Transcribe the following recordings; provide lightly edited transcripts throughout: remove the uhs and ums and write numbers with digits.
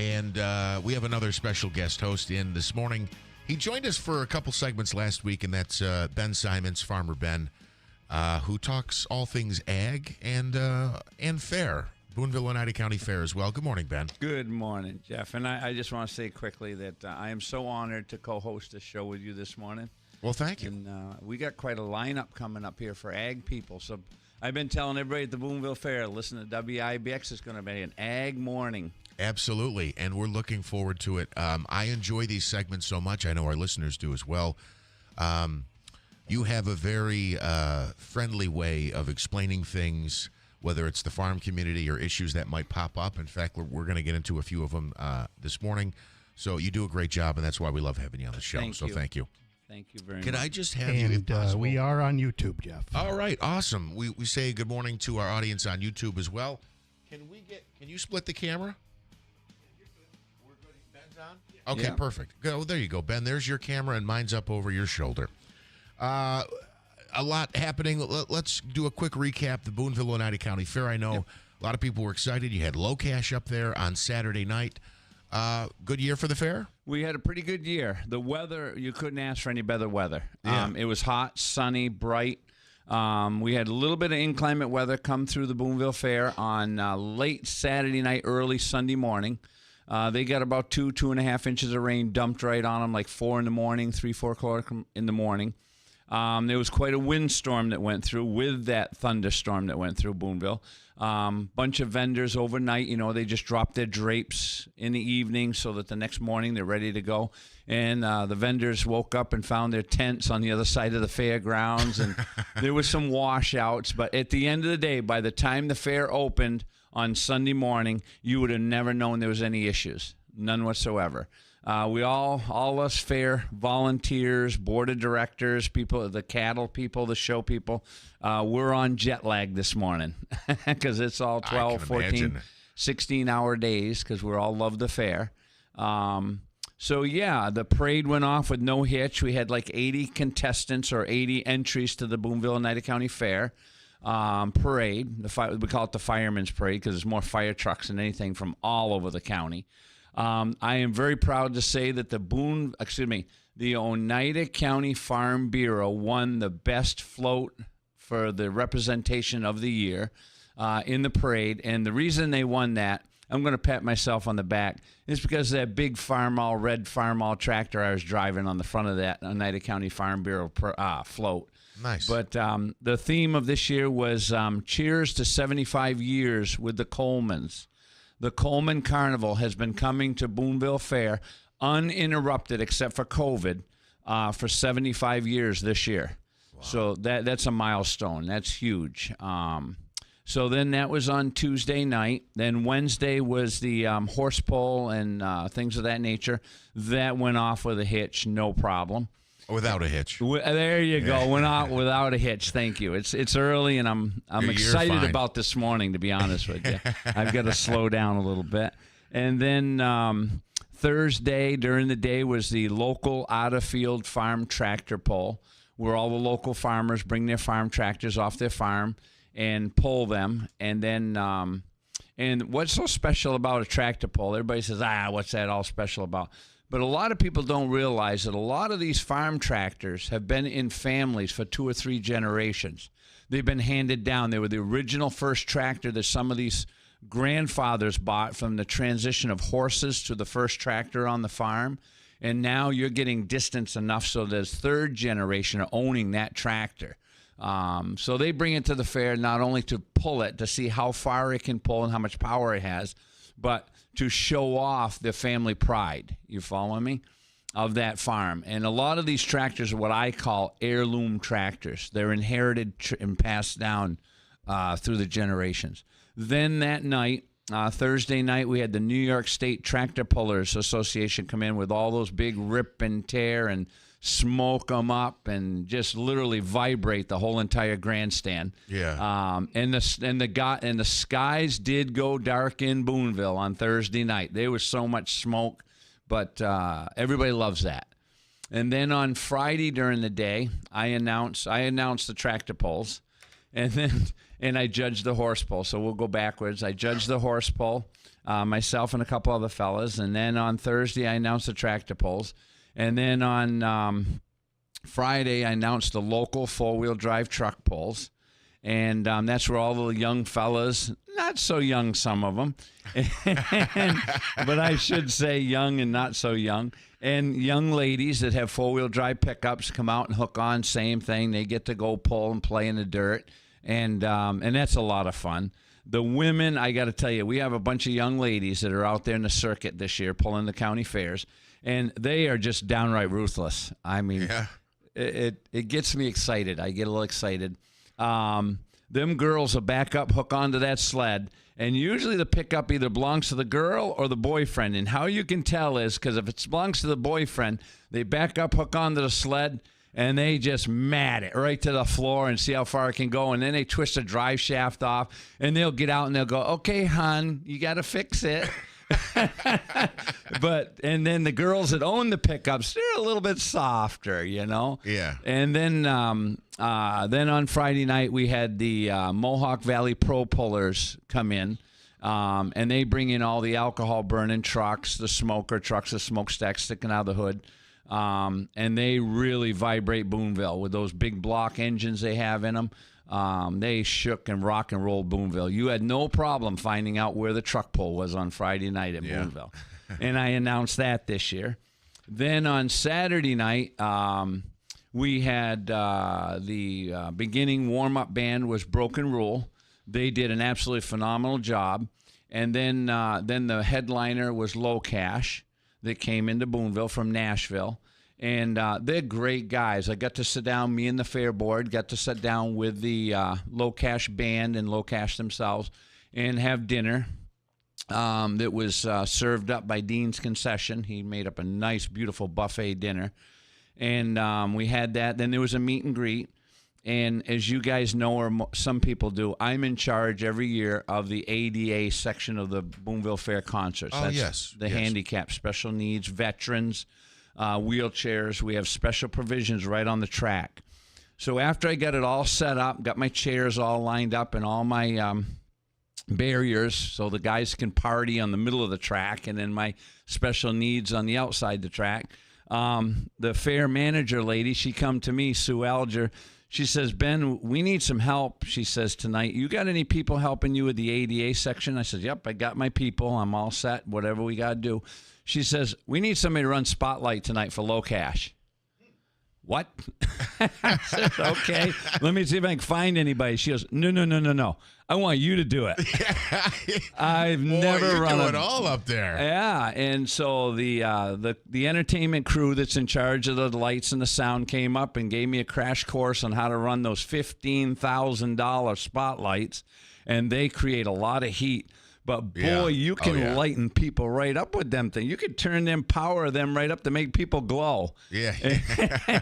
And we have another special guest host in this morning. He joined us for a couple segments last week, and that's Ben Simons, Farmer Ben, who talks all things ag and fair. Booneville Oneida County Fair as well. Good morning, Ben. Good morning, Jeff. And I just want to say quickly that I am so honored to co-host this show with you this morning. Well, thank you. And we got quite a lineup coming up here for ag people. So I've been telling everybody at the Booneville Fair, listen to WIBX. It's going to be an ag morning. Absolutely, and we're looking forward to it. I enjoy these segments so much. I know our listeners do as well. You have a very friendly way of explaining things, whether it's the farm community or issues that might pop up. In fact, we're going to get into a few of them this morning. So you do a great job, and that's why we love having you on the show. Thank you. Thank you very much. Could I just have you, if possible? We are on YouTube, Jeff. All right, awesome. We say good morning to our audience on YouTube as well. Can you split the camera? We're good. Ben's on? Okay, perfect. Go, there you go, Ben. There's your camera, and mine's up over your shoulder. A lot happening. Let's do a quick recap. The Booneville Oneida County Fair. I know a lot of people were excited. You had Low Cash up there on Saturday night. Good year for the fair? We had a pretty good year. The weather, you couldn't ask for any better weather. It was hot, sunny, bright. We had a little bit of inclement weather come through the Booneville Fair on late Saturday night, early Sunday morning. They got about 2.5 inches of rain dumped right on them, like 4 in the morning, 4 o'clock in the morning. There was quite a windstorm that went through with that thunderstorm that went through Booneville. Bunch of vendors overnight, they just dropped their drapes in the evening so that the next morning they're ready to go. And the vendors woke up and found their tents on the other side of the fairgrounds, and there was some washouts. But at the end of the day, by the time the fair opened on Sunday morning, you would have never known there was any issues, none whatsoever. We all us fair volunteers, board of directors, people, the cattle people, the show people, we're on jet lag this morning because it's all 12, 14, 16-hour days because we all love the fair. So, the parade went off with no hitch. We had like 80 contestants or 80 entries to the Booneville Oneida County Fair parade. We call it the Fireman's Parade because there's more fire trucks than anything from all over the county. I am very proud to say that the Oneida County Farm Bureau won the best float for the representation of the year in the parade. And the reason they won that, I'm going to pat myself on the back, is because of that big red Farmall tractor I was driving on the front of that Oneida County Farm Bureau float. Nice. But the theme of this year was Cheers to 75 Years with the Colemans. The Coleman Carnival has been coming to Booneville Fair uninterrupted except for COVID for 75 years this year. Wow. So that's a milestone. That's huge. So then that was on Tuesday night. Then Wednesday was the horse pull and things of that nature. That went off with a hitch, no problem. Without a hitch. There you go. Went out without a hitch. Thank you. It's early, and I'm excited about this morning, to be honest with you. I've got to slow down a little bit. And then Thursday during the day was the local out-of-field farm tractor pull, where all the local farmers bring their farm tractors off their farm and pull them. And then and what's so special about a tractor pull? Everybody says, what's that all special about? But a lot of people don't realize that a lot of these farm tractors have been in families for 2 or 3 generations. They've been handed down. They were the original first tractor that some of these grandfathers bought from the transition of horses to the first tractor on the farm. And now you're getting distance enough so there's 3rd generation owning that tractor. So they bring it to the fair not only to pull it, to see how far it can pull and how much power it has, but to show off the family pride, you follow me, of that farm. And a lot of these tractors are what I call heirloom tractors. They're inherited and passed down through the generations. Then that night, Thursday night, we had the New York State Tractor Pullers Association come in with all those big rip and tear and smoke them up and just literally vibrate the whole entire grandstand. Yeah. And the skies did go dark in Booneville on Thursday night. There was so much smoke, but everybody loves that. And then on Friday during the day, I announced the tractor pulls, and I judged the horse pull. So we'll go backwards. I judged the horse pull. myself and a couple other fellas. And then on Thursday, I announced the tractor pulls. And then on Friday, I announced the local four-wheel drive truck pulls. And that's where all the young fellas, not so young, some of them, but I should say young and not so young, and young ladies that have four-wheel drive pickups come out and hook on, same thing. They get to go pull and play in the dirt, and that's a lot of fun. The women, I got to tell you, we have a bunch of young ladies that are out there in the circuit this year pulling the county fairs, and they are just downright ruthless. I mean, it gets me excited. I get a little excited. Them girls will back up, hook onto that sled, and usually the pickup either belongs to the girl or the boyfriend. And how you can tell is because if it belongs to the boyfriend, they back up, hook onto the sled, and they just mat it right to the floor and see how far it can go. And then they twist the drive shaft off, and they'll get out and they'll go, "Okay, hon, you got to fix it." And then the girls that own the pickups, they're a little bit softer, you know. Yeah. And then on Friday night we had the Mohawk Valley Pro Pullers come in, and they bring in all the alcohol burning trucks, the smoker trucks, the smokestacks sticking out of the hood, and they really vibrate Booneville with those big block engines they have in them. They shook and rock and rolled Booneville. You had no problem finding out where the truck pull was on Friday night at Booneville. And I announced that this year. Then on Saturday night, we had the beginning warm-up band was Broken Rule. They did an absolutely phenomenal job. And then the headliner was Low Cash that came into Booneville from Nashville. And they're great guys. I got to sit down, me and the fair board, got to sit down with the Low Cash band and Low Cash themselves and have dinner that was served up by Dean's Concession. He made up a nice, beautiful buffet dinner. And we had that. Then there was a meet and greet. And as you guys know, or some people do, I'm in charge every year of the ADA section of the Booneville Fair concerts. Oh, That's yes. the handicapped, special needs, veterans, wheelchairs. We have special provisions right on the track. So after I got it all set up, got my chairs all lined up and all my barriers so the guys can party on the middle of the track, and then my special needs on the outside the track, the fair manager lady, she come to me, Sue Alger. She says, "Ben, we need some help." She says, "Tonight, you got any people helping you with the ADA section?" I said, "Yep, I got my people. I'm all set, whatever we got to do." She says, "We need somebody to run Spotlight tonight for Low Cash." What? I said, "Okay, let me see if I can find anybody." She goes, No. I want you to do it. I've never run it all up there. Yeah, and so the entertainment crew that's in charge of the lights and the sound came up and gave me a crash course on how to run those $15,000 spotlights, and they create a lot of heat. But boy, you can lighten people right up with them things. You could turn them, power them right up to make people glow. Yeah.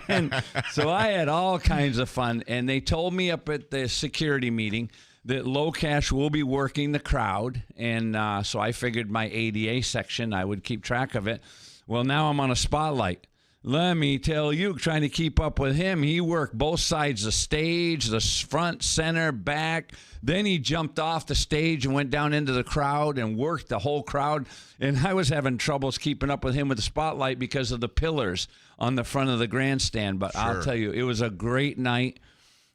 And so I had all kinds of fun. And they told me up at the security meeting that Low Cash will be working the crowd. And so I figured my ADA section, I would keep track of it. Well, now I'm on a spotlight. Let me tell you, trying to keep up with him, he worked both sides of the stage, the front, center, back. Then he jumped off the stage and went down into the crowd and worked the whole crowd. And I was having troubles keeping up with him with the spotlight because of the pillars on the front of the grandstand. But I'll tell you, it was a great night.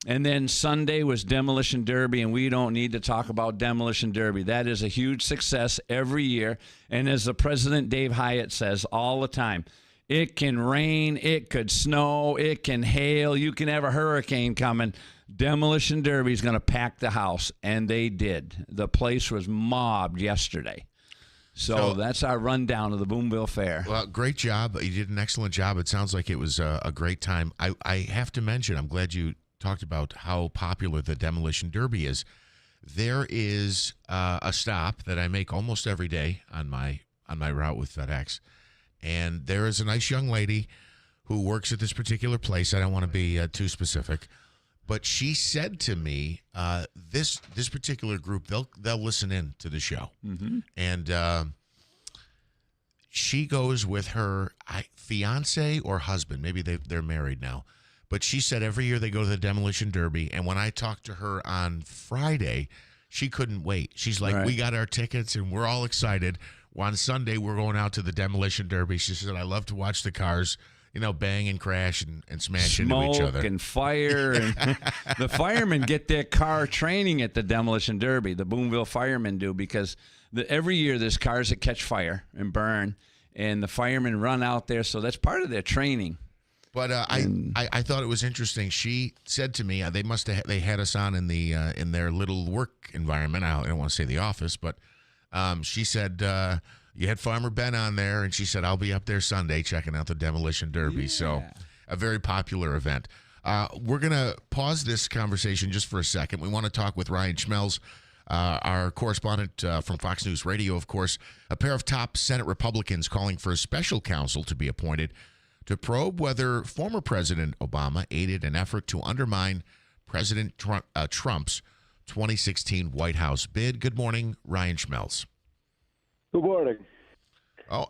And then Sunday was Demolition Derby, and we don't need to talk about Demolition Derby. That is a huge success every year. And as the president, Dave Hyatt, says all the time, it can rain, it could snow, it can hail, you can have a hurricane coming. Demolition Derby is going to pack the house, and they did. The place was mobbed yesterday. So that's our rundown of the Booneville Fair. Well, great job. You did an excellent job. It sounds like it was a great time. I have to mention, I'm glad you talked about how popular the Demolition Derby is. There is a stop that I make almost every day on my route with FedEx. And there is a nice young lady who works at this particular place. I don't want to be too specific, but she said to me, "This particular group, they'll listen in to the show." Mm-hmm. And she goes with her fiance or husband. Maybe they're married now, but she said every year they go to the Demolition Derby. And when I talked to her on Friday, she couldn't wait. She's like, we got our tickets and we're all excited. On Sunday, we're going out to the Demolition Derby. She said, I love to watch the cars, bang and crash and smash into each other. Smoke and fire. And the firemen get their car training at the Demolition Derby. The Booneville firemen do, because every year there's cars that catch fire and burn, and the firemen run out there. So that's part of their training. But I thought it was interesting. She said to me, they had us on in their little work environment. I don't want to say the office, but she said you had Farmer Ben on there, and she said, I'll be up there Sunday checking out the Demolition Derby. Yeah. So a very popular event. We're going to pause this conversation just for a second. We want to talk with Ryan Schmelz, our correspondent from Fox News Radio, of course. A pair of top Senate Republicans calling for a special counsel to be appointed to probe whether former President Obama aided an effort to undermine President Trump's 2016 White House bid. Good morning, Ryan Schmelz. Good morning. Oh,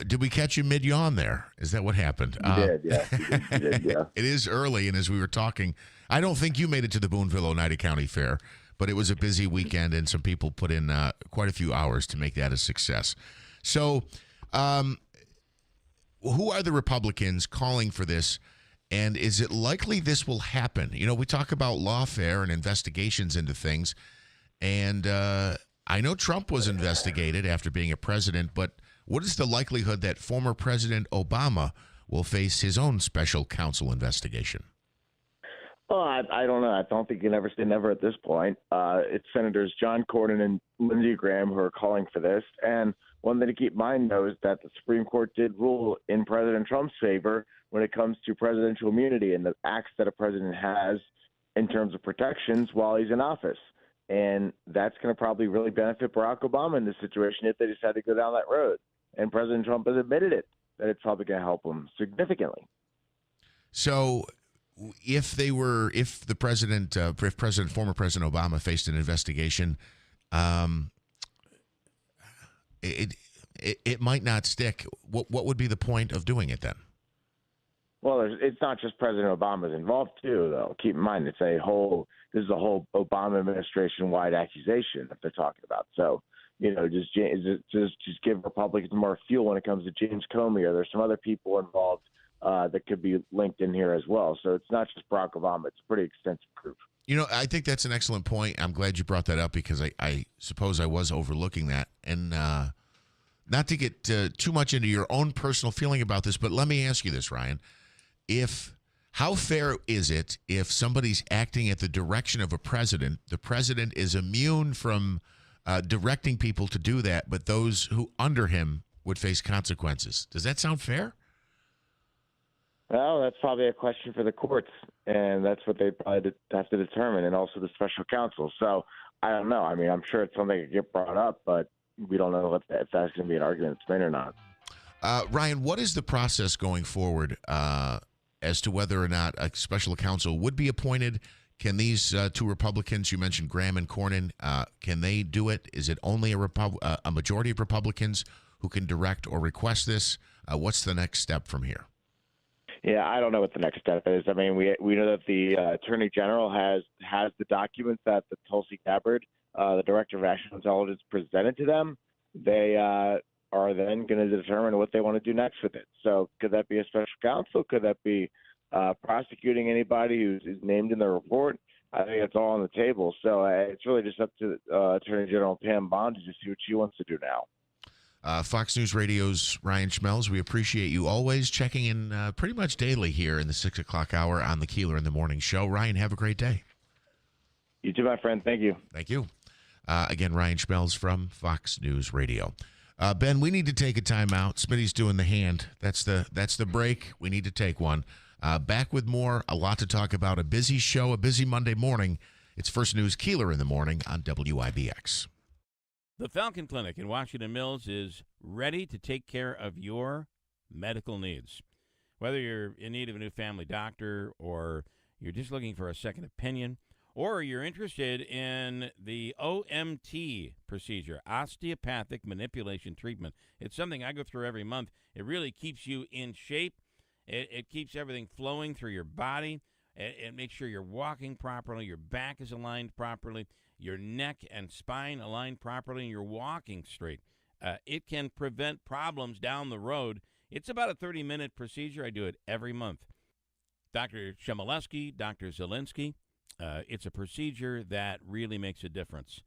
did we catch you mid-yawn there? Is that what happened? You did, yeah. You did, yeah. It is early, and as we were talking, I don't think you made it to the Booneville Oneida County Fair, but it was a busy weekend, and some people put in quite a few hours to make that a success. So, who are the Republicans calling for this, and is it likely this will happen? We talk about lawfare and investigations into things, and I know Trump was investigated after being a president, but what is the likelihood that former President Obama will face his own special counsel investigation? Oh, I don't know. I don't think you can ever say never at this point. It's Senators John Cornyn and Lindsey Graham who are calling for this. And one thing to keep in mind, though, is that the Supreme Court did rule in President Trump's favor when it comes to presidential immunity and the acts that a president has in terms of protections while he's in office. And that's going to probably really benefit Barack Obama in this situation if they decide to go down that road. And President Trump has admitted it, that it's probably going to help him significantly. So if former President Obama faced an investigation, it might not stick. What would be the point of doing it then? Well, it's not just President Obama's involved too, though. Keep in mind, this is a whole Obama administration-wide accusation that they're talking about. So, just give Republicans more fuel when it comes to James Comey, or there's some other people involved that could be linked in here as well. So it's not just Barack Obama; it's a pretty extensive group. I think that's an excellent point. I'm glad you brought that up, because I suppose I was overlooking that. And not to get too much into your own personal feeling about this, but let me ask you this, Ryan. How fair is it if somebody's acting at the direction of a president, the president is immune from directing people to do that, but those who under him would face consequences? Does that sound fair? Well, that's probably a question for the courts, and that's what they probably have to determine, and also the special counsel. So I don't know. I mean, I'm sure it's something that could get brought up, but we don't know if that's going to be an argument that's made or not. Ryan, what is the process going forward as to whether or not a special counsel would be appointed? Can these two Republicans, you mentioned Graham and Cornyn, can they do it? Is it only a majority of Republicans who can direct or request this? What's the next step from here? Yeah, I don't know what the next step is. I mean, we know that the Attorney General has the documents that the Tulsi Gabbard, the Director of National Intelligence, presented to them. They are then going to determine what they want to do next with it. So could that be a special counsel? Could that be prosecuting anybody who's named in the report? I think it's all on the table. So it's really just up to Attorney General Pam Bondi to see what she wants to do now. Fox News Radio's Ryan Schmelz, we appreciate you always checking in pretty much daily here in the 6 o'clock hour on the Keeler in the Morning show. Ryan, have a great day. You too, my friend. Thank you. Thank you. Again, Ryan Schmelz from Fox News Radio. Ben, we need to take a timeout. Smitty's doing the hand. That's the break. We need to take one. Back with more. A lot to talk about. A busy show, a busy Monday morning. It's First News Keeler in the Morning on WIBX. The Falcon Clinic in Washington Mills is ready to take care of your medical needs. Whether you're in need of a new family doctor, or you're just looking for a second opinion, or you're interested in the OMT procedure, osteopathic manipulation treatment. It's something I go through every month. It really keeps you in shape. It keeps everything flowing through your body. It makes sure you're walking properly, your back is aligned properly. your neck and spine aligned properly, and you're walking straight. It can prevent problems down the road. It's about a 30-minute procedure. I do it every month. Dr. Chmielewski, Dr. Zielinski, it's a procedure that really makes a difference.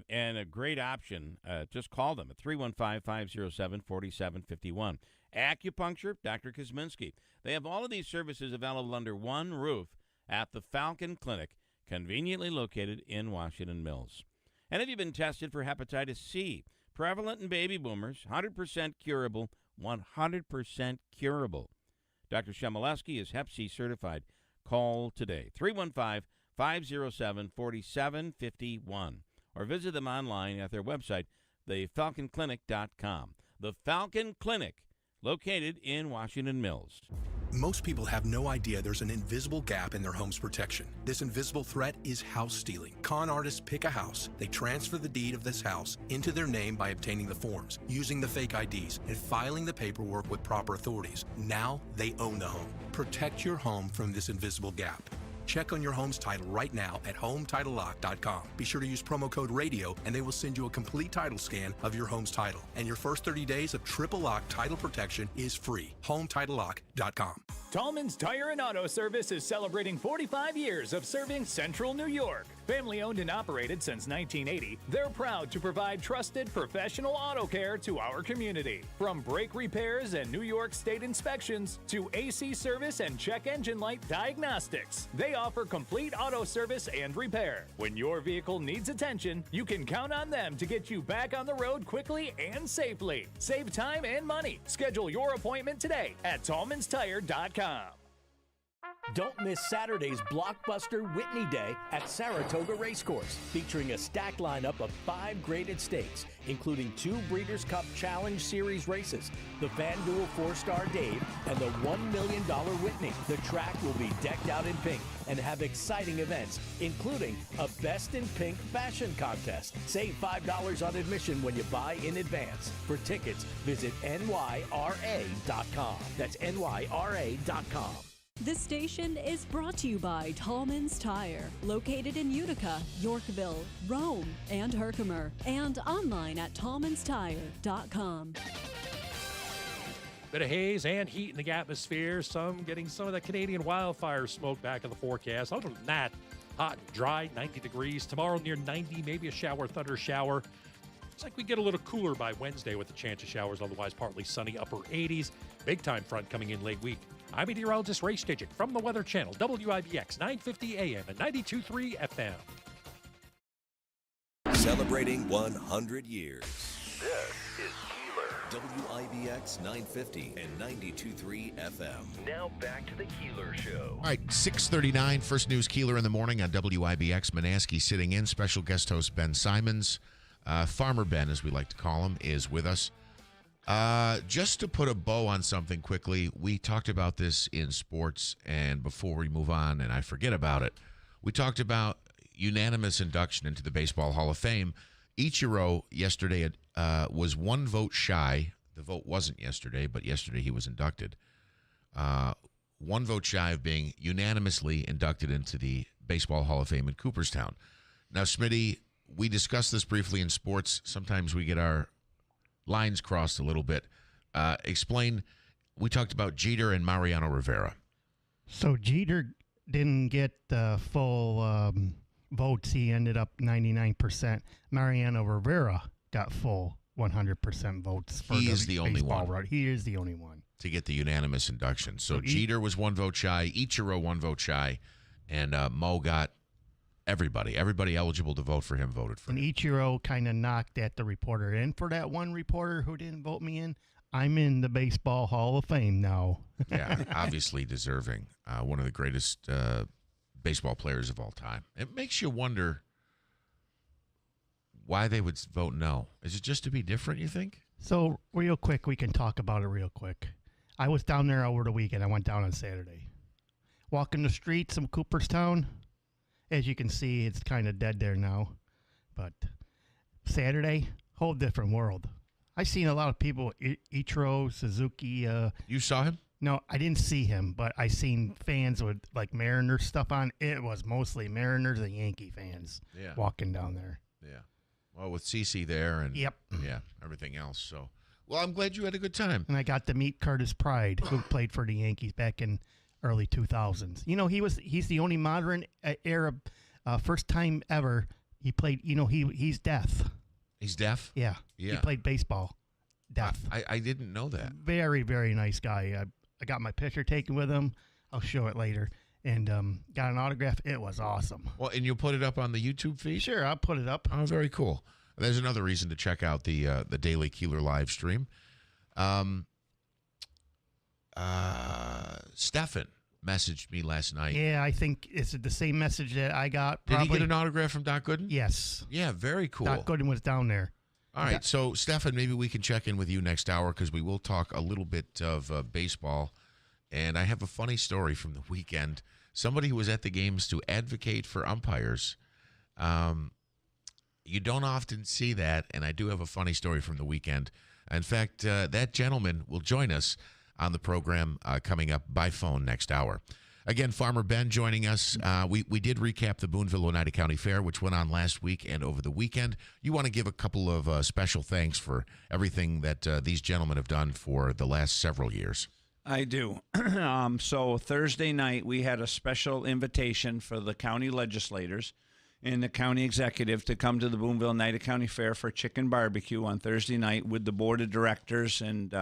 And a great option, just call them at 315-507-4751. Acupuncture, Dr. Kosminski. They have all of these services available under one roof at the Falcon Clinic, conveniently located in Washington Mills. And have you been tested for hepatitis C? Prevalent in baby boomers, 100% curable, 100% curable. Dr. Chmielewski is Hep C certified. Call today, 315-507-4751. Or visit them online at their website, thefalconclinic.com. The Falcon Clinic, located in Washington Mills. Most people have no idea there's an invisible gap in their home's protection. This invisible threat is house stealing. Con artists pick a house. They transfer the deed of this house into their name by obtaining the forms, using the fake IDs, and filing the paperwork with proper authorities. Now they own the home. Protect your home from this invisible gap. Check on your home's title right now at HomeTitleLock.com. Be sure to use promo code RADIO and they will send you a complete title scan of your home's title. And your first 30 days of triple lock title protection is free. HomeTitleLock.com. Tallman's Tire and Auto Service is celebrating 45 years of serving Central New York. Family owned and operated since 1980, they're proud to provide trusted professional auto care to our community. From brake repairs and New York State inspections to AC service and check engine light diagnostics, they offer complete auto service and repair. When your vehicle needs attention, you can count on them to get you back on the road quickly and safely. Save time and money. Schedule your appointment today at tallmanstire.com. Don't miss Saturday's blockbuster Whitney Day at Saratoga Racecourse, featuring a stacked lineup of 5 graded stakes, including 2 Breeders' Cup Challenge Series races, the FanDuel 4-Star Dave, and the $1 million Whitney. The track will be decked out in pink and have exciting events, including a Best in Pink fashion contest. Save $5 on admission when you buy in advance. For tickets, visit NYRA.com. That's NYRA.com. This station is brought to you by Tallman's Tire, located in Utica, Yorkville, Rome, and Herkimer, and online at tallmanstire.com. Bit of haze and heat in the atmosphere, getting some of the Canadian wildfire smoke back in the forecast. Other than that, hot and dry, 90 degrees. Tomorrow near 90, maybe a thunder shower. Looks like we get a little cooler by Wednesday with a chance of showers, otherwise partly sunny, upper 80s. Big time front coming in late week. I'm meteorologist Ray Stidgick from the Weather Channel, WIBX 950 AM and 92.3 FM. Celebrating 100 years. This is Keeler. WIBX 950 and 92.3 FM. Now back to the Keeler Show. All right, 6:39, First News Keeler in the morning on WIBX. Monaski sitting in. Special guest host Ben Simons. Farmer Ben, as we like to call him, is with us. Just to put a bow on something quickly, we talked about this in sports, and before we move on, and I forget about it, we talked about unanimous induction into the Baseball Hall of Fame. Ichiro yesterday was 1 vote shy. The vote wasn't yesterday, but yesterday he was inducted. 1 vote shy of being unanimously inducted into the Baseball Hall of Fame in Cooperstown. Now, Smitty, we discussed this briefly in sports. Sometimes we get our lines crossed a little bit. Explain, we talked about Jeter and Mariano Rivera. So Jeter didn't get the full votes. He ended up 99%. Mariano Rivera got full 100% votes. He is the only one. Road. He is the only one to get the unanimous induction. So Jeter was 1 vote shy, Ichiro 1 vote shy, and Mo got everybody eligible to vote for him voted for him. And Ichiro kind of knocked at the reporter. And for that one reporter who didn't vote me in, I'm in the Baseball Hall of Fame now. Yeah, obviously deserving. One of the greatest baseball players of all time. It makes you wonder why they would vote no. Is it just to be different, you think? So real quick, we can talk about it real quick. I was down there over the weekend. I went down on Saturday. Walking the streets of Cooperstown. As you can see, it's kind of dead there now. But Saturday, whole different world. I seen a lot of people, Ichiro, Suzuki. You saw him? No, I didn't see him, but I seen fans with like Mariners stuff on. It was mostly Mariners and Yankee fans walking down there. Yeah. Well, with CeCe there and everything else. So, well, I'm glad you had a good time. And I got to meet Curtis Pride, who played for the Yankees back in early 2000s. You know, he's the only modern era, first time ever he played. You know, he's deaf. He's deaf? Yeah. He played baseball. Deaf. I didn't know that. Very, very nice guy. I got my picture taken with him. I'll show it later. And got an autograph. It was awesome. Well, and you'll put it up on the YouTube feed? Sure, I'll put it up. Oh, very cool. There's another reason to check out the daily Keeler live stream. Stefan messaged me last night. Yeah, I think it's the same message that I got. Probably. Did he get an autograph from Doc Gooden? Yes. Yeah, very cool. Doc Gooden was down there. All right, so Stefan, maybe we can check in with you next hour because we will talk a little bit of baseball. And I have a funny story from the weekend. Somebody who was at the games to advocate for umpires. You don't often see that, and I do have a funny story from the weekend. In fact, that gentleman will join us on the program coming up by phone next hour. Again, Farmer Ben joining us. We did recap the Booneville Oneida County Fair, which went on last week and over the weekend. You want to give a couple of special thanks for everything that these gentlemen have done for the last several years. I do. So Thursday night, we had a special invitation for the county legislators and the county executive to come to the Booneville Oneida County Fair for chicken barbecue on Thursday night with the board of directors and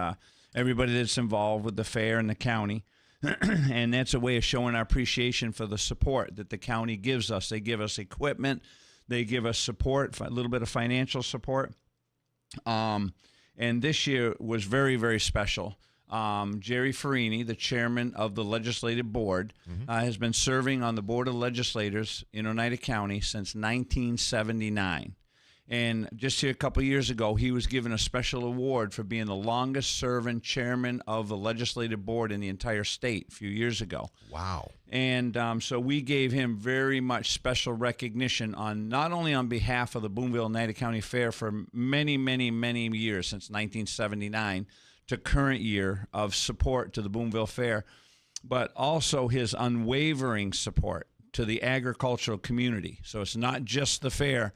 everybody that's involved with the fair and the county. And that's a way of showing our appreciation for the support that the county gives us. They give us equipment. They give us support, a little bit of financial support. And this year was very, very special. Jerry Farini, the chairman of the legislative board, has been serving on the board of legislators in Oneida County since 1979. And just here a couple of years ago, he was given a special award for being the longest-serving chairman of the legislative board in the entire state a few years ago. Wow. And so we gave him very much special recognition on not only on behalf of the Booneville Oneida County Fair for many, many, many years since 1979 to current year of support to the Booneville Fair, but also his unwavering support to the agricultural community. So it's not just the fair.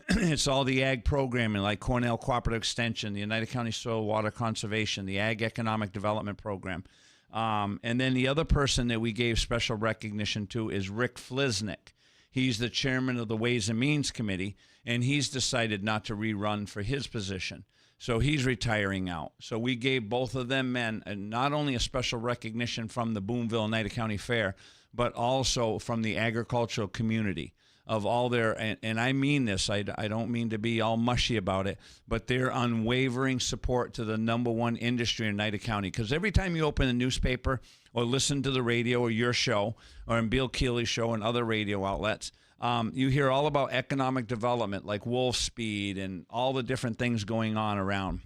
It's all the ag programming like Cornell Cooperative Extension, the Oneida County Soil Water Conservation, the Ag Economic Development Program. And then the other person that we gave special recognition to is Rick Flisnick. He's the chairman of the Ways and Means Committee, and he's decided not to rerun for his position. So he's retiring out. So we gave both of them men not only a special recognition from the Booneville Oneida County Fair, but also from the agricultural community of all their, and I mean this, I don't mean to be all mushy about it, but their unwavering support to the number one industry in Oneida County. Because every time you open a newspaper or listen to the radio or your show or in Bill Keeley's show and other radio outlets, you hear all about economic development like Wolf Speed and all the different things going on around,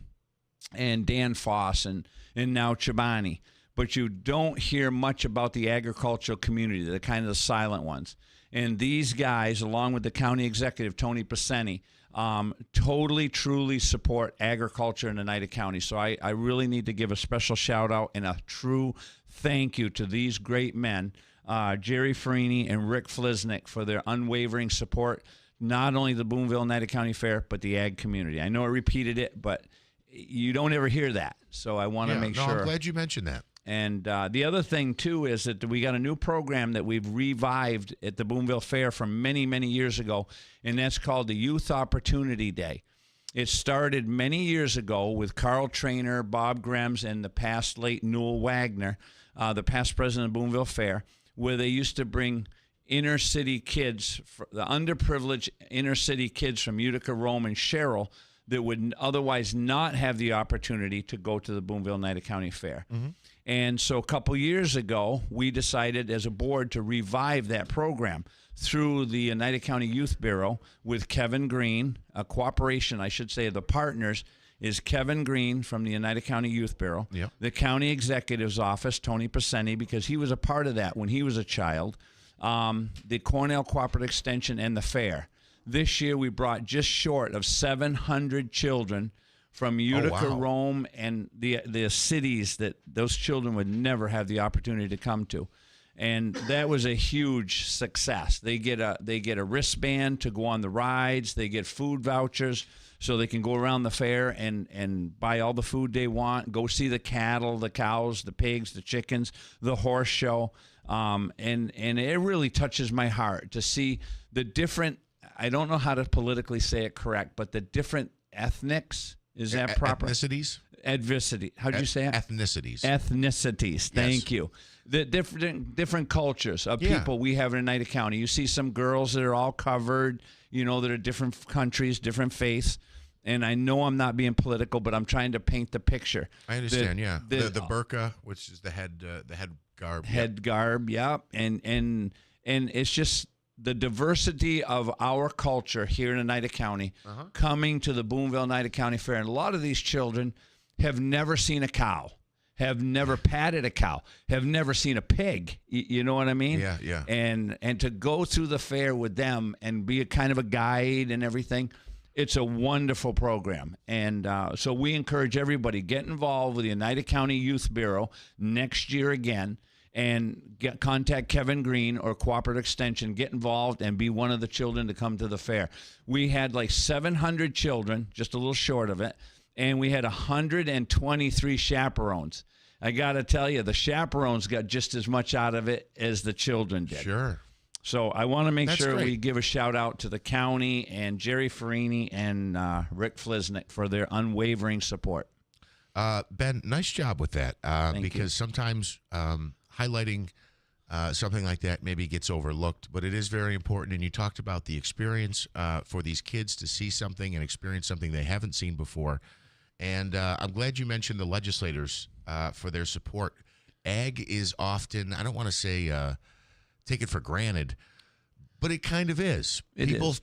and Dan Foss and now Chobani. But you don't hear much about the agricultural community, the kind of the silent ones. And these guys, along with the county executive, Tony Paceni, totally, truly support agriculture in Oneida County. So I really need to give a special shout out and a true thank you to these great men, Jerry Farini and Rick Flisnick, for their unwavering support, not only the Booneville Oneida County Fair, but the ag community. I know I repeated it, but you don't ever hear that. So I want to make sure. I'm glad you mentioned that. And the other thing, too, is that we got a new program that we've revived at the Booneville Fair from many, many years ago, and that's called the Youth Opportunity Day. It started many years ago with Carl Trainer, Bob Grems, and the past late Newell Wagner, the past president of Booneville Fair, where they used to bring inner city kids, the underprivileged inner city kids from Utica, Rome, and Sherrill that would otherwise not have the opportunity to go to the Booneville Oneida County Fair. Mm-hmm. And so a couple years ago, we decided as a board to revive that program through the Oneida County Youth Bureau with Kevin Green, a cooperation, I should say, the partners is Kevin Green from the Oneida County Youth Bureau, the county executive's office, Tony Paceni, because he was a part of that when he was a child, the Cornell Cooperative Extension, and the fair. This year we brought just short of 700 children from Utica, wow. Rome, and the cities that those children would never have the opportunity to come to. And that was a huge success. They get a wristband to go on the rides. They get food vouchers so they can go around the fair and buy all the food they want, go see the cattle, the cows, the pigs, the chickens, the horse show. And it really touches my heart to see the different, I don't know how to politically say it correct, but the different ethnics. Is that proper? Ethnicities? Adversity. How'd you say it? Ethnicities. Ethnicities. Thank you. The different cultures of people we have in Oneida County. You see some girls that are all covered, that are different countries, different faiths. And I know I'm not being political, but I'm trying to paint the picture. I understand, the burqa, which is the head garb. Head garb, yeah. And it's just the diversity of our culture here in Oneida County coming to the Booneville Oneida County Fair. And a lot of these children have never seen a cow, have never patted a cow, have never seen a pig. You know what I mean? Yeah. And to go through the fair with them and be a kind of a guide and everything, it's a wonderful program. And so we encourage everybody, get involved with the Oneida County Youth Bureau next year again. And contact Kevin Green or Cooperative Extension, get involved and be one of the children to come to the fair. We had like 700 children, just a little short of it, and we had 123 chaperones. I got to tell you, the chaperones got just as much out of it as the children did. Sure. So I want to make That's sure great. we give a shout out to the county and Jerry Farini and Rick Flisnick for their unwavering support. Ben, nice job with that because you. sometimes highlighting something like that maybe gets overlooked, but it is very important. And you talked about the experience for these kids to see something and experience something they haven't seen before. And I'm glad you mentioned the legislators for their support. Ag is often, I don't want to say take it for granted, but it kind of is.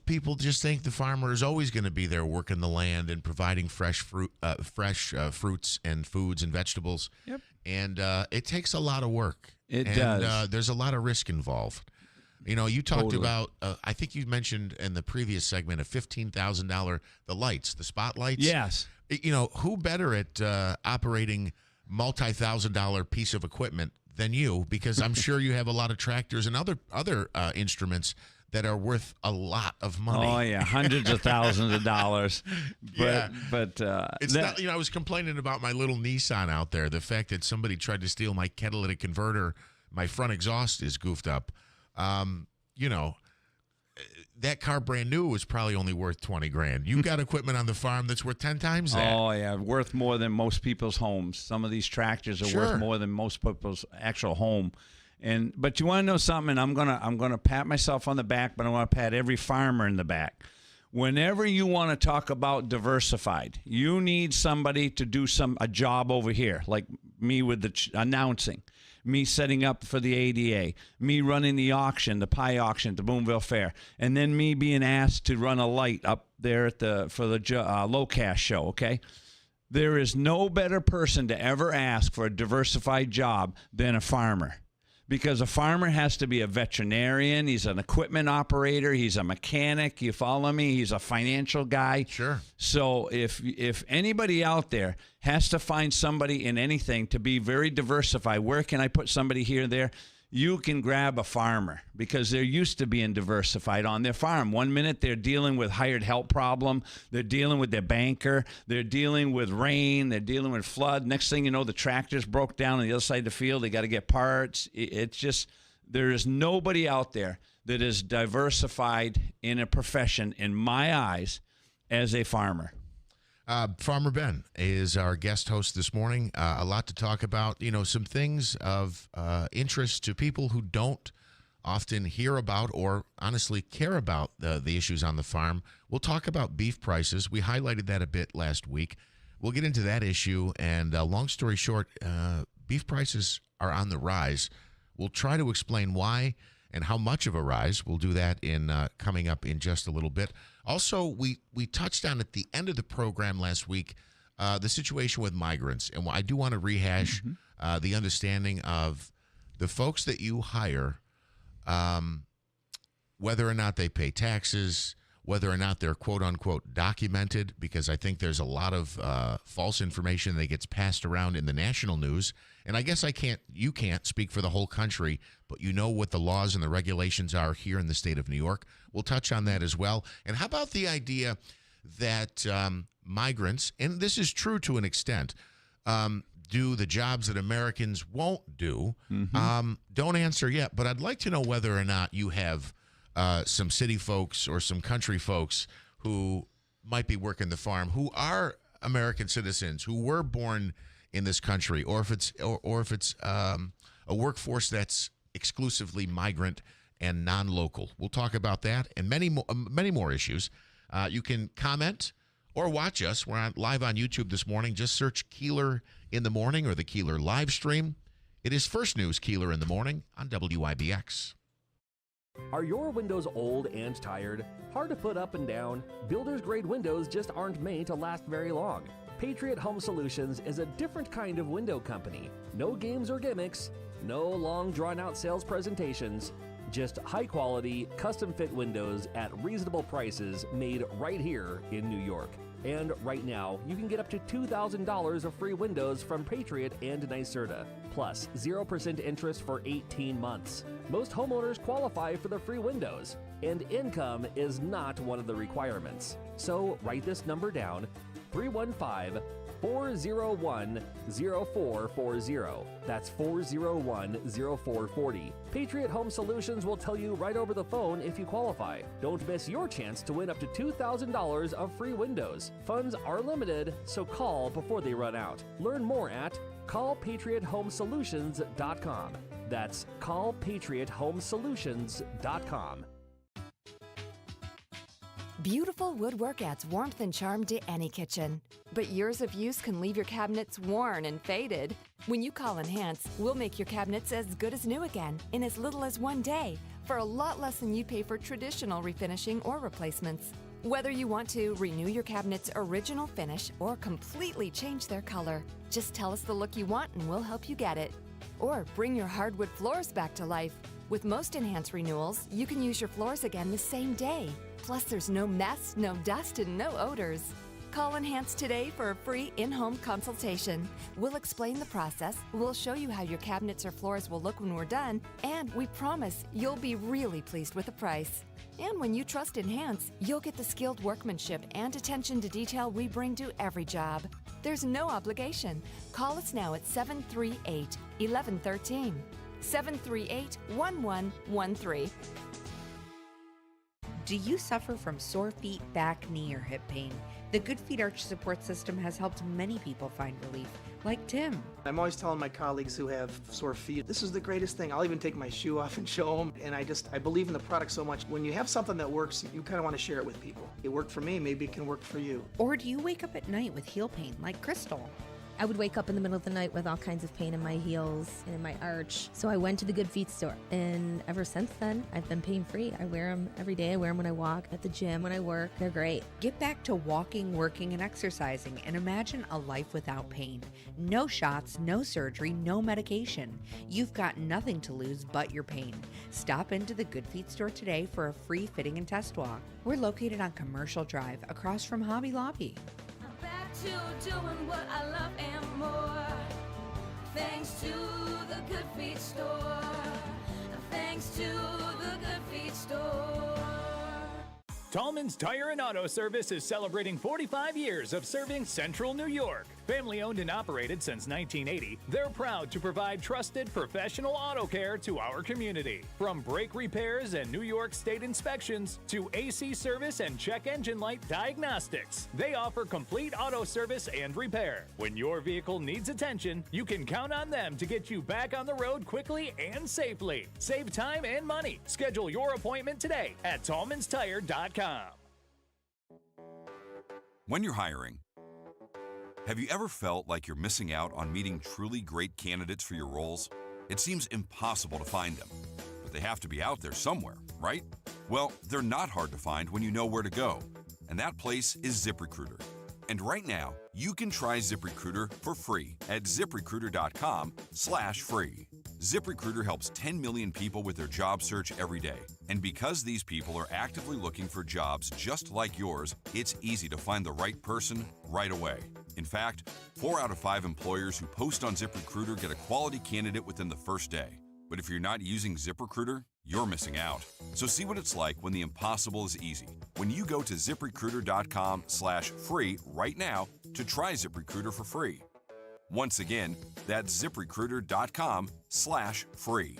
People just think the farmer is always going to be there working the land and providing fresh fruits and foods and vegetables. Yep. And it takes a lot of work. It does. There's a lot of risk involved. You talked about, I think you mentioned in the previous segment, a $15,000, the lights, the spotlights. Yes. Who better at operating multi-$1,000 piece of equipment than you? Because I'm sure you have a lot of tractors and other instruments that are worth a lot of money. Oh yeah, hundreds of thousands of dollars. But it's not. I was complaining about my little Nissan out there. The fact that somebody tried to steal my catalytic converter, my front exhaust is goofed up. That car brand new was probably only worth $20,000. You got equipment on the farm that's worth 10 times that. Oh yeah, worth more than most people's homes. Some of these tractors are worth more than most people's actual home. But you want to know something? I'm gonna pat myself on the back, but I want to pat every farmer in the back. Whenever you want to talk about diversified, you need somebody to do a job over here, like me with the announcing, me setting up for the ADA, me running the auction, the pie auction at the Booneville Fair, and then me being asked to run a light up there for the low cash show. Okay. There is no better person to ever ask for a diversified job than a farmer. Because a farmer has to be a veterinarian, he's an equipment operator, he's a mechanic, you follow me? He's a financial guy. Sure. So if anybody out there has to find somebody in anything to be very diversified, where can I put somebody here and there? You can grab a farmer because they're used to being diversified on their farm. 1 minute they're dealing with hired help problem. They're dealing with their banker. They're dealing with rain. They're dealing with flood. Next thing you know, the tractor's broke down on the other side of the field. They got to get parts. It's just, there is nobody out there that is diversified in a profession, in my eyes, as a farmer. Farmer Ben is our guest host this morning. A lot to talk about, some things of interest to people who don't often hear about or honestly care about the issues on the farm. We'll talk about beef prices. We highlighted that a bit last week. We'll get into that issue. And long story short, beef prices are on the rise. We'll try to explain why and how much of a rise. We'll do that in coming up in just a little bit. Also, we touched on at the end of the program last week the situation with migrants, and I do want to rehash the understanding of the folks that you hire, whether or not they pay taxes, whether or not they're quote-unquote documented, because I think there's a lot of false information that gets passed around in the national news. And I guess you can't speak for the whole country, but you know what the laws and the regulations are here in the state of New York. We'll touch on that as well. And how about the idea that migrants, and this is true to an extent, do the jobs that Americans won't do? Don't answer yet, but I'd like to know whether or not you have some city folks or some country folks who might be working the farm, who are American citizens, who were born in this country, or if it's a workforce that's exclusively migrant and non-local. We'll talk about that and many more issues. You can comment or watch us. We're live on YouTube this morning. Just search Keeler in the Morning or the Keeler live stream. It is First News Keeler in the Morning on WIBX. Are your windows old and tired? Hard to put up and down? Builder's grade windows just aren't made to last very long. Patriot Home Solutions is a different kind of window company. No games or gimmicks, no long drawn-out sales presentations, just high-quality, custom-fit windows at reasonable prices made right here in New York. And right now, you can get up to $2,000 of free windows from Patriot and NYSERDA, plus 0% interest for 18 months. Most homeowners qualify for the free windows, and income is not one of the requirements. So write this number down, 315-401-0440. That's 401-0440. Patriot Home Solutions will tell you right over the phone if you qualify. Don't miss your chance to win up to $2,000 of free windows. Funds are limited, so call before they run out. Learn more at callpatriothomesolutions.com. That's callpatriothomesolutions.com. Beautiful woodwork adds warmth and charm to any kitchen. But years of use can leave your cabinets worn and faded. When you call Enhance, we'll make your cabinets as good as new again in as little as 1 day for a lot less than you pay for traditional refinishing or replacements. Whether you want to renew your cabinet's original finish or completely change their color, just tell us the look you want and we'll help you get it. Or bring your hardwood floors back to life. With most Enhance renewals, you can use your floors again the same day. Plus, there's no mess, no dust, and no odors. Call Enhance today for a free in-home consultation. We'll explain the process, we'll show you how your cabinets or floors will look when we're done, and we promise you'll be really pleased with the price. And when you trust Enhance, you'll get the skilled workmanship and attention to detail we bring to every job. There's no obligation. Call us now at 738-1113. 738-1113. Do you suffer from sore feet, back, knee, or hip pain? The Good Feet Arch support system has helped many people find relief, like Tim. I'm always telling my colleagues who have sore feet, this is the greatest thing. I'll even take my shoe off and show them. And I believe in the product so much. When you have something that works, you kind of want to share it with people. It worked for me, maybe it can work for you. Or do you wake up at night with heel pain, like Crystal? I would wake up in the middle of the night with all kinds of pain in my heels and in my arch. So I went to the Good Feet store. And ever since then, I've been pain-free. I wear them every day. I wear them when I walk, at the gym, when I work. They're great. Get back to walking, working, and exercising, and imagine a life without pain. No shots, no surgery, no medication. You've got nothing to lose but your pain. Stop into the Good Feet store today for a free fitting and test walk. We're located on Commercial Drive, across from Hobby Lobby. To doing what I love and more, thanks to the Good Feet store, thanks to the Good Feet store. Tallman's Tire and Auto Service is celebrating 45 years of serving Central New York. Family owned and operated since 1980, they're proud to provide trusted professional auto care to our community. From brake repairs and New York State inspections to AC service and check engine light diagnostics, they offer complete auto service and repair. When your vehicle needs attention, you can count on them to get you back on the road quickly and safely. Save time and money. Schedule your appointment today at tallmanstire.com. When you're hiring, have you ever felt like you're missing out on meeting truly great candidates for your roles? It seems impossible to find them, but they have to be out there somewhere, right? Well, they're not hard to find when you know where to go, and that place is ZipRecruiter. And right now, you can try ZipRecruiter for free at ZipRecruiter.com/free. ZipRecruiter helps 10 million people with their job search every day. And because these people are actively looking for jobs just like yours, it's easy to find the right person right away. In fact, 4 out of 5 employers who post on ZipRecruiter get a quality candidate within the first day. But if you're not using ZipRecruiter, you're missing out. So see what it's like when the impossible is easy. When you go to ZipRecruiter.com/free right now to try ZipRecruiter for free. Once again, that's ZipRecruiter.com/free.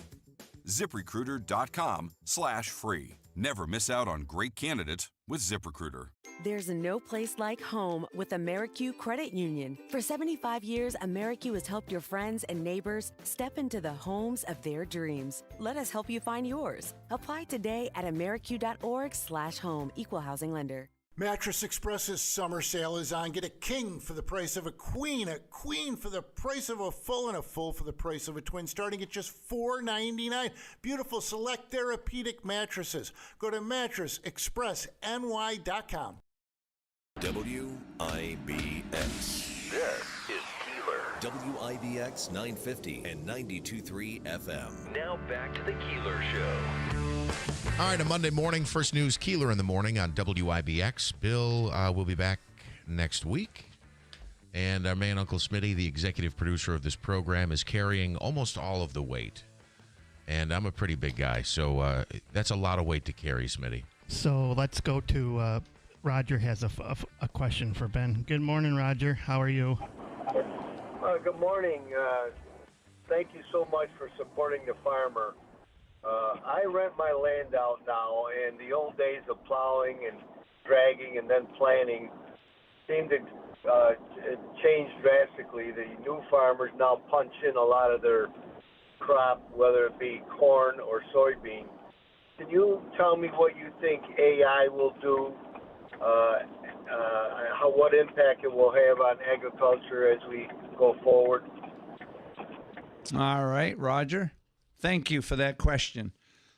ZipRecruiter.com/free. Never miss out on great candidates with ZipRecruiter. There's no place like home with AmeriQ Credit Union. For 75 years, AmeriQ has helped your friends and neighbors step into the homes of their dreams. Let us help you find yours. Apply today at ameriq.org/home. Equal housing lender. Mattress Express's summer sale is on. Get a king for the price of a queen for the price of a full, and a full for the price of a twin, starting at just $4.99. Beautiful select therapeutic mattresses. Go to mattressexpressny.com. WIBX. This is Keeler. WIBX 950 and 92.3 FM. Now back to the Keeler Show. All right, a Monday morning, first news, Keeler in the morning on WIBX. Bill will be back next week. And our man, Uncle Smitty, the executive producer of this program, is carrying almost all of the weight. And I'm a pretty big guy, so that's a lot of weight to carry, Smitty. So let's go to Roger has a question for Ben. Good morning, Roger. How are you? Good morning. Thank you so much for supporting the farmer. I rent my land out now, and the old days of plowing and dragging and then planting seem to change drastically. The new farmers now punch in a lot of their crop, whether it be corn or soybean. Can you tell me what you think AI will do, what impact it will have on agriculture as we go forward? All right, Roger. Thank you for that question.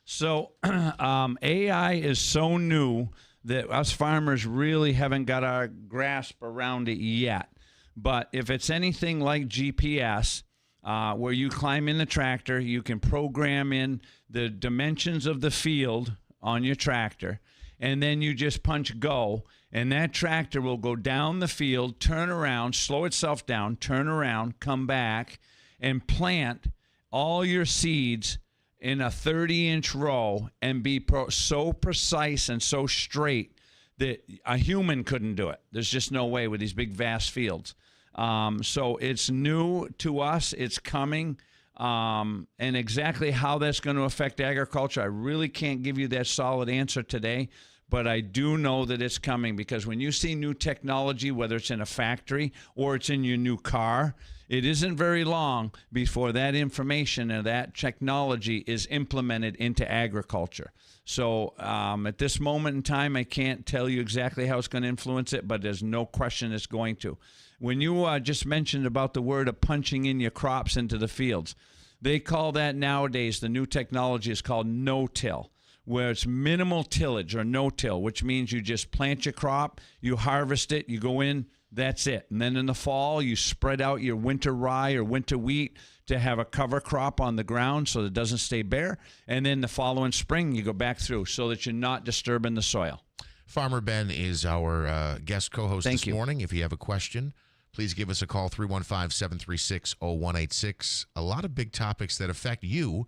So AI is so new that us farmers really haven't got our grasp around it yet. But if it's anything like GPS, where you climb in the tractor, you can program in the dimensions of the field on your tractor, and then you just punch go, and that tractor will go down the field, turn around, slow itself down, turn around, come back, and plant all your seeds in a 30-inch row and be so precise and so straight that a human couldn't do it. There's just no way with these big, vast fields. So it's new to us. It's coming. And exactly how that's going to affect agriculture, I really can't give you that solid answer today. But I do know that it's coming, because when you see new technology, whether it's in a factory or it's in your new car, it isn't very long before that information and that technology is implemented into agriculture. So at this moment in time, I can't tell you exactly how it's going to influence it, but there's no question it's going to. When you just mentioned about the word of punching in your crops into the fields, they call that nowadays, the new technology is called no-till, where it's minimal tillage or no-till, which means you just plant your crop, you harvest it, you go in, that's it. And then in the fall, you spread out your winter rye or winter wheat to have a cover crop on the ground so that it doesn't stay bare. And then the following spring, you go back through so that you're not disturbing the soil. Farmer Ben is our guest co-host this morning. If you have a question, please give us a call, 315-736-0186. A lot of big topics that affect you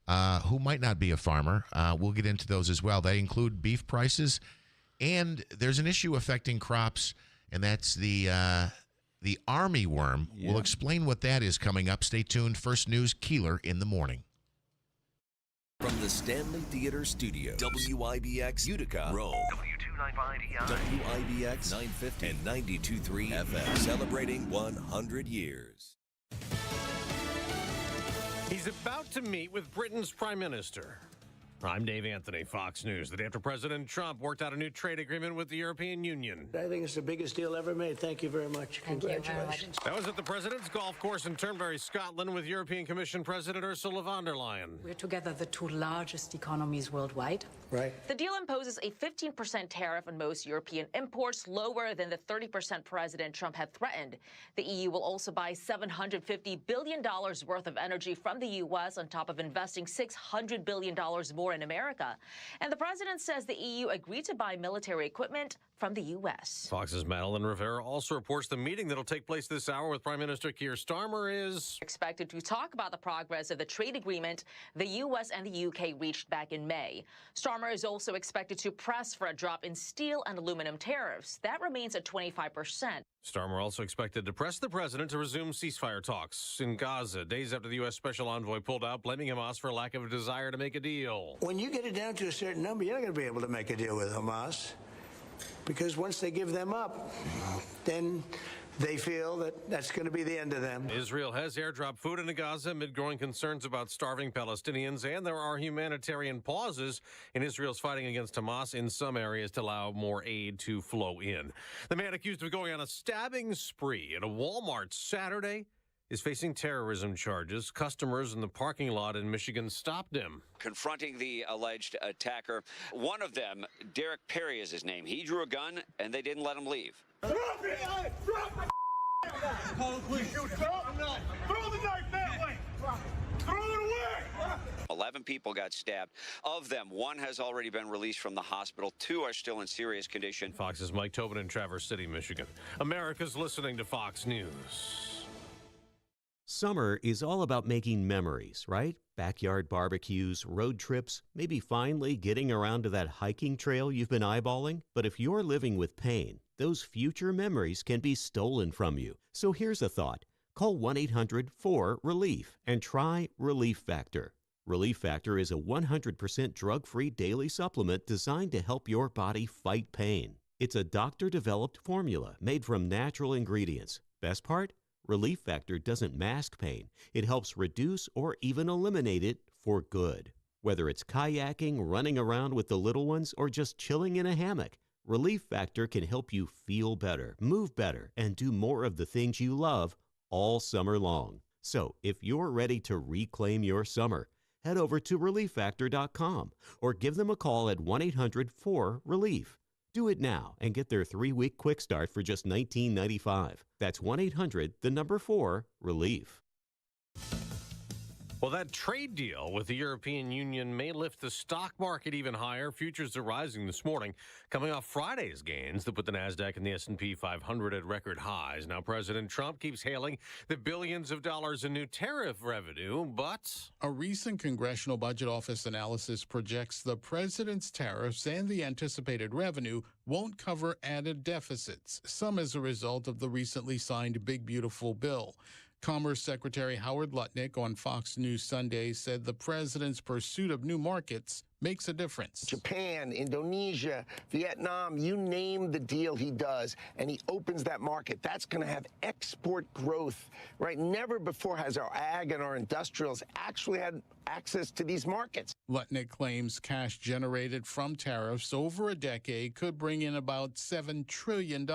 who might not be a farmer. We'll get into those as well. They include beef prices, and there's an issue affecting crops, and that's the army worm. Yeah. We'll explain what that is coming up. Stay tuned. First news, Keeler in the morning. From the Stanley Theater Studios, WIBX Utica, Rome, WIBX 950 and 92.3 FM, celebrating 100 years. He's about to meet with Britain's Prime Minister. I'm Dave Anthony, Fox News. The day after President Trump worked out a new trade agreement with the European Union. I think it's the biggest deal ever made. Thank you very much. Congratulations. That was at the President's Golf Course in Turnberry, Scotland, with European Commission President Ursula von der Leyen. We're together the two largest economies worldwide. Right. The deal imposes a 15% tariff on most European imports, lower than the 30% President Trump had threatened. The EU will also buy $750 billion worth of energy from the U.S. on top of investing $600 billion more in America. And the president says the EU agreed to buy military equipment from the U.S. Fox's Madeline Rivera also reports the meeting that'll take place this hour with Prime Minister Keir Starmer is expected to talk about the progress of the trade agreement the U.S. and the U.K. reached back in May. Starmer is also expected to press for a drop in steel and aluminum tariffs. That remains at 25%. Starmer also expected to press the president to resume ceasefire talks in Gaza, days after the U.S. Special Envoy pulled out, blaming Hamas for lack of a desire to make a deal. When you get it down to a certain number, you're not going to be able to make a deal with Hamas. Because once they give them up, then they feel that that's going to be the end of them. Israel has airdropped food into Gaza amid growing concerns about starving Palestinians, and there are humanitarian pauses in Israel's fighting against Hamas in some areas to allow more aid to flow in. The man accused of going on a stabbing spree at a Walmart Saturday is facing terrorism charges. Customers in the parking lot in Michigan stopped him. Confronting the alleged attacker. One of them, Derek Perry is his name. He drew a gun, and they didn't let him leave. Throw the knife that way! Throw it away! 11 people got stabbed. Of them, one has already been released from the hospital. 2 are still in serious condition. Fox's Mike Tobin in Traverse City, Michigan. America's listening to Fox News. Summer is all about making memories, right? Backyard barbecues, road trips, maybe finally getting around to that hiking trail you've been eyeballing. But if you're living with pain, those future memories can be stolen from you. So here's a thought. Call 1-800-4RELIEF and try Relief Factor. Relief Factor is a 100% drug-free daily supplement designed to help your body fight pain. It's a doctor-developed formula made from natural ingredients. Best part? Relief Factor doesn't mask pain. It helps reduce or even eliminate it for good. Whether it's kayaking, running around with the little ones, or just chilling in a hammock, Relief Factor can help you feel better, move better, and do more of the things you love all summer long. So if you're ready to reclaim your summer, head over to ReliefFactor.com or give them a call at 1-800-4RELIEF. Do it now and get their 3-week quick start for just $19.95. That's 1-800-4-RELIEF. Well, that trade deal with the European Union may lift the stock market even higher. Futures are rising this morning, coming off Friday's gains that put the Nasdaq and the S&P 500 at record highs. Now, President Trump keeps hailing the billions of dollars in new tariff revenue, but a recent Congressional Budget Office analysis projects the president's tariffs and the anticipated revenue won't cover added deficits, some as a result of the recently signed Big Beautiful Bill. Commerce Secretary Howard Lutnick on Fox News Sunday said the president's pursuit of new markets makes a difference. Japan, Indonesia, Vietnam, you name the deal he does, and he opens that market. That's going to have export growth, right? Never before has our ag and our industrials actually had access to these markets. Lutnick claims cash generated from tariffs over a decade could bring in about $7 trillion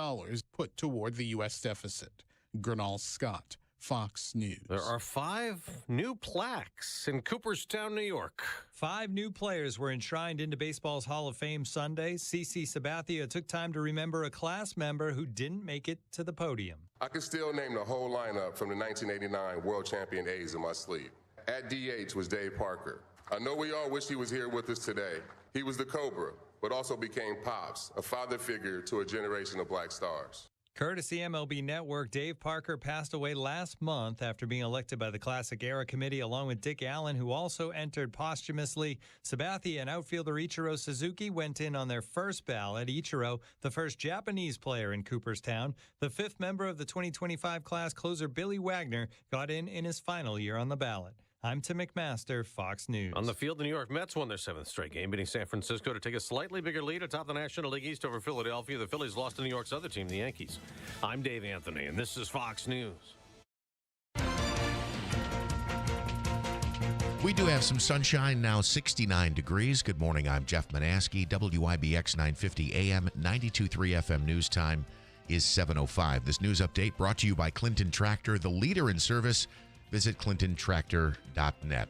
put toward the U.S. deficit. Gernal Scott, Fox News. There are 5 new plaques in Cooperstown, New York. 5 new players were enshrined into baseball's Hall of Fame Sunday. CC Sabathia took time to remember a class member who didn't make it to the podium. I can still name the whole lineup from the 1989 World Champion A's in my sleep. At DH was Dave Parker. I know we all wish he was here with us today. He was the Cobra, but also became Pops, a father figure to a generation of black stars. Courtesy MLB Network, Dave Parker passed away last month after being elected by the Classic Era Committee, along with Dick Allen, who also entered posthumously. Sabathia and outfielder Ichiro Suzuki went in on their first ballot. Ichiro, the first Japanese player in Cooperstown. The 5th member of the 2025 class, closer Billy Wagner, got in his final year on the ballot. I'm Tim McMaster, Fox News. On the field, the New York Mets won their 7th straight game, beating San Francisco to take a slightly bigger lead atop the National League East over Philadelphia. The Phillies lost to New York's other team, the Yankees. I'm Dave Anthony, and this is Fox News. We do have some sunshine now, 69 degrees. Good morning, I'm Jeff Monaski. WIBX 950 AM, 92.3 FM news time is 7:05. This news update brought to you by Clinton Tractor, the leader in service. Visit clintontractor.net.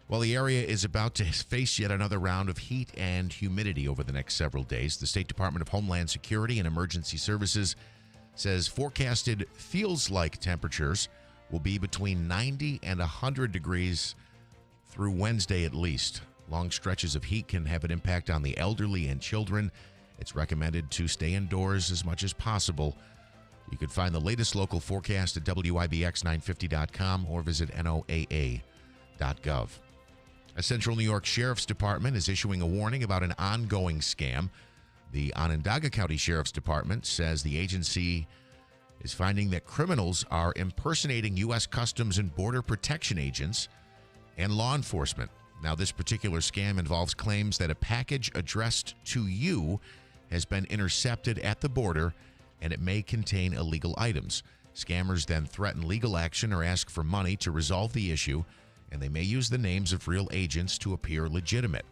Well, the area is about to face yet another round of heat and humidity over the next several days. The State Department of Homeland Security and Emergency Services says forecasted feels-like temperatures will be between 90 and 100 degrees through Wednesday at least. Long stretches of heat can have an impact on the elderly and children. It's recommended to stay indoors as much as possible. You can find the latest local forecast at WIBX950.com or visit NOAA.gov. A Central New York Sheriff's Department is issuing a warning about an ongoing scam. The Onondaga County Sheriff's Department says the agency is finding that criminals are impersonating U.S. Customs and Border Protection agents and law enforcement. Now, this particular scam involves claims that a package addressed to you has been intercepted at the border and it may contain illegal items. Scammers then threaten legal action or ask for money to resolve the issue, and they may use the names of real agents to appear legitimate.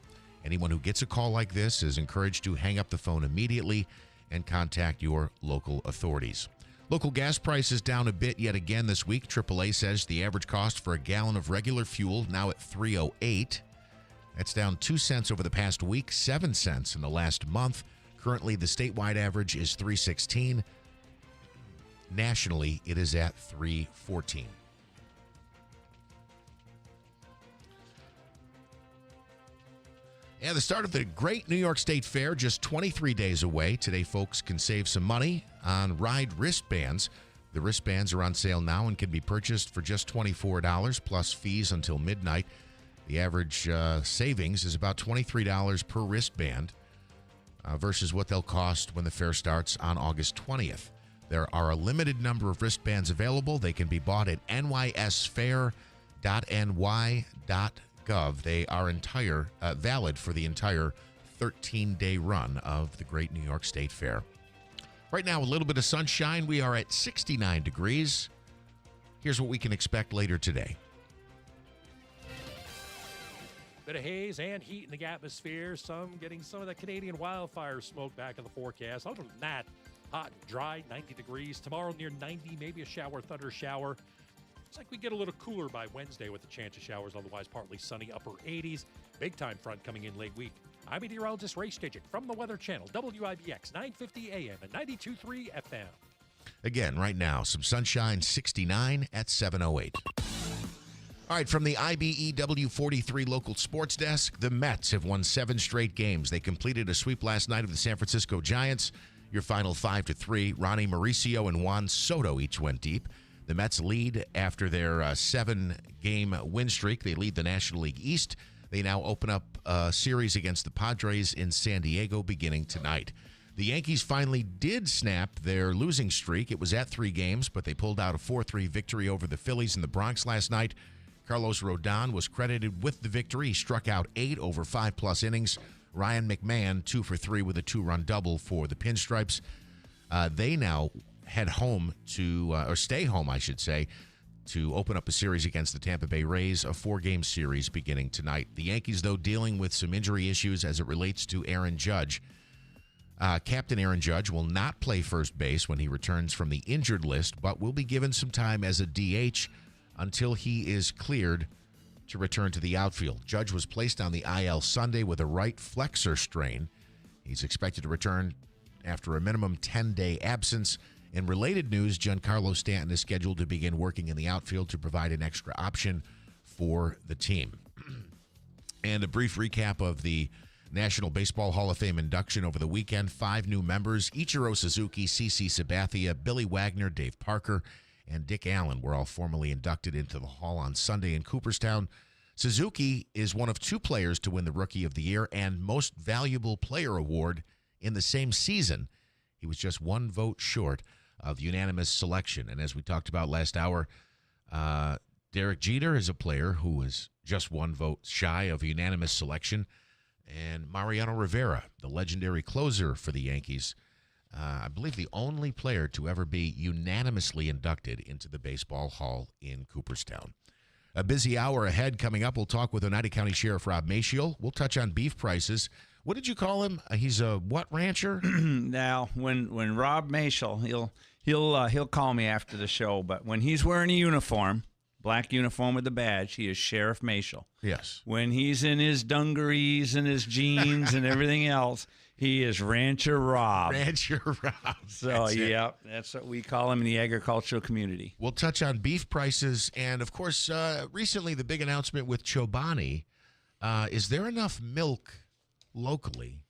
Anyone who gets a call like this is encouraged to hang up the phone immediately and contact your local authorities. Local gas prices down a bit yet again this week. AAA says the average cost for a gallon of regular fuel now at $3.08. That's down 2 cents over the past week, 7 cents in the last month. Currently, the statewide average is $3.16. Nationally, it is at $3.14. And the start of the great New York State Fair just 23 days away. Today, folks can save some money on ride wristbands. The wristbands are on sale now and can be purchased for just $24 plus fees until midnight. The average savings is about $23 per wristband versus what they'll cost when the fair starts on August 20th. There are a limited number of wristbands available. They can be bought at nysfair.ny.gov. They are valid for the entire 13-day run of the Great New York State Fair. Right now, a little bit of sunshine. We are at 69 degrees. Here's what we can expect later today. Bit of haze and heat in the atmosphere. Getting some of the Canadian wildfire smoke back in the forecast. Other than that, hot and dry, 90 degrees. Tomorrow near 90, maybe a thunder shower. Looks like we get a little cooler by Wednesday with a chance of showers, otherwise partly sunny, upper 80s. Big time front coming in late week. I'm meteorologist Ray Stidgick from the Weather Channel, WIBX 950 AM and 92.3 FM. Again, right now, some sunshine, 69 at 7:08. All right, from the IBEW 43 local sports desk, the Mets have won 7 straight games. They completed a sweep last night of the San Francisco Giants. Your final 5-3. Ronnie Mauricio and Juan Soto each went deep. The Mets lead after their 7-game win streak. They lead the National League East. They now open up a series against the Padres in San Diego beginning tonight. The Yankees finally did snap their losing streak. It was at 3 games, but they pulled out a 4-3 victory over the Phillies in the Bronx last night. Carlos Rodon was credited with the victory. He struck out 8 over 5+ innings. Ryan McMahon, 2 for 3 with a 2-run double for the Pinstripes. They now head home or stay home, I should say, to open up a series against the Tampa Bay Rays, a 4-game series beginning tonight. The Yankees, though, dealing with some injury issues as it relates to Aaron Judge. Captain Aaron Judge will not play first base when he returns from the injured list, but will be given some time as a DH until he is cleared to return to the outfield. Judge was placed on the IL Sunday with a right flexor strain. He's expected to return after a minimum 10-day absence. In related news, Giancarlo Stanton is scheduled to begin working in the outfield to provide an extra option for the team. And a brief recap of the National Baseball Hall of Fame induction over the weekend. 5 new members: Ichiro Suzuki, CC Sabathia, Billy Wagner, Dave Parker, and Dick Allen were all formally inducted into the Hall on Sunday in Cooperstown. Suzuki is one of 2 players to win the Rookie of the Year and Most Valuable Player award in the same season. He was just 1 vote short of unanimous selection. And as we talked about last hour, Derek Jeter is a player who was just 1 vote shy of unanimous selection. And Mariano Rivera, the legendary closer for the Yankees, I believe the only player to ever be unanimously inducted into the Baseball Hall in Cooperstown. A busy hour ahead coming up. We'll talk with Oneida County Sheriff Rob Maciel. We'll touch on beef prices. What did you call him? He's a what rancher? Now, when Rob Maciel, he'll call me after the show, but when he's wearing a uniform, black uniform with a badge, he is Sheriff Maciel. Yes. When he's in his dungarees and his jeans and everything else, he is Rancher Rob. Rancher Rob. So, that's what we call him in the agricultural community. We'll touch on beef prices. And, of course, recently the big announcement with Chobani, is there enough milk locally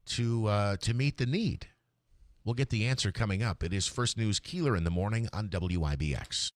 to meet the need? We'll get the answer coming up. It is First News Keeler in the morning on WIBX.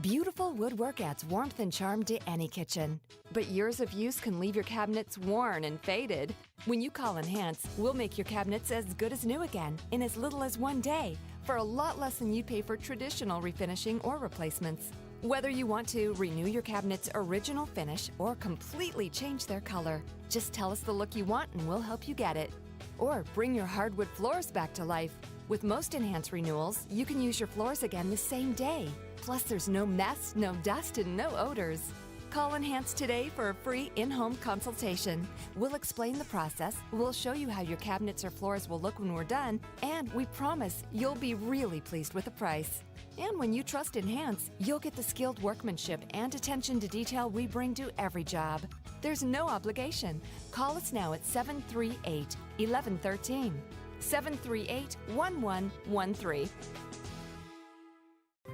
Beautiful woodwork adds warmth and charm to any kitchen. But years of use can leave your cabinets worn and faded. When you call Enhance, we'll make your cabinets as good as new again in as little as 1 day for a lot less than you'd pay for traditional refinishing or replacements. Whether you want to renew your cabinet's original finish or completely change their color, just tell us the look you want and we'll help you get it. Or bring your hardwood floors back to life. With most Enhance renewals, you can use your floors again the same day. Plus, there's no mess, no dust, and no odors. Call Enhance today for a free in-home consultation. We'll explain the process, we'll show you how your cabinets or floors will look when we're done, and we promise you'll be really pleased with the price. And when you trust Enhance, you'll get the skilled workmanship and attention to detail we bring to every job. There's no obligation. Call us now at 738-1113. 738-1113.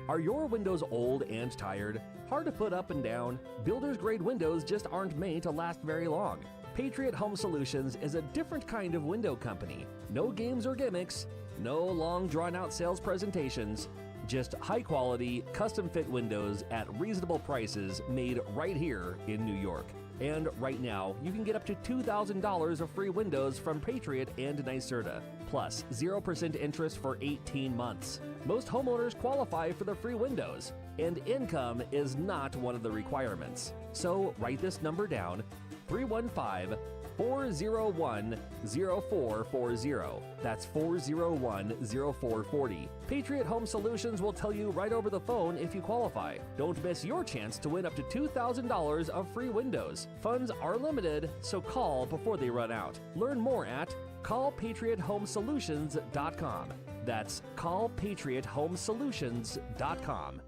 Are your windows old and tired? Hard to put up and down? Builder's grade windows just aren't made to last very long. Patriot Home Solutions is a different kind of window company. No games or gimmicks, no long drawn-out sales presentations, just high-quality, custom-fit windows at reasonable prices made right here in New York. And right now, you can get up to $2,000 of free windows from Patriot and NYSERDA, plus 0% interest for 18 months. Most homeowners qualify for the free windows, and income is not one of the requirements. So write this number down, 315-401-0440. That's 401-0440. Patriot Home Solutions will tell you right over the phone if you qualify. Don't miss your chance to win up to $2,000 of free windows. Funds are limited, so call before they run out. Learn more at callpatriothomesolutions.com. That's callpatriothomesolutions.com.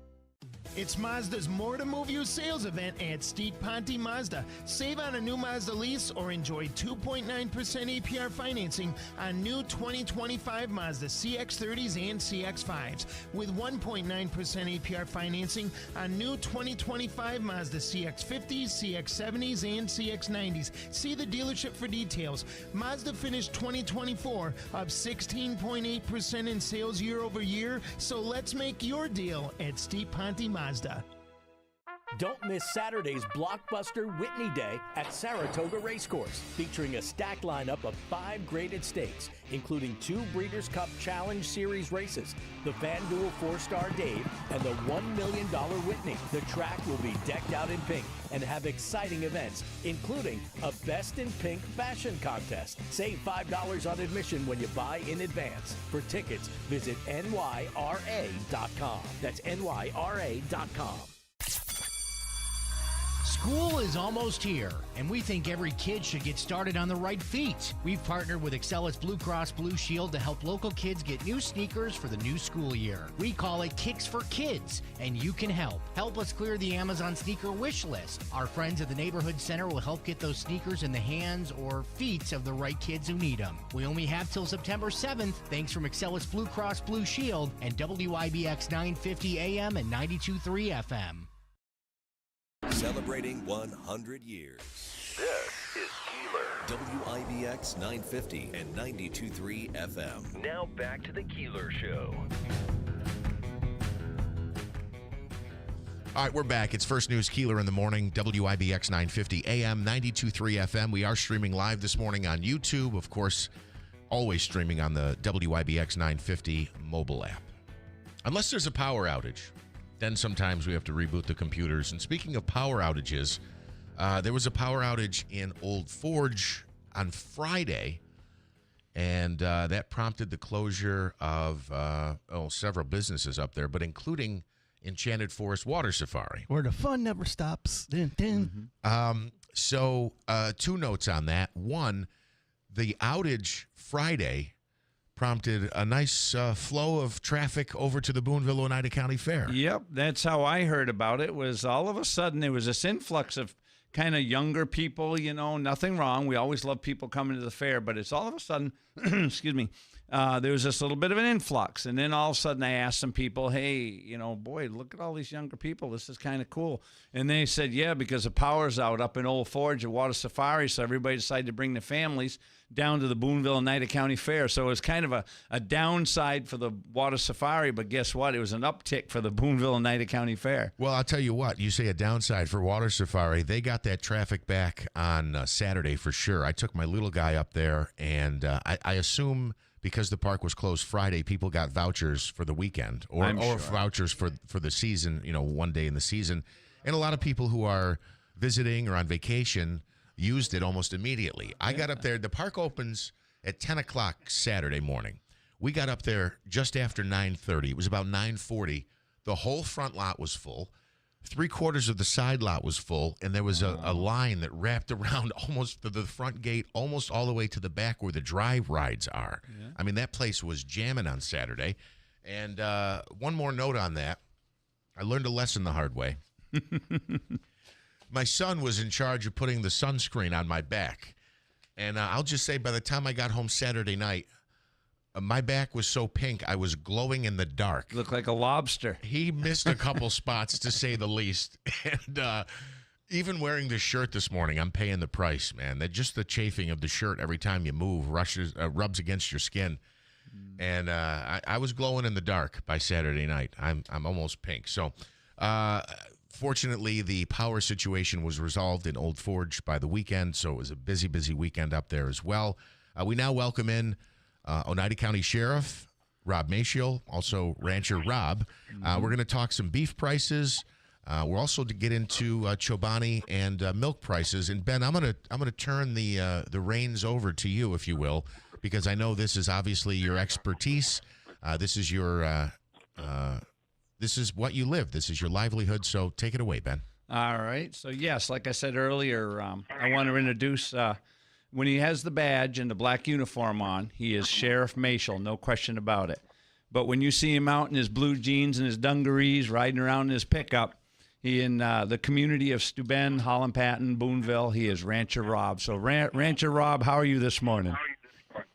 It's Mazda's More to Move You sales event at Steep Ponte Mazda. Save on a new Mazda lease or enjoy 2.9% APR financing on new 2025 Mazda CX-30s and CX-5s with 1.9% APR financing on new 2025 Mazda CX-50s, CX-70s, and CX-90s. See the dealership for details. Mazda finished 2024 up 16.8% in sales year over year, so let's make your deal at Steep Ponte Mazda. Don't miss Saturday's blockbuster Whitney Day at Saratoga Racecourse, featuring a stacked lineup of 5 graded stakes, including 2 Breeders' Cup Challenge Series races, the FanDuel 4-Star Dave, and the $1 million Whitney. The track will be decked out in pink and have exciting events, including a Best in Pink fashion contest. Save $5 on admission when you buy in advance. For tickets, visit nyra.com. That's nyra.com. School is almost here, and we think every kid should get started on the right feet. We've partnered with Excelis Blue Cross Blue Shield to help local kids get new sneakers for the new school year. We call it Kicks for Kids, and you can help. Help us clear the Amazon sneaker wish list. Our friends at the Neighborhood Center will help get those sneakers in the hands or feet of the right kids who need them. We only have till September 7th. Thanks from Excelis Blue Cross Blue Shield and WIBX 950 AM and 92.3 FM. Celebrating 100 years. This is Keeler. WIBX 950 and 92.3 FM. Now back to the Keeler Show. All right, we're back. It's First News Keeler in the morning, WIBX 950 AM, 92.3 FM. We are streaming live this morning on YouTube. Of course, always streaming on the WIBX 950 mobile app. Unless there's a power outage, then sometimes we have to reboot the computers. And speaking of power outages, there was a power outage in Old Forge on Friday, and that prompted the closure of several businesses up there, but including Enchanted Forest Water Safari. Where the fun never stops. Dun, dun. So 2 notes on that. One, the outage Friday prompted a nice flow of traffic over to the Booneville Oneida County Fair. Yep, that's how I heard about it. Was all of a sudden there was this influx of kind of younger people, nothing wrong. We always love people coming to the fair, but it's all of a sudden, excuse me, there was this little bit of an influx. And then all of a sudden I asked some people, hey, boy, look at all these younger people. This is kind of cool. And they said, yeah, because the power's out up in Old Forge at Water Safari, so everybody decided to bring the families down to the Booneville Oneida County Fair. So it was kind of a downside for the Water Safari, but guess what? It was an uptick for the Booneville Oneida County Fair. Well, I'll tell you what. You say a downside for Water Safari. They got that traffic back on Saturday for sure. I took my little guy up there, and I assume because the park was closed Friday, people got vouchers for the weekend or vouchers for the season, one day in the season. And a lot of people who are visiting or on vacation used it almost immediately. I got up there. The park opens at 10 o'clock Saturday morning. We got up there just after 9:30. It was about 9:40. The whole front lot was full. 3/4 of the side lot was full, and there was a line that wrapped around almost to the front gate, almost all the way to the back where the drive rides are. Yeah. I mean, that place was jamming on Saturday. And one more note on that. I learned a lesson the hard way. My son was in charge of putting the sunscreen on my back. And I'll just say by the time I got home Saturday night, my back was so pink, I was glowing in the dark. Looked like a lobster. He missed a couple spots, to say the least. And even wearing this shirt this morning, I'm paying the price, man. Just the chafing of the shirt every time you move rubs against your skin. And I was glowing in the dark by Saturday night. I'm almost pink. So fortunately, the power situation was resolved in Old Forge by the weekend, so it was a busy, busy weekend up there as well. We now welcome in Oneida County Sheriff Rob Maciel, also Rancher Rob. We're going to talk some beef prices. We're also to get into Chobani and milk prices. And Ben, I'm gonna turn the reins over to you, if you will, because I know this is obviously your expertise. This is your this is what you live. This is your livelihood. So take it away, Ben. All right. So yes, like I said earlier, I want to introduce. When he has the badge and the black uniform on, he is Sheriff Maciel, no question about it. But when you see him out in his blue jeans and his dungarees riding around in his pickup, he in the community of Steuben, Holland Patton, Booneville, he is Rancher Rob. So Rancher Rob, how are you this morning?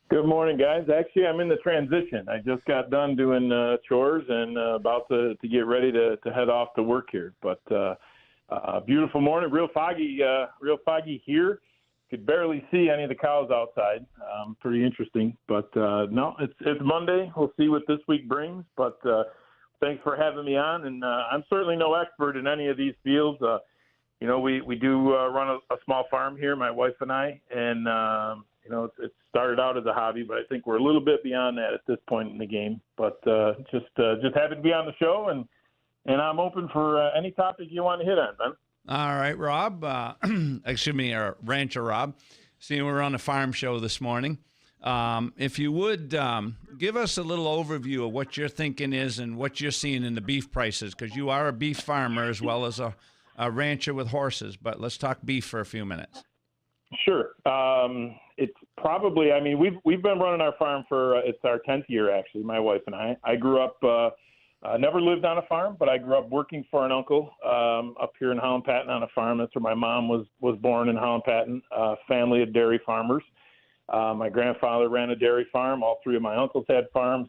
Good morning, guys. Actually, I'm in the transition. I just got done doing chores and about to get ready to head off to work here. But beautiful morning, real foggy here. Could barely see any of the cows outside. Pretty interesting, but no, it's Monday. We'll see what this week brings. But thanks for having me on. And I'm certainly no expert in any of these fields. We do run a small farm here, my wife and I, and it started out as a hobby, but I think we're a little bit beyond that at this point in the game. But just happy to be on the show, and I'm open for any topic you want to hit on, Ben. All right, Rob. Excuse me, Rancher Rob. Seeing we're on a farm show this morning. If you would give us a little overview of what your thinking is and what you're seeing in the beef prices, because you are a beef farmer as well as a rancher with horses. But let's talk beef for a few minutes. Sure. It's probably, we've been running our farm for, it's our 10th year, actually, my wife and I. I grew up, never lived on a farm, but I grew up working for an uncle up here in Holland Patton on a farm. That's where my mom was born, in Holland Patton, family of dairy farmers. My grandfather ran a dairy farm. All three of my uncles had farms.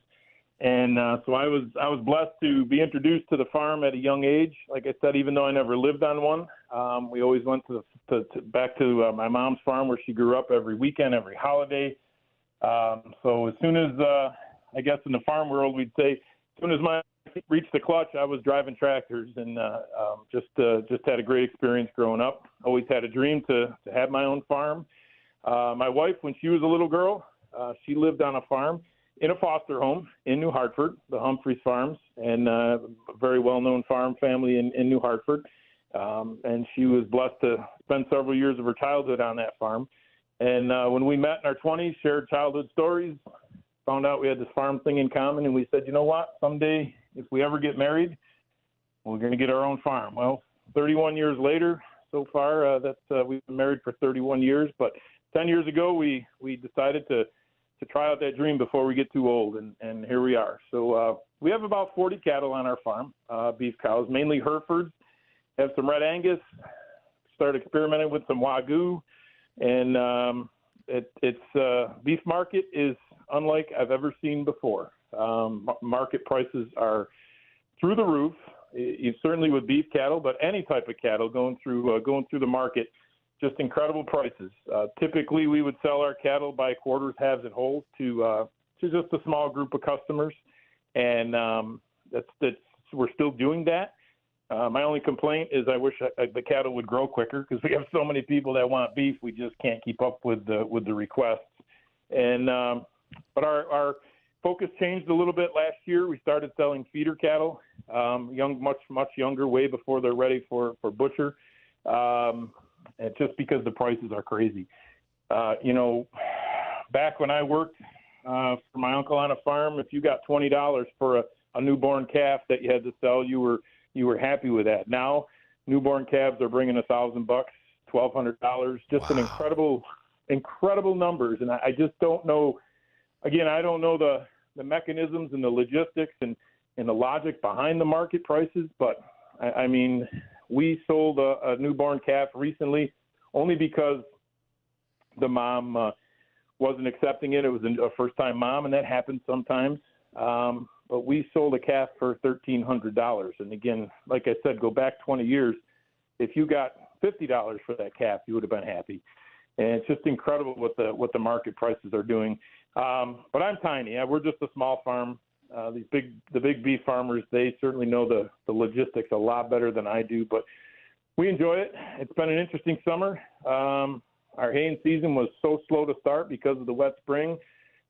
And so I was blessed to be introduced to the farm at a young age. Like I said, even though I never lived on one, we always went back to my mom's farm where she grew up every weekend, every holiday. So as soon as, I guess in the farm world, we'd say, as soon as my reached the clutch, I was driving tractors, and just had a great experience growing up. Always had a dream to have my own farm. My wife, when she was a little girl, she lived on a farm in a foster home in New Hartford, the Humphreys Farms, and a very well-known farm family in New Hartford. And she was blessed to spend several years of her childhood on that farm. And when we met in our 20s, shared childhood stories, found out we had this farm thing in common, and we said, you know what, someday, if we ever get married, we're going to get our own farm. Well, 31 years later, so far, we've been married for 31 years. But 10 years ago, we decided to try out that dream before we get too old, and here we are. So we have about 40 cattle on our farm, beef cows, mainly Herefords. Have some Red Angus. Started experimenting with some Wagyu, and beef market is unlike I've ever seen before. Market prices are through the roof. Certainly with beef cattle, but any type of cattle going through the market, just incredible prices. Typically, we would sell our cattle by quarters, halves, and wholes to just a small group of customers, and we're still doing that. My only complaint is I wish the cattle would grow quicker because we have so many people that want beef. We just can't keep up with the requests. And but our focus changed a little bit last year. We started selling feeder cattle, much younger, way before they're ready for butcher. And just because the prices are crazy. Back when I worked for my uncle on a farm, if you got $20 for a newborn calf that you had to sell, you were happy with that. Now, newborn calves are bringing $1,000, $1,200, just an incredible numbers. And I just don't know. Again, I don't know the mechanisms and the logistics and the logic behind the market prices. But I mean, we sold a newborn calf recently only because the mom wasn't accepting it. It was a first-time mom, and that happens sometimes. But we sold a calf for $1,300. And again, like I said, go back 20 years. If you got $50 for that calf, you would have been happy. And it's just incredible what the market prices are doing. But I'm tiny. We're just a small farm. The big beef farmers, they certainly know the logistics a lot better than I do. But we enjoy it. It's been an interesting summer. Our haying season was so slow to start because of the wet spring.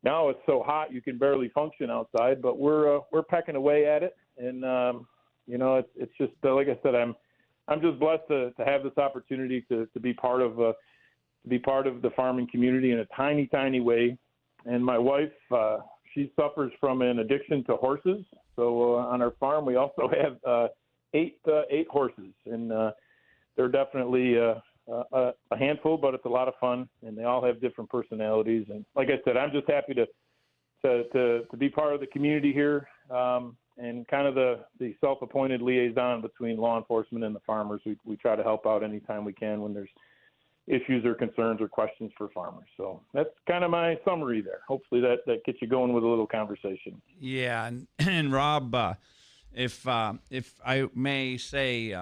Now it's so hot you can barely function outside, but we're pecking away at it, and it's just like I said, I'm just blessed to have this opportunity to be part of the farming community in a tiny way. And my wife, she suffers from an addiction to horses, so on our farm we also have eight horses, and they're definitely a handful, but it's a lot of fun, and they all have different personalities. And like I said, I'm just happy to be part of the community here, and kind of the self-appointed liaison between law enforcement and the farmers. We try to help out anytime we can when there's issues or concerns or questions for farmers. So that's kind of my summary there. Hopefully that gets you going with a little conversation. Yeah, and Rob, if I may say,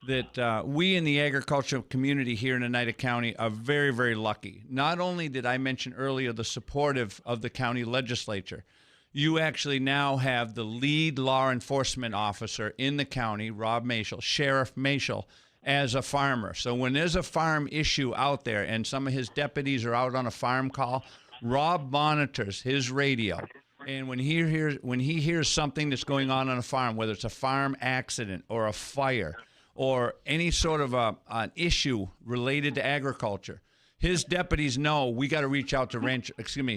that we in the agricultural community here in Oneida County are very, very lucky. Not only did I mention earlier the support of the county legislature, you actually now have the lead law enforcement officer in the county, Rob Mashel, Sheriff Mashel, as a farmer. So when there's a farm issue out there and some of his deputies are out on a farm call, Rob monitors his radio. And when he hears something that's going on a farm, whether it's a farm accident or a fire, or any sort of an issue related to agriculture, his deputies know we got to reach out to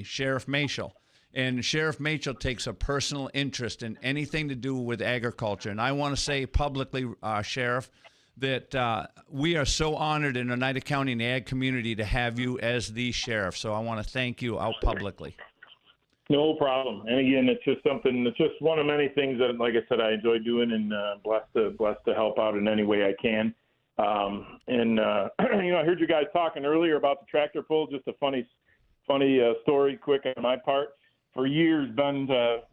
Sheriff Mashel. And Sheriff Mashel takes a personal interest in anything to do with agriculture. And I want to say publicly, Sheriff, that we are so honored in Oneida County and the ag community to have you as the sheriff. So I want to thank you out publicly. No problem. And again, it's just one of many things that, like I said, I enjoy doing, and blessed to help out in any way I can. I heard you guys talking earlier about the tractor pull. Just a funny story, quick on my part. For years, Ben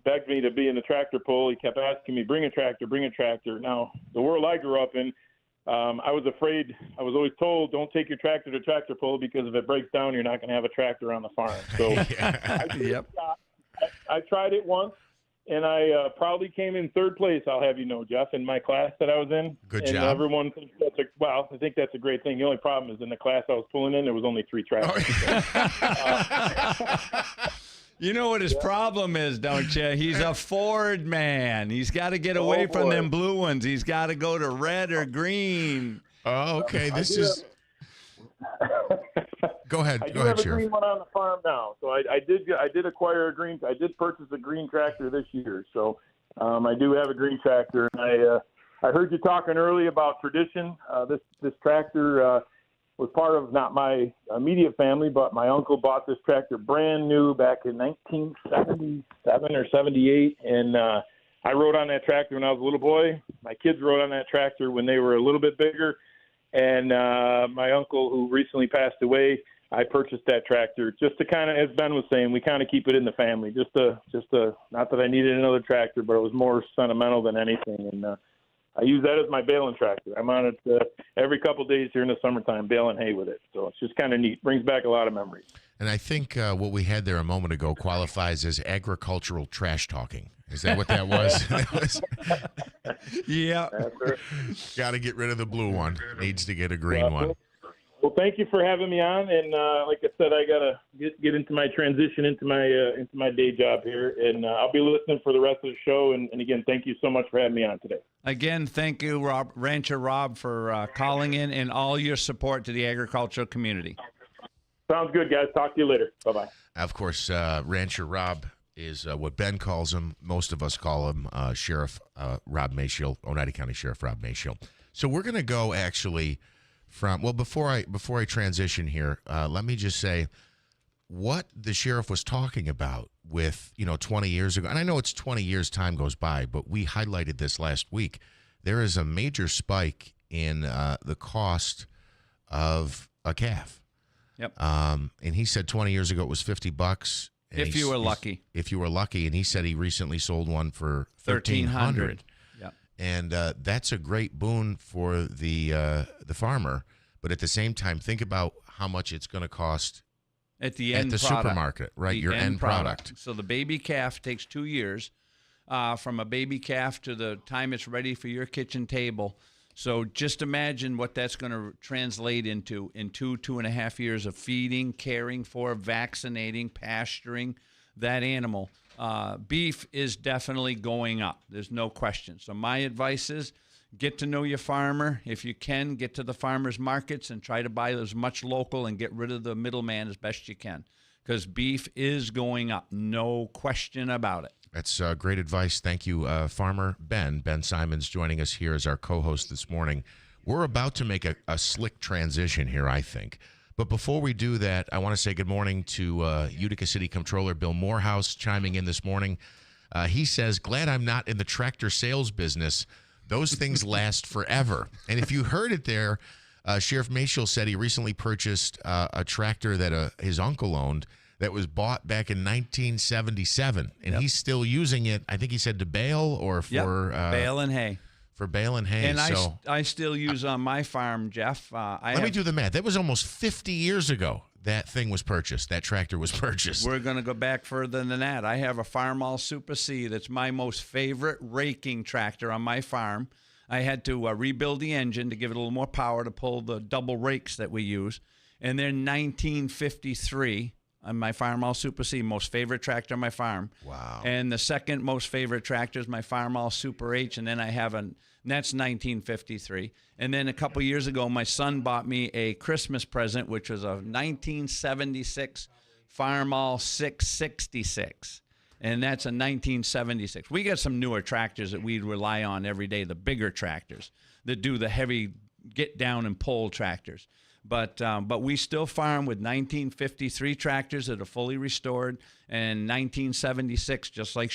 begged me to be in the tractor pull. He kept asking me, bring a tractor. Now, the world I grew up in, I was afraid. I was always told, don't take your tractor to tractor pull because if it breaks down, you're not going to have a tractor on the farm. So I tried it once, and I proudly came in third place, I'll have you know, Jeff, in my class that I was in. Good and job. Everyone thinks I think that's a great thing. The only problem is in the class I was pulling in, there was only 3 tractors. You know what his problem is, don't you? He's a Ford man. He's got to get away from them blue ones. He's got to go to red or green. Oh, okay. Go ahead. I Go ahead, have a Sheriff. green one on the farm now. So I did acquire I did purchase a green tractor this year. So I do have a green tractor, and heard you talking early about tradition. This tractor was part of not my immediate family, but my uncle bought this tractor brand new back in 1977 or 78, and I rode on that tractor when I was a little boy. My kids rode on that tractor when they were a little bit bigger, and my uncle, who recently passed away, I purchased that tractor just to kind of, as Ben was saying, we kind of keep it in the family. Just not that I needed another tractor, but it was more sentimental than anything, and I use that as my baling tractor. I'm on it every couple of days here in the summertime, baling hay with it. So it's just kind of neat. Brings back a lot of memories. And I think what we had there a moment ago qualifies as agricultural trash talking. Is that what that was? Yeah. Got to get rid of the blue one. Needs to get a green one. Well, thank you for having me on. And like I said, I gotta get into my transition into my day job here, and I'll be listening for the rest of the show. And again, thank you so much for having me on today. Again, thank you, Rancher Rob, for calling in and all your support to the agricultural community. Sounds good, guys. Talk to you later. Bye-bye. Of course, Rancher Rob is what Ben calls him. Most of us call him Sheriff Rob Mayshiel, Oneida County Sheriff Rob Mayshiel. So we're going to go actually from, well, before I transition here, let me just say what the sheriff was talking about with, 20 years ago. And I know it's 20 years, time goes by, but we highlighted this last week. There is a major spike in the cost of a calf. Yep. And he said 20 years ago it was $50. If you were lucky. If you were lucky. And he said he recently sold one for $1,300. Yep. And that's a great boon for the farmer. But at the same time, think about how much it's going to cost at the end supermarket, right? Your end product. So the baby calf takes 2 years from a baby calf to the time it's ready for your kitchen table. So just imagine what that's going to translate into in 2.5 years of feeding, caring for, vaccinating, pasturing that animal. Beef is definitely going up. There's no question. So my advice is get to know your farmer. If you can, get to the farmers markets and try to buy as much local and get rid of the middleman as best you can, because beef is going up. No question about it. That's great advice. Thank you, Farmer Ben Simons, joining us here as our co-host this morning. We're about to make a slick transition here, I think. But before we do that, I want to say good morning to Utica City Comptroller Bill Morehouse chiming in this morning. He says, glad I'm not in the tractor sales business. Those things last forever. And if you heard it there, Sheriff Mayshiel said he recently purchased a tractor that his uncle owned that was bought back in 1977, and he's still using it. I think he said to bale or for bale and hay. For bale and hay. And I still use on my farm, Jeff. Let me do the math. That was almost 50 years ago that thing was purchased. That tractor was purchased. We're going to go back further than that. I have a Farmall Super C that's my most favorite raking tractor on my farm. I had to rebuild the engine to give it a little more power to pull the double rakes that we use. And they're 1953. On my Farmall Super C, most favorite tractor on my farm. Wow. And the second most favorite tractor is my Farmall Super H, and then I have and that's 1953. And then a couple years ago, my son bought me a Christmas present, which was a 1976 Farmall 666. And that's a 1976. We got some newer tractors that we rely on every day, the bigger tractors that do the heavy get down and pull tractors. But we still farm with 1953 tractors that are fully restored and 1976, just like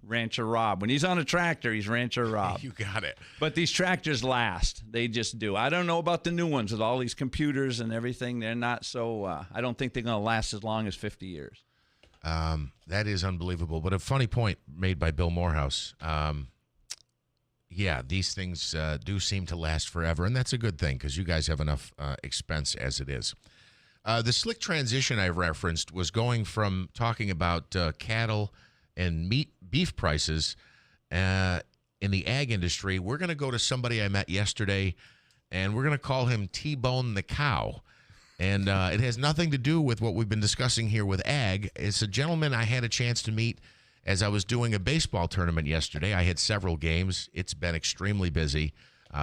Rancher Rob. When he's on a tractor, he's Rancher Rob. You got it. But these tractors last. They just do. I don't know about the new ones with all these computers and everything. They're not so, I don't think they're going to last as long as 50 years. That is unbelievable. But a funny point made by Bill Morehouse. Yeah, these things do seem to last forever, and that's a good thing because you guys have enough expense as it is. The slick transition I referenced was going from talking about cattle and beef prices in the ag industry. We're going to go to somebody I met yesterday, and we're going to call him T-Bone the Cow. And it has nothing to do with what we've been discussing here with ag. It's a gentleman I had a chance to meet as I was doing a baseball tournament yesterday. I had several games. It's been extremely busy.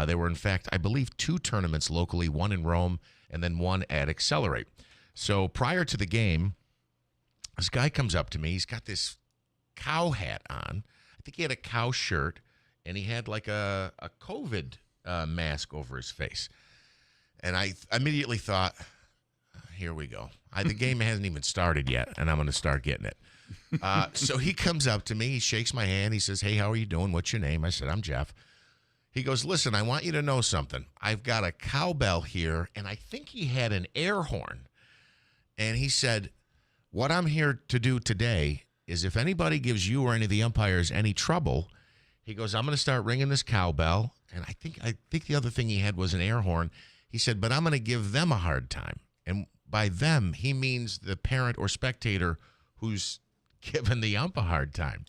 There were, in fact, I believe 2 tournaments locally, one in Rome and then one at Accelerate. So prior to the game, this guy comes up to me. He's got this cow hat on. I think he had a cow shirt and he had like a COVID mask over his face. And I immediately thought, here we go. The game hasn't even started yet, and I'm going to start getting it. So he comes up to me. He shakes my hand. He says, hey, how are you doing? What's your name? I said, I'm Jeff. He goes, listen, I want you to know something. I've got a cowbell here, and I think he had an air horn. And he said, what I'm here to do today is if anybody gives you or any of the umpires any trouble, he goes, I'm going to start ringing this cowbell. And I think the other thing he had was an air horn. He said, but I'm going to give them a hard time. And by them, he means the parent or spectator who's giving the ump a hard time.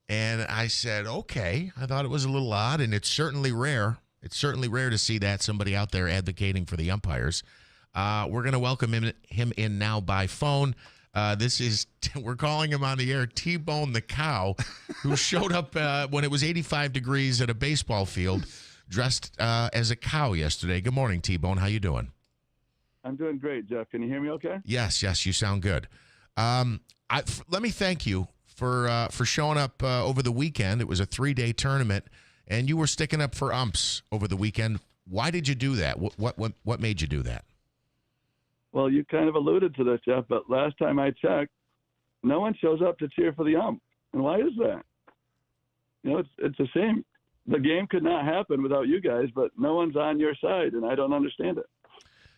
And I said, okay. I thought it was a little odd, and it's certainly rare. It's certainly rare to see that, somebody out there advocating for the umpires. We're going to welcome him in now by phone. We're calling him on the air, T-Bone the Cow, who showed up when it was 85 degrees at a baseball field, dressed as a cow yesterday. Good morning, T-Bone. How you doing? I'm doing great, Jeff. Can you hear me okay? Yes, you sound good. Let me thank you for showing up over the weekend. It was a 3-day tournament, and you were sticking up for umps over the weekend. Why did you do that? What made you do that? Well, you kind of alluded to this, Jeff, but last time I checked, no one shows up to cheer for the ump. And why is that? It's a shame. The game could not happen without you guys, but no one's on your side, and I don't understand it.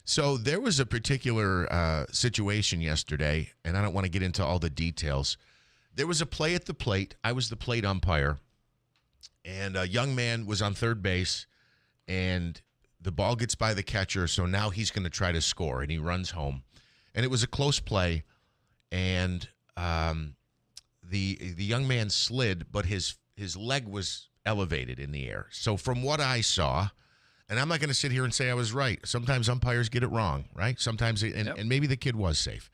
So there was a particular situation yesterday, and I don't want to get into all the details. There was a play at the plate. I was the plate umpire, and a young man was on third base, and the ball gets by the catcher, so now he's going to try to score, and he runs home. And it was a close play, and the young man slid, but his leg was elevated in the air. So from what I saw, and I'm not going to sit here and say I was right. Sometimes umpires get it wrong, right? Sometimes, and maybe the kid was safe.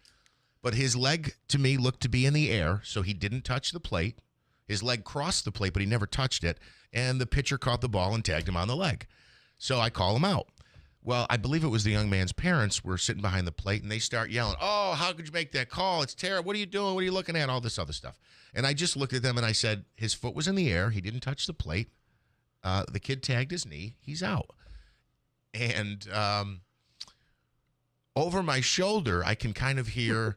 But his leg, to me, looked to be in the air, so he didn't touch the plate. His leg crossed the plate, but he never touched it, and the pitcher caught the ball and tagged him on the leg. So I call him out. Well, I believe it was the young man's parents were sitting behind the plate, and they start yelling, oh, how could you make that call? It's terrible. What are you doing? What are you looking at? All this other stuff. And I just looked at them, and I said, his foot was in the air. He didn't touch the plate. The kid tagged his knee. He's out. And over my shoulder, I can kind of hear,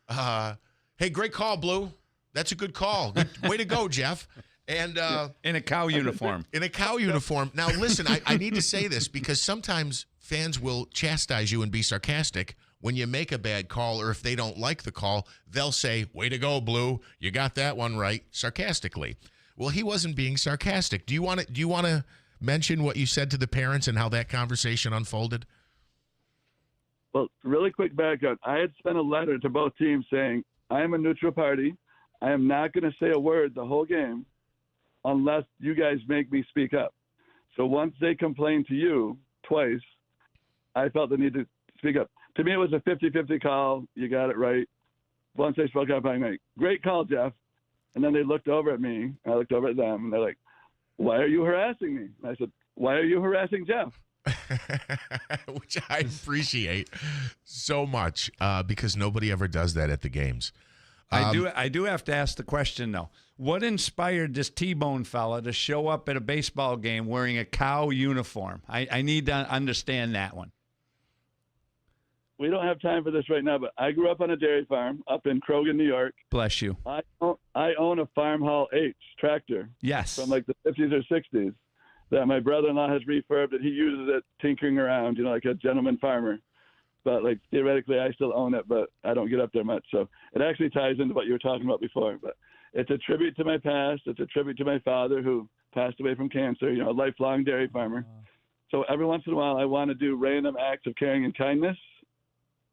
hey, great call, Blue. That's a good call. Way to go, Jeff. And in a cow uniform. In a cow uniform. Now, listen, I need to say this because sometimes fans will chastise you and be sarcastic when you make a bad call, or if they don't like the call, they'll say, way to go, Blue. You got that one right, sarcastically. Well, he wasn't being sarcastic. Do you want to mention what you said to the parents and how that conversation unfolded? Well, really quick background. I had sent a letter to both teams saying, I am a neutral party. I am not going to say a word the whole game unless you guys make me speak up. So once they complained to you twice, I felt the need to speak up. To me, it was a 50-50 call. You got it right. Once they spoke up, I'm like, great call, Jeff. And then they looked over at me. I looked over at them, and they're like, why are you harassing me? And I said, why are you harassing Jeff? Which I appreciate so much because nobody ever does that at the games. I do have to ask the question, though. What inspired this T-Bone fella to show up at a baseball game wearing a cow uniform? I need to understand that one. We don't have time for this right now, but I grew up on a dairy farm up in Krogan, New York. Bless you. I own a Farm Hall H tractor. Yes. From like the 50s or 60s that my brother-in-law has refurbed, and he uses it tinkering around, like a gentleman farmer. But like theoretically, I still own it, but I don't get up there much. So it actually ties into what you were talking about before. But it's a tribute to my past. It's a tribute to my father who passed away from cancer, a lifelong dairy farmer. So every once in a while, I want to do random acts of caring and kindness.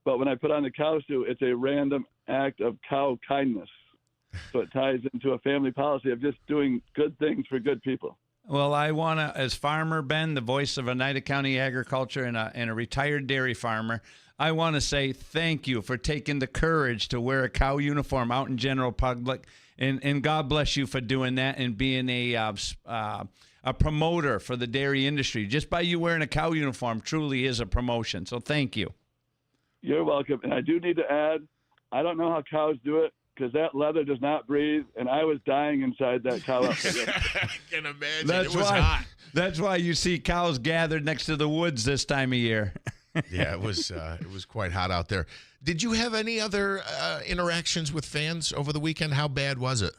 But when I put on the cow suit, it's a random act of cow kindness. So it ties into a family policy of just doing good things for good people. Well, I want to, as Farmer Ben, the voice of Oneida County agriculture and a retired dairy farmer, I want to say thank you for taking the courage to wear a cow uniform out in general public. And God bless you for doing that and being a promoter for the dairy industry. Just by you wearing a cow uniform truly is a promotion. So thank you. You're welcome. And I do need to add, I don't know how cows do it, because that leather does not breathe, and I was dying inside that cow outfit. I can imagine. It was hot. That's why you see cows gathered next to the woods this time of year. Yeah, it was quite hot out there. Did you have any other interactions with fans over the weekend? How bad was it?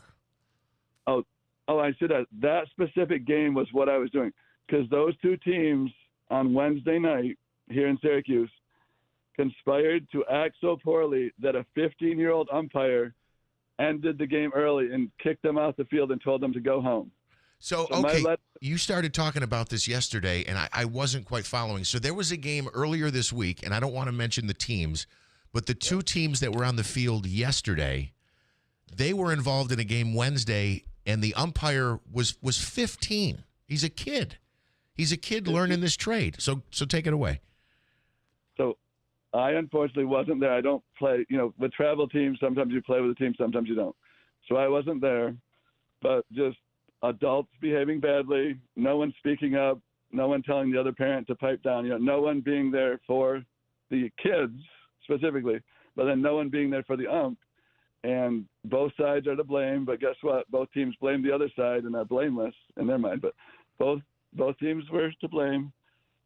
Oh, I should have. That specific game was what I was doing, because those two teams on Wednesday night here in Syracuse conspired to act so poorly that a 15-year-old umpire ended the game early and kicked them off the field and told them to go home. So okay, you started talking about this yesterday, and I wasn't quite following. So there was a game earlier this week, and I don't want to mention the teams, but the two teams that were on the field yesterday, they were involved in a game Wednesday, and the umpire was 15. He's a kid. He's a kid learning this trade. So take it away. So I unfortunately wasn't there. I don't play, with travel teams, sometimes you play with a team, sometimes you don't. So I wasn't there, but just adults behaving badly, no one speaking up, no one telling the other parent to pipe down, no one being there for the kids specifically, but then no one being there for the ump. And both sides are to blame, but guess what? Both teams blame the other side and are blameless in their mind. But both teams were to blame.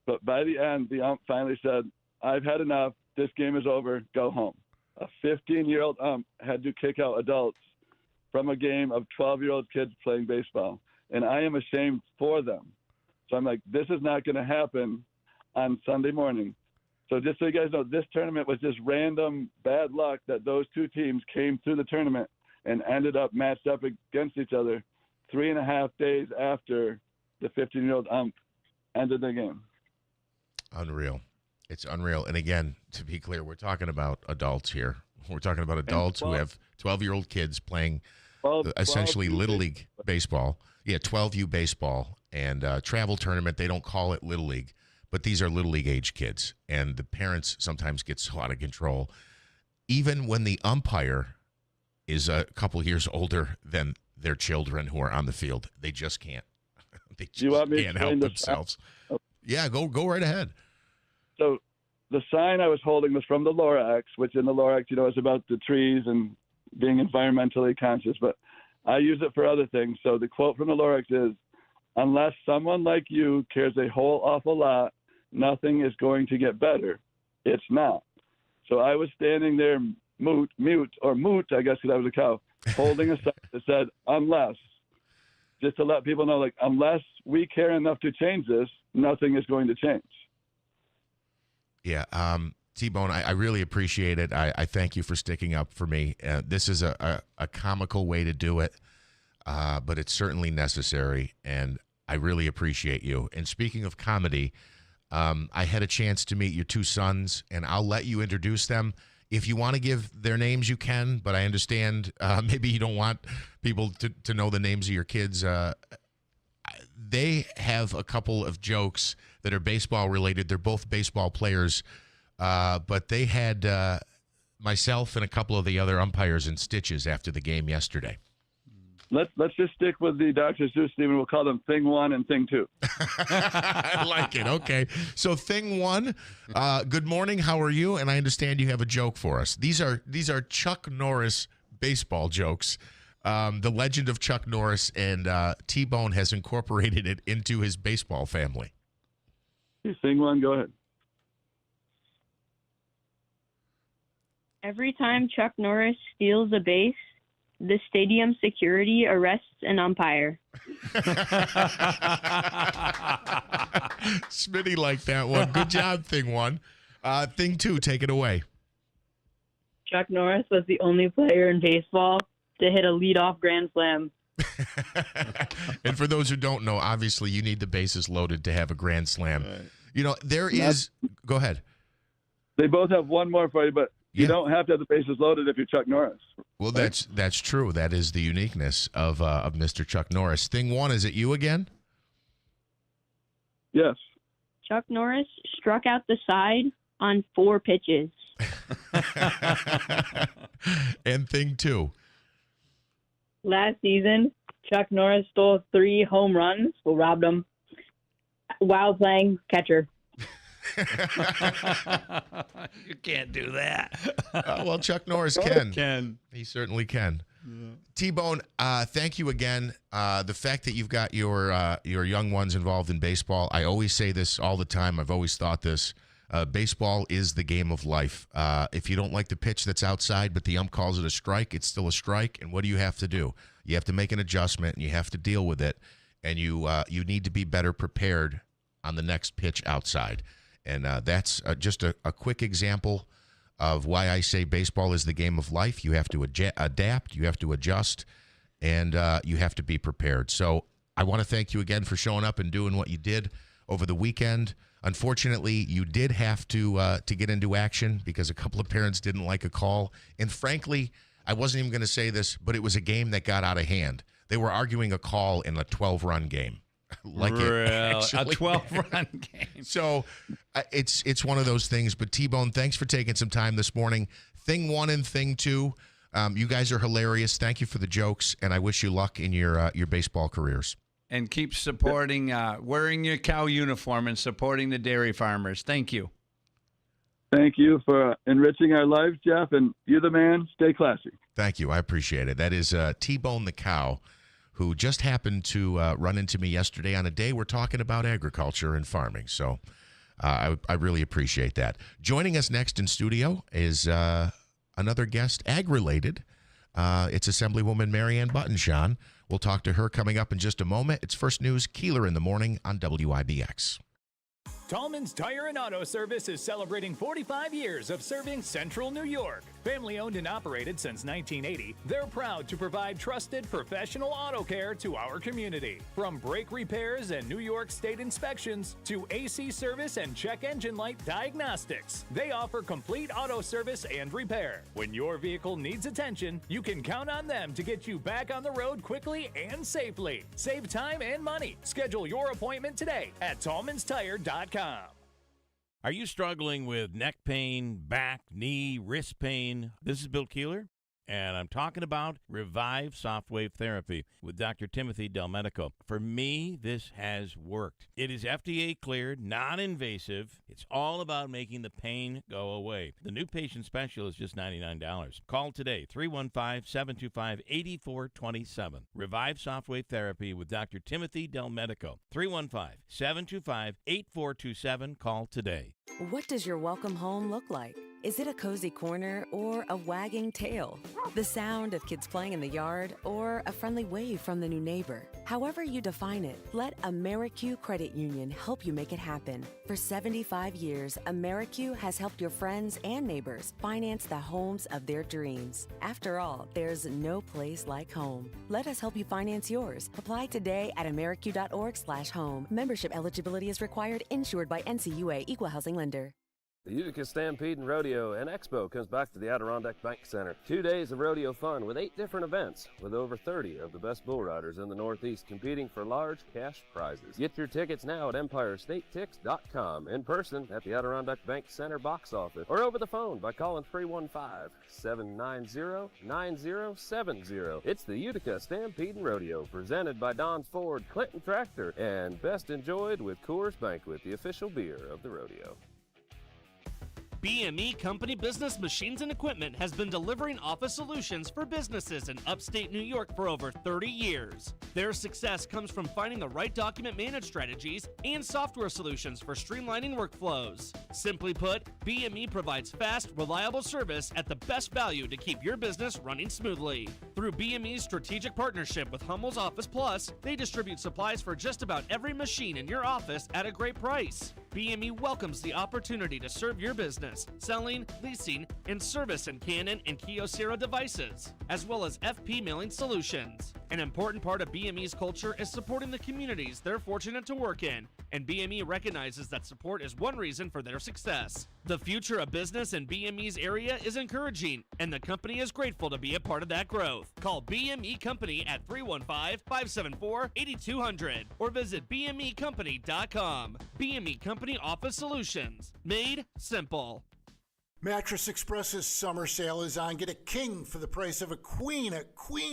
But by the end, the ump finally said, "I've had enough. This game is over. Go home." A 15-year-old ump had to kick out adults from a game of 12-year-old kids playing baseball. And I am ashamed for them. So I'm like, this is not going to happen on Sunday morning. So just so you guys know, this tournament was just random bad luck that those two teams came through the tournament and ended up matched up against each other 3.5 days after the 15-year-old ump ended the game. Unreal. It's unreal. And again, to be clear, we're talking about adults here. We're talking about adults who have 12-year-old kids playing essentially Little League baseball. Yeah, 12U baseball and travel tournament. They don't call it Little League, but these are Little League age kids. And the parents sometimes get so out of control. Even when the umpire is a couple years older than their children who are on the field, they just can't. They just can't help themselves. Yeah, go right ahead. So the sign I was holding was from the Lorax, which in the Lorax, is about the trees and being environmentally conscious, but I use it for other things. So the quote from the Lorax is, "Unless someone like you cares a whole awful lot, nothing is going to get better." It's not. So I was standing there moot, I guess, because I was a cow, holding a sign that said, "Unless," just to let people know, unless we care enough to change this, nothing is going to change. Yeah, T-Bone, I really appreciate it. I thank you for sticking up for me. This is a comical way to do it, but it's certainly necessary, and I really appreciate you. And speaking of comedy, I had a chance to meet your two sons, and I'll let you introduce them. If you want to give their names, you can, but I understand maybe you don't want people to know the names of your kids. They have a couple of jokes that are baseball related. They're both baseball players, but they had myself and a couple of the other umpires in stitches after the game yesterday. Let's just stick with the Dr. Seuss, Stephen. We'll call them Thing 1 and Thing 2. I like it. Okay. So Thing 1, good morning. How are you? And I understand you have a joke for us. These are Chuck Norris baseball jokes. The legend of Chuck Norris, and T-Bone has incorporated it into his baseball family. Thing 1, go ahead. Every time Chuck Norris steals a base, the stadium security arrests an umpire. Smitty liked that one. Good job, Thing 1. Thing 2, take it away. Chuck Norris was the only player in baseball to hit a leadoff grand slam. And for those who don't know, obviously you need the bases loaded to have a grand slam. Right. There is. Go ahead. They both have one more for you, but you don't have to have the bases loaded if you're Chuck Norris. Well, right? That's true. That is the uniqueness of Mr. Chuck Norris. Thing 1, is it you again? Yes. Chuck Norris struck out the side on 4 pitches. And Thing 2. Last season, Chuck Norris stole 3 home runs, robbed them, while playing catcher. You can't do that. Well, Chuck Norris can. Can. He certainly can. Yeah. T-Bone, thank you again. The fact that you've got your young ones involved in baseball, I always say this all the time. I've always thought this. Baseball is the game of life. If you don't like the pitch that's outside, but the ump calls it a strike, it's still a strike. And what do you have to do? You have to make an adjustment, and you have to deal with it. And you need to be better prepared on the next pitch outside. And that's just a quick example of why I say baseball is the game of life. You have to adapt, you have to adjust, and you have to be prepared. So I want to thank you again for showing up and doing what you did over the weekend. Unfortunately, you did have to get into action because a couple of parents didn't like a call. And frankly, I wasn't even going to say this, but it was a game that got out of hand. They were arguing a call in a 12-run game. Like a actually 12-run game. So it's one of those things. But T-Bone, thanks for taking some time this morning. Thing one and thing two, you guys are hilarious. Thank you for the jokes, and I wish you luck in your baseball careers. And keep supporting, wearing your cow uniform and supporting the dairy farmers. Thank you. Thank you for enriching our lives, Jeff, and you're the man. Stay classy. Thank you. I appreciate it. That is T-Bone the cow, who just happened to run into me yesterday on a day we're talking about agriculture and farming. So I really appreciate that. Joining us next in studio is another guest, ag-related. It's Assemblywoman Marianne Buttonshawn. We'll talk to her coming up in just a moment. It's First News Keeler in the morning on WIBX. Tallman's Tire and Auto Service is celebrating 45 years of serving Central New York. Family owned and operated since 1980, they're proud to provide trusted professional auto care to our community. From brake repairs and New York State inspections to AC service and check engine light diagnostics, they offer complete auto service and repair. When your vehicle needs attention, you can count on them to get you back on the road quickly and safely. Save time and money. Schedule your appointment today at tallmanstire.com. Are you struggling with neck pain, back, knee, wrist pain? This is Bill Keeler, and I'm talking about Revive Softwave Therapy with Dr. Timothy Del Medico. For me, this has worked. It is FDA cleared, non-invasive. It's all about making the pain go away. The new patient special is just $99. Call today, 315-725-8427. Revive Softwave Therapy with Dr. Timothy Del Medico. 315-725-8427. Call today. What does your welcome home look like? Is it a cozy corner or a wagging tail? The sound of kids playing in the yard or a friendly wave from the new neighbor? However you define it, let AmeriQ Credit Union help you make it happen. For 75 years, AmeriQ has helped your friends and neighbors finance the homes of their dreams. After all, there's no place like home. Let us help you finance yours. Apply today at ameriq.org/home. Membership eligibility is required. Insured by NCUA Equal Housing Lender. The Utica Stampede and Rodeo and Expo comes back to the Adirondack Bank Center. 2 days of rodeo fun with 8 different events, with over 30 of the best bull riders in the Northeast competing for large cash prizes. Get your tickets now at EmpireStateTix.com, in person at the Adirondack Bank Center box office, or over the phone by calling 315-790-9070. It's the Utica Stampede and Rodeo, presented by Don Ford Clinton Tractor, and best enjoyed with Coors Banquet, the official beer of the rodeo. BME Company Business Machines and Equipment has been delivering office solutions for businesses in upstate New York for over 30 years. Their success comes from finding the right document management strategies and software solutions for streamlining workflows. Simply put, BME provides fast, reliable service at the best value to keep your business running smoothly. Through BME's strategic partnership with Hummel's Office Plus, they distribute supplies for just about every machine in your office at a great price. BME welcomes the opportunity to serve your business, selling, leasing, and service in Canon and Kyocera devices, as well as FP mailing solutions. An important part of BME's culture is supporting the communities they're fortunate to work in, and BME recognizes that support is one reason for their success. The future of business in BME's area is encouraging, and the company is grateful to be a part of that growth. Call BME Company at 315-574-8200 or visit BMEcompany.com. BME Company Office Solutions. Made simple. Mattress Express's summer sale is on. Get a king for the price of a queen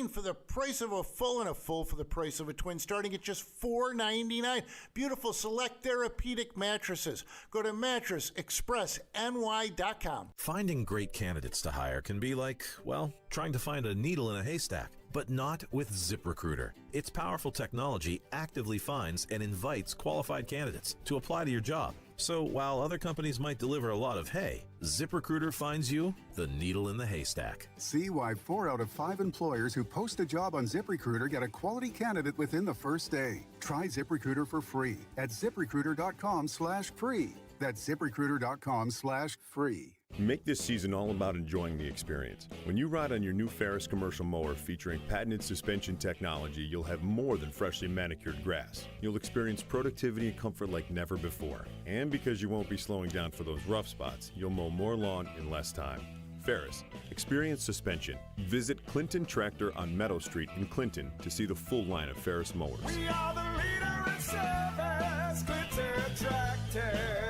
for the price of a full, and a full for the price of a twin, starting at just $4.99. Beautiful select therapeutic mattresses. Go to mattressexpressny.com. Finding great candidates to hire can be like, well, trying to find a needle in a haystack. But not with ZipRecruiter. Its powerful technology actively finds and invites qualified candidates to apply to your job. So while other companies might deliver a lot of hay, ZipRecruiter finds you the needle in the haystack. See why 4 out of 5 employers who post a job on ZipRecruiter get a quality candidate within the first day. Try ZipRecruiter for free at ZipRecruiter.com/free. That's ZipRecruiter.com/free. Make this season all about enjoying the experience. When you ride on your new Ferris commercial mower featuring patented suspension technology, you'll have more than freshly manicured grass. You'll experience productivity and comfort like never before. And because you won't be slowing down for those rough spots, you'll mow more lawn in less time. Ferris, experience suspension. Visit Clinton Tractor on Meadow Street in Clinton to see the full line of Ferris mowers. We are the leader in service, Clinton Tractor.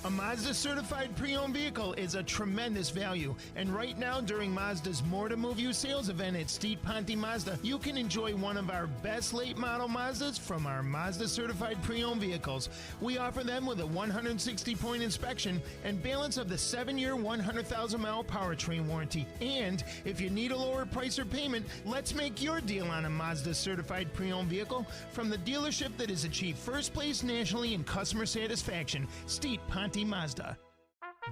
A Mazda certified pre-owned vehicle is a tremendous value, and right now during Mazda's More to Move You sales event at Steet Ponte Mazda, you can enjoy one of our best late model Mazdas from our Mazda certified pre-owned vehicles. We offer them with a 160-point inspection and balance of the 7-year, 100,000-mile powertrain warranty. And if you need a lower price or payment, let's make your deal on a Mazda certified pre-owned vehicle from the dealership that has achieved first place nationally in customer satisfaction, Steet Ponte Mazda.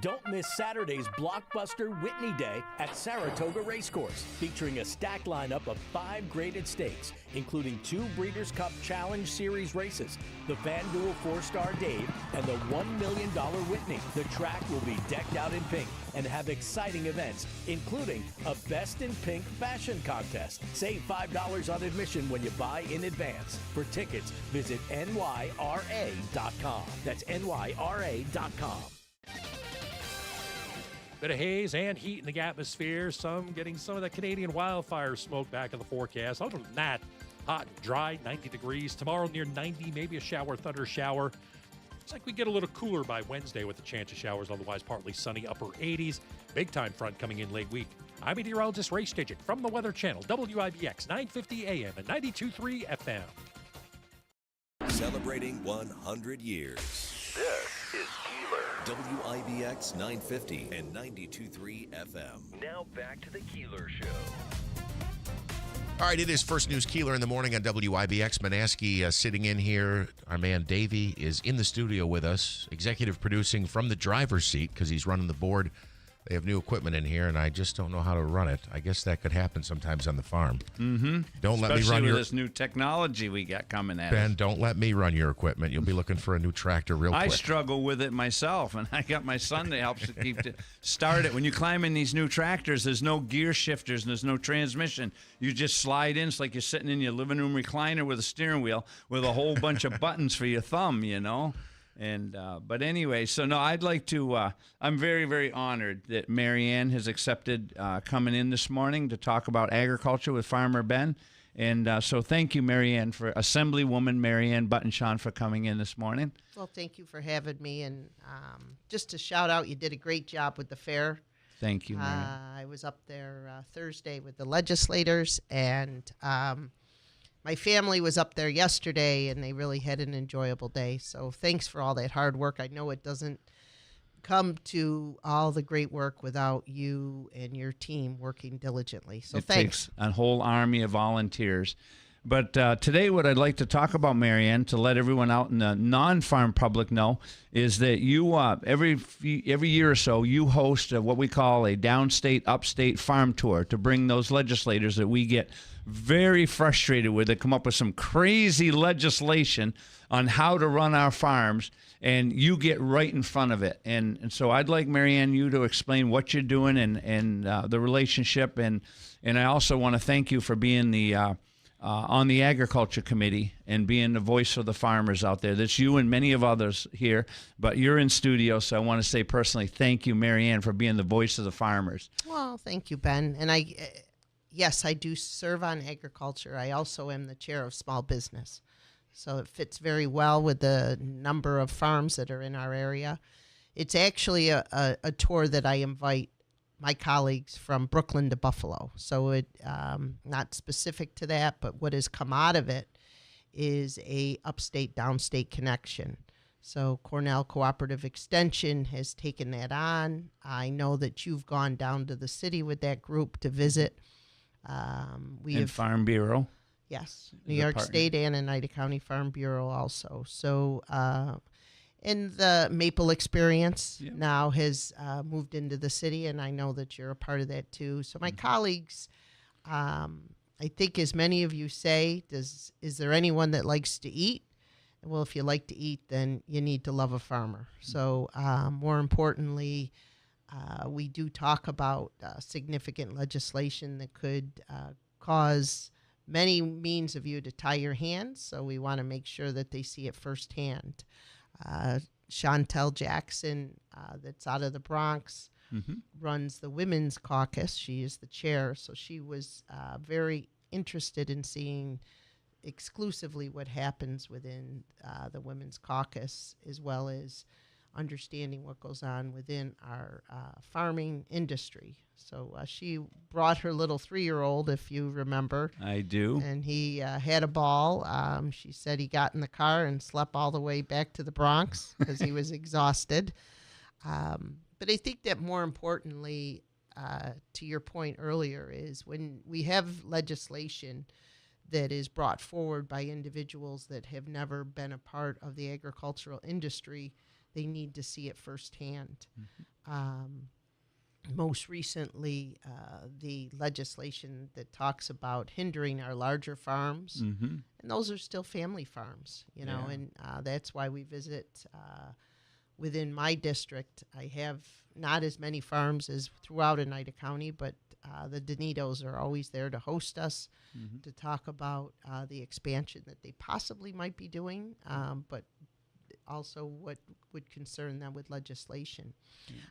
Don't miss Saturday's blockbuster Whitney Day at Saratoga Racecourse, featuring a stacked lineup of 5 graded stakes, including 2 Breeders' Cup Challenge Series races, the FanDuel 4-Star Dave, and the $1 million Whitney. The track will be decked out in pink and have exciting events, including a Best in Pink fashion contest. Save $5 on admission when you buy in advance. For tickets, visit nyra.com. That's nyra.com. Bit of haze and heat in the atmosphere. Some getting some of that Canadian wildfire smoke back in the forecast. Other than that, hot and dry, 90 degrees. Tomorrow near 90, maybe a shower, thunder shower. Looks like we get a little cooler by Wednesday with the chance of showers, otherwise partly sunny, upper 80s. Big time front coming in late week. I'm meteorologist Ray Stidget from the Weather Channel, WIBX 950 AM and 92.3 FM. Celebrating 100 years. This is Keeler. WIBX 950 and 92.3 FM. Now back to the Keeler Show. All right, it is First News Keeler in the morning on WIBX. Monaski sitting in here. Our man Davey is in the studio with us, executive producing from the driver's seat because he's running the board. They have new equipment in here, and I just don't know how to run it. I guess that could happen sometimes on the farm. Mm-hmm. Don't let me run Especially your... with this new technology we got coming at Ben, us. don't let me run your equipment. You'll be looking for a new tractor real quick. I struggle with it myself, and I got my son that helps to keep to start it. When you climb in these new tractors, there's no gear shifters and there's no transmission. You just slide in. It's like you're sitting in your living room recliner with a steering wheel with a whole bunch of buttons for your thumb, you know. And but anyway, so no, I'd like to. I'm very, very honored that Marianne has accepted coming in this morning to talk about agriculture with Farmer Ben. And so thank you, Marianne, for Assemblywoman Marianne Buttonshawn for coming in this morning. Well, thank you for having me. And just to shout out, you did a great job with the fair. Thank you, Marianne. I was up there Thursday with the legislators, and my family was up there yesterday, and they really had an enjoyable day. So thanks for all that hard work. I know it doesn't come to all the great work without you and your team working diligently. So thanks. Takes a whole army of volunteers. But today what I'd like to talk about, Marianne, to let everyone out in the non-farm public know, is that you every year or so you host what we call a downstate, upstate farm tour to bring those legislators that we get very frustrated with, that come up with some crazy legislation on how to run our farms, and you get right in front of it. And so I'd like, Marianne, you to explain what you're doing and the relationship. And I also want to thank you for being the on the Agriculture Committee and being the voice of the farmers out there. That's you and many of others here, but you're in studio, so I want to say personally thank you, Marianne, for being the voice of the farmers. Well, thank you, Ben. And yes, I do serve on agriculture. I also am the chair of small business. So it fits very well with the number of farms that are in our area. It's actually a tour that I invite my colleagues from Brooklyn to Buffalo. So it not specific to that, but what has come out of it is a upstate downstate connection. So Cornell Cooperative Extension has taken that on. I know that you've gone down to the city with that group to visit. And Farm Bureau. Yes, New York State and Oneida County Farm Bureau also. So, and the Maple Experience now has moved into the city, and I know that you're a part of that too. So my colleagues, I think as many of you say, is there anyone that likes to eat? Well, if you like to eat, then you need to love a farmer. So more importantly, we do talk about significant legislation that could cause many means of you to tie your hands. So we want to make sure that they see it firsthand. Chantel Jackson, that's out of the Bronx, runs the Women's Caucus. She is the chair. So she was very interested in seeing exclusively what happens within the Women's Caucus, as well as understanding what goes on within our farming industry. So she brought her little 3-year-old, if you remember. I do. And he had a ball. She said he got in the car and slept all the way back to the Bronx because he was exhausted. But I think that more importantly, to your point earlier, is when we have legislation that is brought forward by individuals that have never been a part of the agricultural industry, they need to see it firsthand. Most recently, the legislation that talks about hindering our larger farms, and those are still family farms, you know, and that's why we visit within my district. I have not as many farms as throughout Oneida County, but the Donitos are always there to host us, to talk about the expansion that they possibly might be doing, but also what would concern them with legislation.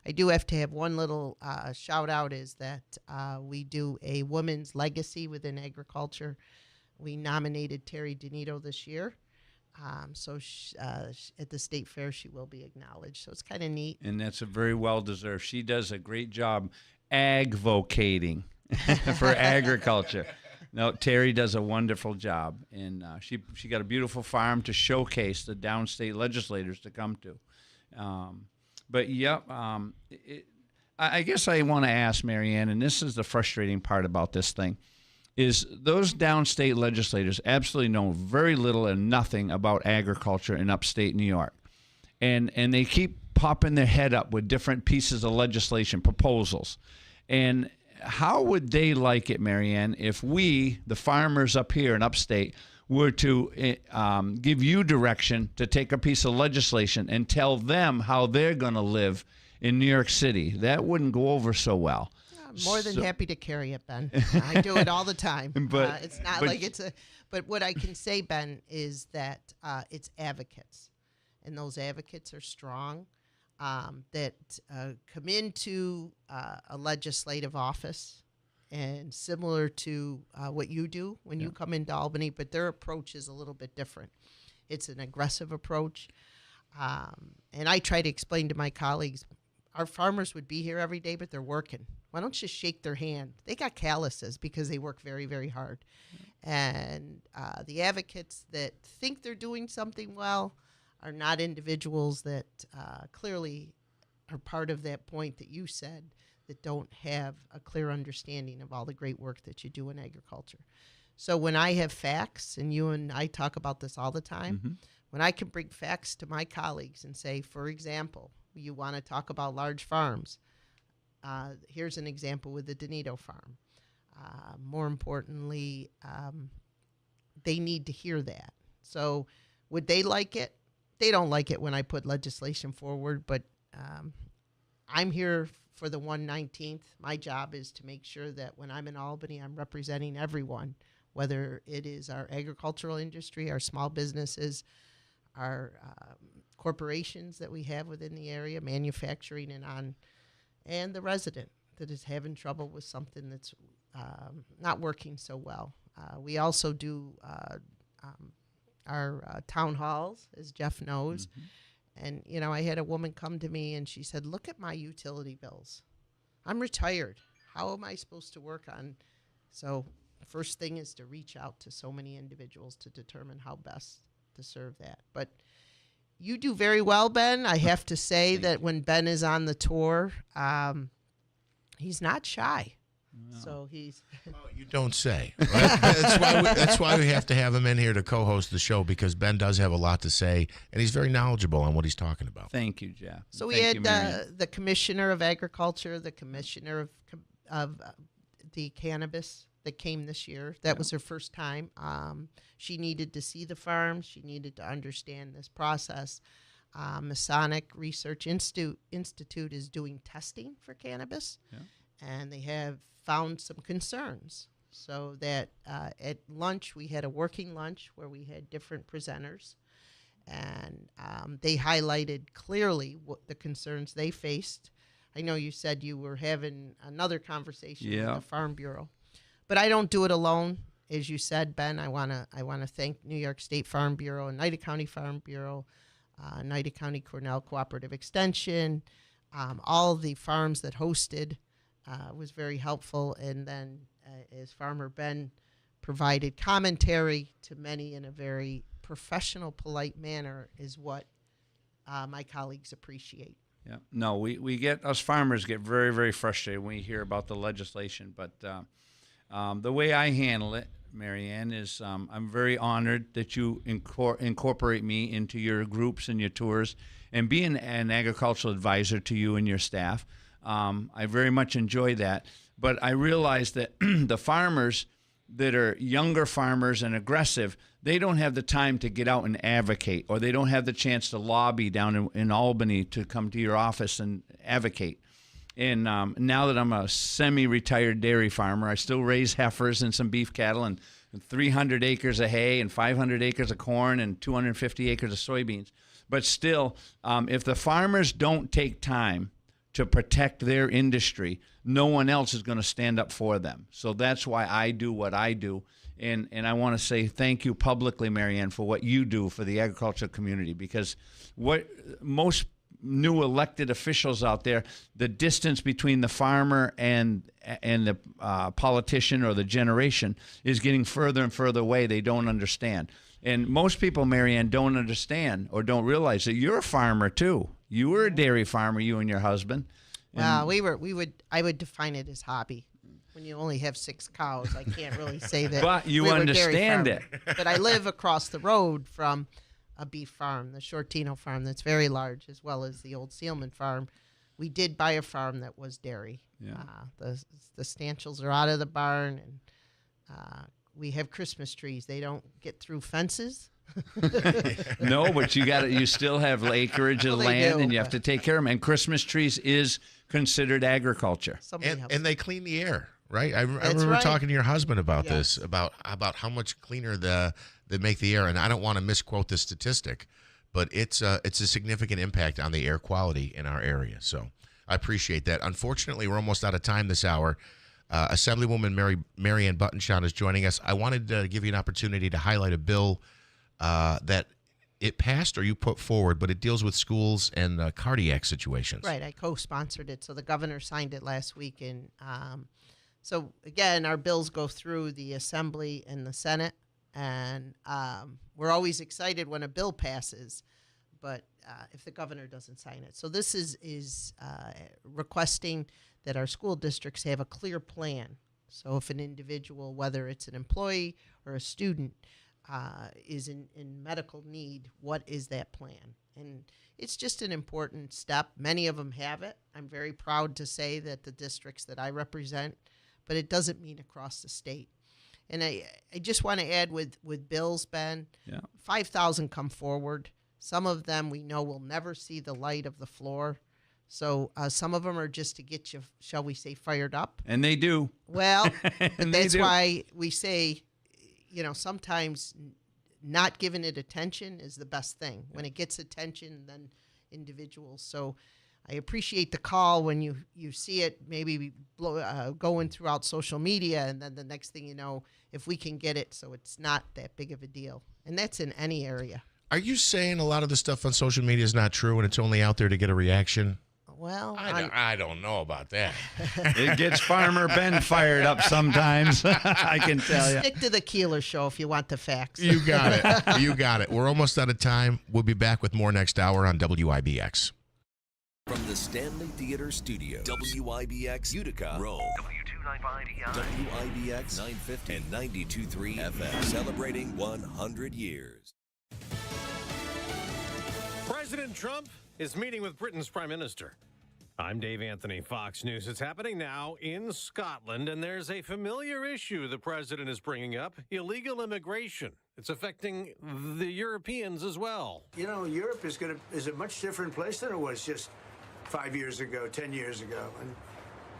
I do have to have one little shout out, is that we do a woman's legacy within agriculture. We nominated Terry Donito this year. So at the state fair, she will be acknowledged. So it's kind of neat. And that's a very well-deserved. She does a great job advocating for agriculture. No, Terry does a wonderful job, and she got a beautiful farm to showcase the downstate legislators to come to. I guess I want to ask Marianne, and this is the frustrating part about this thing, is those downstate legislators absolutely know very little and nothing about agriculture in upstate New York, and they keep popping their head up with different pieces of legislation proposals, and how would they like it, Marianne, if we, the farmers up here in upstate, were to give you direction to take a piece of legislation and tell them how they're going to live in New York City? That wouldn't go over so well. I'm more than happy to carry it, Ben. I do it all the time. But it's not like it's a. But what I can say, Ben, is that it's advocates, and those advocates are strong. That come into a legislative office, and similar to what you do when you come into Albany, but their approach is a little bit different. It's an aggressive approach. And I try to explain to my colleagues, our farmers would be here every day, but they're working. Why don't you shake their hand? They got calluses because they work very, very hard. And the advocates that think they're doing something well are not individuals that clearly are part of that point that you said, that don't have a clear understanding of all the great work that you do in agriculture. So when I have facts, and you and I talk about this all the time, when I can bring facts to my colleagues and say, for example, you want to talk about large farms, here's an example with the Donito farm. More importantly, they need to hear that. So would they like it? They don't like it when I put legislation forward, but I'm here for the 119th. My job is to make sure that when I'm in Albany, I'm representing everyone, whether it is our agricultural industry, our small businesses, our corporations that we have within the area, manufacturing and the resident that is having trouble with something that's not working so well. We also do our town halls, as Jeff knows, And, I had a woman come to me and she said, look at my utility bills. I'm retired. How am I supposed to work on? So first thing is to reach out to so many individuals to determine how best to serve that. But you do very well, Ben. I have to say that when Ben is on the tour, he's not shy. No. So he's. You don't say. Right? That's why we have to have him in here to co-host the show, because Ben does have a lot to say, and he's very knowledgeable on what he's talking about. Thank you, Jeff. So we had the Commissioner of Agriculture, the Commissioner of the Cannabis that came this year. That was her first time. She needed to see the farm. She needed to understand this process. Masonic Research Institute is doing testing for cannabis, and they have found some concerns. So that at lunch, we had a working lunch where we had different presenters, and they highlighted clearly what the concerns they faced. I know you said you were having another conversation with the Farm Bureau, but I don't do it alone. As you said, Ben, I want to thank New York State Farm Bureau, Oneida County Farm Bureau, Oneida County Cornell Cooperative Extension, all the farms that hosted was very helpful. And then as Farmer Ben provided commentary to many in a very professional, polite manner is what my colleagues appreciate. Yeah. No, we get, us farmers get very, very frustrated when we hear about the legislation. But the way I handle it, Marianne, is I'm very honored that you incorporate me into your groups and your tours, and being an agricultural advisor to you and your staff. I very much enjoy that. But I realize that the farmers that are younger farmers and aggressive, they don't have the time to get out and advocate, or they don't have the chance to lobby down in Albany to come to your office and advocate. And now that I'm a semi-retired dairy farmer, I still raise heifers and some beef cattle, and 300 acres of hay and 500 acres of corn and 250 acres of soybeans. But still, if the farmers don't take time to protect their industry, no one else is going to stand up for them. So that's why I do what I do. And I want to say thank you publicly, Marianne, for what you do for the agricultural community, because what most new elected officials out there, the distance between the farmer and the politician or the generation is getting further and further away. They don't understand. And most people, Marianne, don't understand or don't realize that you're a farmer too. You were a dairy farmer, you and your husband. Well, I would define it as hobby. When you only have 6 cows, I can't really say that. But you understand it. But I live across the road from a beef farm, the Shortino farm, that's very large, as well as the old Sealman farm. We did buy a farm that was dairy. Yeah. The stanchials are out of the barn, and we have Christmas trees. They don't get through fences. No, but you still have acreage of land, and you have to take care of them. And Christmas trees is considered agriculture. And they clean the air, right? I remember talking to your husband about this, about how much cleaner they make the air. And I don't want to misquote the statistic, but it's a significant impact on the air quality in our area. So I appreciate that. Unfortunately, we're almost out of time this hour. Assemblywoman Marianne Buttonshot is joining us. I wanted to give you an opportunity to highlight a bill that it passed or you put forward, but it deals with schools and cardiac situations. Right. I co-sponsored it. So the governor signed it last week. And so, again, our bills go through the Assembly and the Senate. And we're always excited when a bill passes, but if the governor doesn't sign it. So this is requesting that our school districts have a clear plan. So if an individual, whether it's an employee or a student, is in medical need, what is that plan? And it's just an important step. Many of them have it. I'm very proud to say that the districts that I represent, but it doesn't mean across the state. And I just want to add with bills, Ben, 5,000 come forward. Some of them we know will never see the light of the floor. So some of them are just to get you, shall we say, fired up. And they do. Well, and that's why we say, sometimes not giving it attention is the best thing. When it gets attention, then individuals. So I appreciate the call when you see it maybe going throughout social media, and then the next thing you know, if we can get it so it's not that big of a deal. And that's in any area. Are you saying a lot of the stuff on social media is not true and it's only out there to get a reaction? Well, I don't know about that. It gets Farmer Ben fired up sometimes. I can tell you. Stick to the Keeler show if you want the facts. You got it. You got it. We're almost out of time. We'll be back with more next hour on WIBX. From the Stanley Theater Studios, WIBX Utica, Rome. WIBX 950 and 92.3 FM, celebrating 100 years. President Trump is meeting with Britain's Prime Minister. I'm Dave Anthony, Fox News. It's happening now in Scotland, and there's a familiar issue the president is bringing up, illegal immigration. It's affecting the Europeans as well. You know, Europe is a much different place than it was just 5 years ago, 10 years ago. And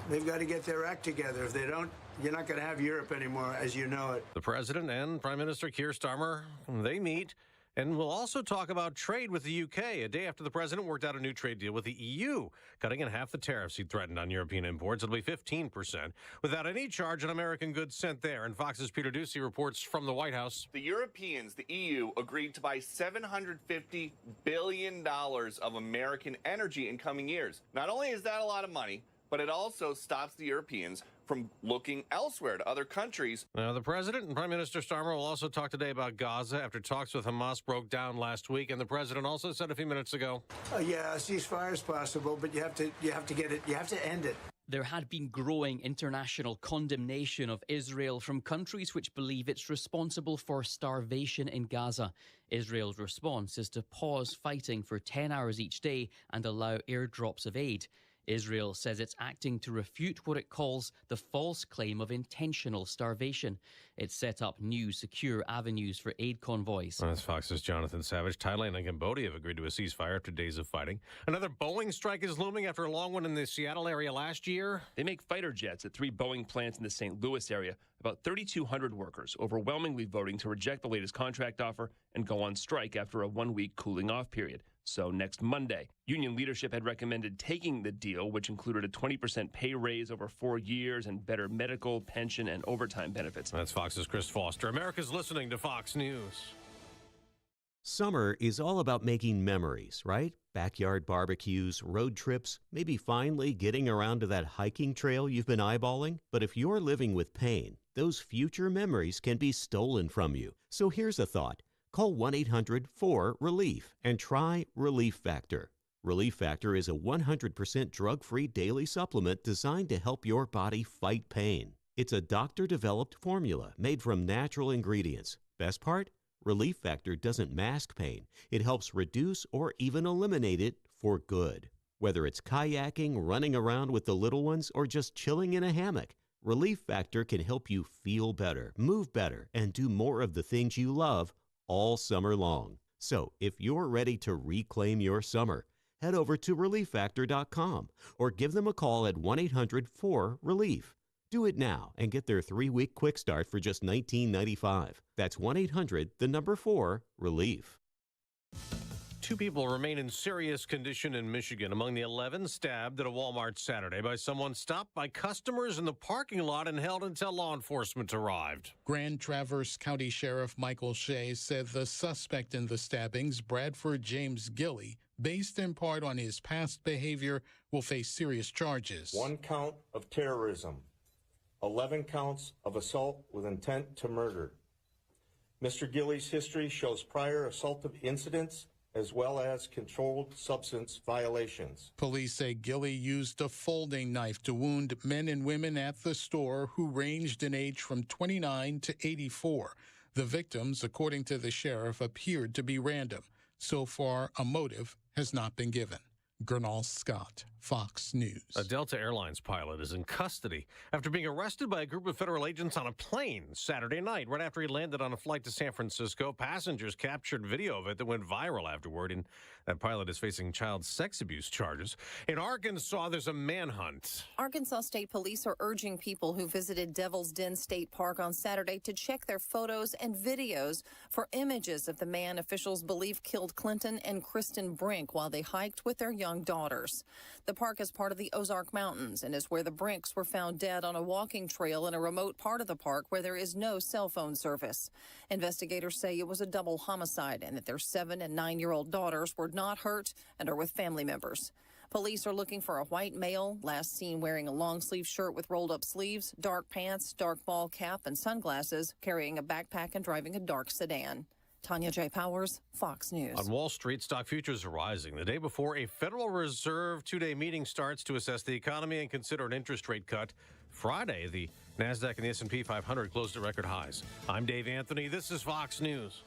they've got to get their act together. If they don't, you're not going to have Europe anymore as you know it. The president and Prime Minister Keir Starmer, they meet. And we'll also talk about trade with the UK, a day after the president worked out a new trade deal with the EU, cutting in half the tariffs he'd threatened on European imports. It'll be 15%, without any charge on American goods sent there. And Fox's Peter Ducey reports from the White House. The Europeans, the EU, agreed to buy $750 billion of American energy in coming years. Not only is that a lot of money, but it also stops the Europeans from looking elsewhere to other countries. Now, the president and Prime Minister Starmer will also talk today about Gaza after talks with Hamas broke down last week. And the president also said a few minutes ago, yeah, a ceasefire is possible, but you have to get it. You have to end it. There had been growing international condemnation of Israel from countries which believe it's responsible for starvation in Gaza. Israel's response is to pause fighting for 10 hours each day and allow airdrops of aid. Israel says it's acting to refute what it calls the false claim of intentional starvation. It's set up new, secure avenues for aid convoys. That's Fox's Jonathan Savage. Thailand and Cambodia have agreed to a ceasefire after days of fighting. Another Boeing strike is looming after a long one in the Seattle area last year. They make fighter jets at 3 Boeing plants in the St. Louis area. About 3,200 workers overwhelmingly voting to reject the latest contract offer and go on strike after a 1-week cooling off period. So next Monday, union leadership had recommended taking the deal, which included a 20% pay raise over 4 years and better medical, pension, and overtime benefits. That's Fox's Chris Foster. America's listening to Fox News. Summer is all about making memories, right? Backyard barbecues, road trips, maybe finally getting around to that hiking trail you've been eyeballing. But if you're living with pain, those future memories can be stolen from you. So here's a thought. Call 1-800-4RELIEF and try Relief Factor. Relief Factor is a 100% drug-free daily supplement designed to help your body fight pain. It's a doctor-developed formula made from natural ingredients. Best part? Relief Factor doesn't mask pain. It helps reduce or even eliminate it for good. Whether it's kayaking, running around with the little ones, or just chilling in a hammock, Relief Factor can help you feel better, move better, and do more of the things you love all summer long. So if you're ready to reclaim your summer, head over to ReliefFactor.com or give them a call at 1-800-4RELIEF. Do it now and get their 3-week quick start for just $19.95. That's 1-800-4RELIEF. 2 people remain in serious condition in Michigan among the 11 stabbed at a Walmart Saturday by someone stopped by customers in the parking lot and held until law enforcement arrived. Grand Traverse County Sheriff Michael Shea said the suspect in the stabbings, Bradford James Gilley, based in part on his past behavior, will face serious charges. 1 count of terrorism, 11 counts of assault with intent to murder. Mr. Gilley's history shows prior assaultive incidents as well as controlled substance violations. Police say Gilley used a folding knife to wound men and women at the store who ranged in age from 29 to 84. The victims, according to the sheriff, appeared to be random. So far, a motive has not been given. Gernal Scott, Fox News. A Delta Airlines pilot is in custody after being arrested by a group of federal agents on a plane Saturday night, right after he landed on a flight to San Francisco. Passengers captured video of it that went viral afterward, and that pilot is facing child sex abuse charges. In Arkansas, there's a manhunt. Arkansas State Police are urging people who visited Devil's Den State Park on Saturday to check their photos and videos for images of the man officials believe killed Clinton and Kristen Brink while they hiked with their young young daughters. The park is part of the Ozark Mountains and is where the Brinks were found dead on a walking trail in a remote part of the park where there is no cell phone service. Investigators say it was a double homicide and that their 7- and 9-year-old daughters were not hurt and are with family members. Police are looking for a white male, last seen wearing a long-sleeve shirt with rolled-up sleeves, dark pants, dark ball cap, and sunglasses, carrying a backpack and driving a dark sedan. Tanya J. Powers, Fox News. On Wall Street, stock futures are rising the day before a Federal Reserve two-day meeting starts to assess the economy and consider an interest rate cut. Friday, the NASDAQ and the S&P 500 closed at record highs. I'm Dave Anthony. This is Fox News.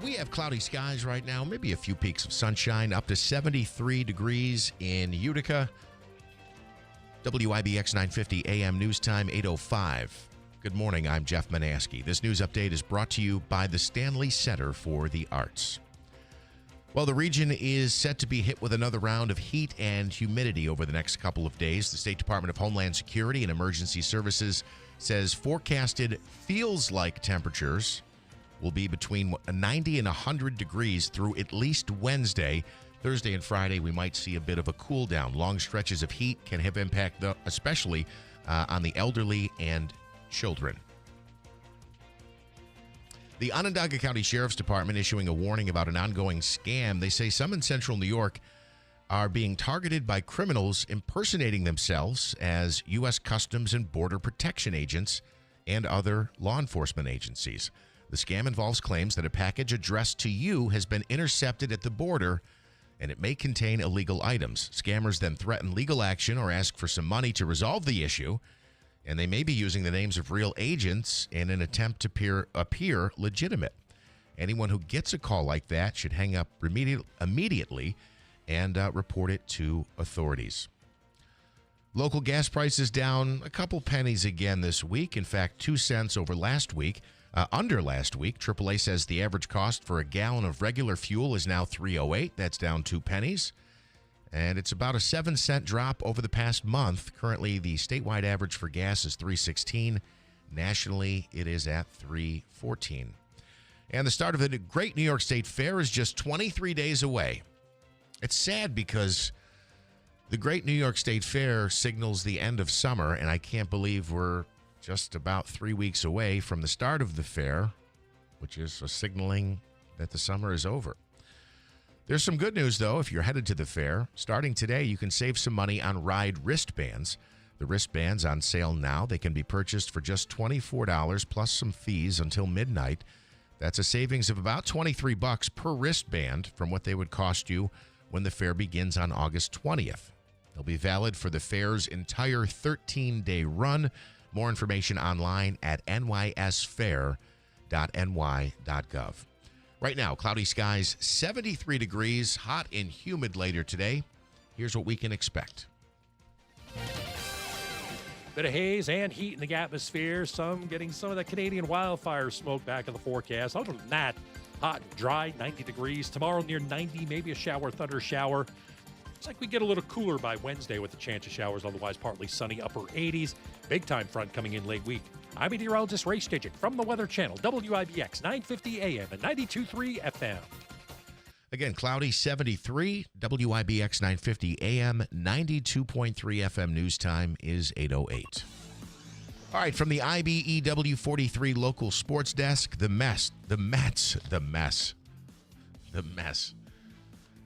We have cloudy skies right now, maybe a few peaks of sunshine, up to 73 degrees in Utica. WIBX 950 AM News Time, 8:05. Good morning, I'm Jeff Monaski. This news update is brought to you by the Stanley Center for the Arts. Well, the region is set to be hit with another round of heat and humidity over the next couple of days. The State Department of Homeland Security and Emergency Services says forecasted feels-like temperatures will be between 90 and 100 degrees through at least Wednesday. Thursday and Friday, we might see a bit of a cool down. Long stretches of heat can have impact, especially on the elderly and children. The Onondaga County Sheriff's Department issuing a warning about an ongoing scam. They say some in central New York are being targeted by criminals impersonating themselves as U.S. Customs and Border Protection agents and other law enforcement agencies. The scam involves claims that a package addressed to you has been intercepted at the border and it may contain illegal items. Scammers then threaten legal action or ask for some money to resolve the issue, and they may be using the names of real agents in an attempt to appear legitimate. Anyone who gets a call like that should hang up immediately and report it to authorities. Local gas prices down a couple pennies again this week. In fact, 2 cents over last week. Under last week, AAA says the average cost for a gallon of regular fuel is now $3.08. That's down 2 pennies. And it's about a 7-cent drop over the past month. Currently, the statewide average for gas is $3.16. Nationally, it is at $3.14. And the start of the Great New York State Fair is just 23 days away. It's sad because the Great New York State Fair signals the end of summer, and I can't believe we're just about 3 weeks away from the start of the fair, which is a signaling that the summer is over. There's some good news, though, if you're headed to the fair. Starting today, you can save some money on ride wristbands. The wristbands on sale now. They can be purchased for just $24 plus some fees until midnight. That's a savings of about $23 per wristband from what they would cost you when the fair begins on August 20th. They'll be valid for the fair's entire 13-day run. More information online at nysfair.ny.gov. Right now, cloudy skies, 73 degrees, hot and humid later today. Here's what we can expect. Bit of haze and heat in the atmosphere. Some getting some of the Canadian wildfire smoke back in the forecast. Other than that, hot and dry, 90 degrees. Tomorrow near 90, maybe a shower, thunder shower. Looks like we get a little cooler by Wednesday with the chance of showers, otherwise partly sunny, upper 80s. Big time front coming in late week. I'm meteorologist Ray Stidgick from the Weather Channel, WIBX 950 AM and 92.3 FM. Again, cloudy, 73, WIBX 950 AM, 92.3 FM news time is 8:08. All right, from the IBEW 43 local sports desk, the mess.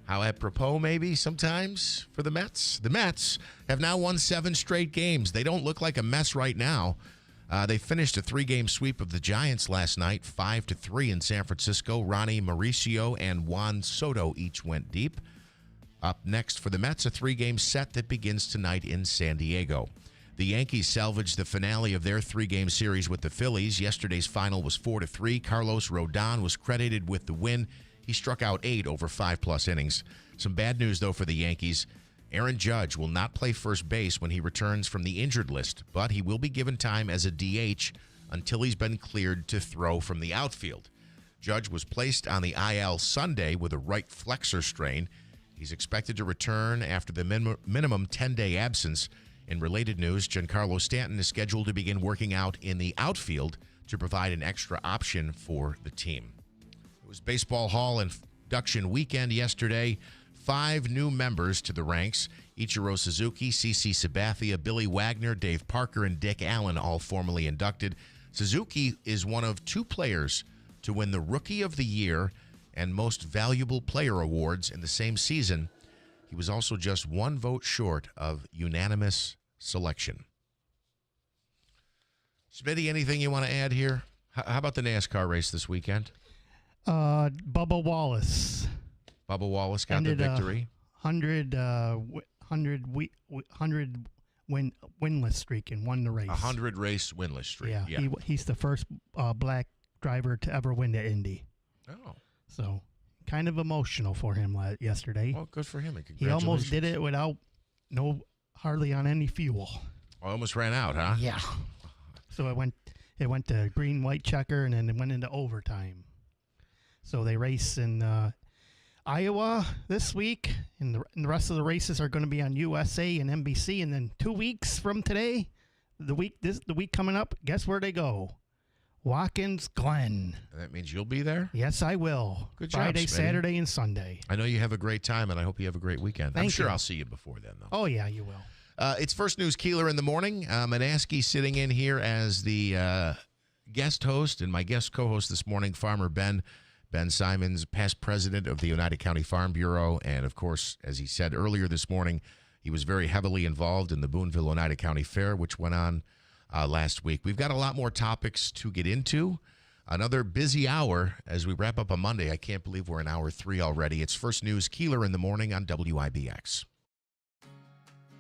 How apropos, maybe, sometimes, for the Mets. The Mets have now won 7 straight games. They don't look like a mess right now. They finished a 3-game sweep of the Giants last night, 5-3 in San Francisco. Ronnie Mauricio and Juan Soto each went deep. Up next for the Mets, a 3-game set that begins tonight in San Diego. The Yankees salvaged the finale of their 3-game series with the Phillies. Yesterday's final was 4-3. Carlos Rodon was credited with the win. He struck out 8 over 5+ innings. Some bad news, though, for the Yankees. Aaron Judge will not play first base when he returns from the injured list, but he will be given time as a DH until he's been cleared to throw from the outfield. Judge was placed on the IL Sunday with a right flexor strain. He's expected to return after the minimum 10-day absence. In related news, Giancarlo Stanton is scheduled to begin working out in the outfield to provide an extra option for the team. It was Baseball Hall induction weekend yesterday. 5 new members to the ranks. Ichiro Suzuki, CC Sabathia, Billy Wagner, Dave Parker, and Dick Allen all formally inducted. Suzuki is one of 2 players to win the Rookie of the Year and Most Valuable Player awards in the same season. He was also just 1 vote short of unanimous selection. Smitty, anything you want to add here? How about the NASCAR race this weekend? Bubba Wallace. Bubba Wallace got the victory. 100 winless streak and won the race. 100 race winless streak. Yeah. He's the first black driver to ever win the Indy. Oh. So kind of emotional for him yesterday. Well, good for him. He almost did it without hardly on any fuel. Oh, almost ran out, huh? Yeah. So it went to green, white checker, and then it went into overtime. So they race in Iowa this week, and the rest of the races are going to be on USA and NBC. And then 2 weeks from today, the week coming up, guess where they go? Watkins Glen. That means you'll be there? Yes, I will. Good job, Friday, Smitty. Saturday, and Sunday. I know you have a great time, and I hope you have a great weekend. I'm sure you. I'll see you before then, though. Oh, yeah, you will. It's First News Keeler in the morning. Monaski sitting in here as the guest host, and my guest co-host this morning, Farmer Ben Simons, past president of the Oneida County Farm Bureau. And, of course, as he said earlier this morning, he was very heavily involved in the Booneville Oneida County Fair, which went on last week. We've got a lot more topics to get into. Another busy hour as we wrap up a Monday. I can't believe we're in hour 3 already. It's First News Keeler in the morning on WIBX.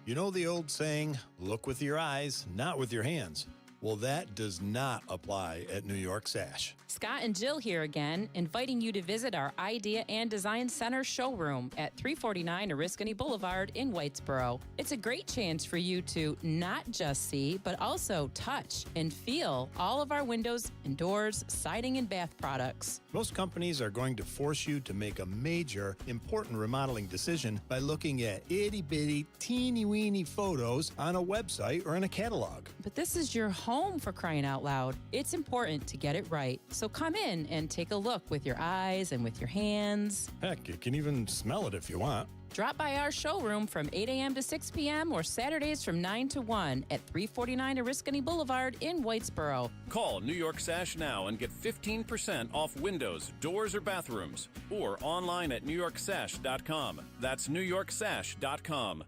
You know the old saying, look with your eyes, not with your hands. Well, that does not apply at New York Sash. Scott and Jill here again, inviting you to visit our Idea and Design Center showroom at 349 Oriskany Boulevard in Whitesboro. It's a great chance for you to not just see, but also touch and feel all of our windows and doors, siding, and bath products. Most companies are going to force you to make a major, important remodeling decision by looking at itty-bitty, teeny-weeny photos on a website or in a catalog. But this is your home, for crying out loud. It's important to get it right. So come in and take a look with your eyes and with your hands. Heck, you can even smell it if you want. Drop by our showroom from 8 a.m. to 6 p.m. or Saturdays from 9 to 1 at 349 Oriskany Boulevard in Whitesboro. Call New York Sash now and get 15% off windows, doors, or bathrooms. Or online at NewYorkSash.com. That's NewYorkSash.com.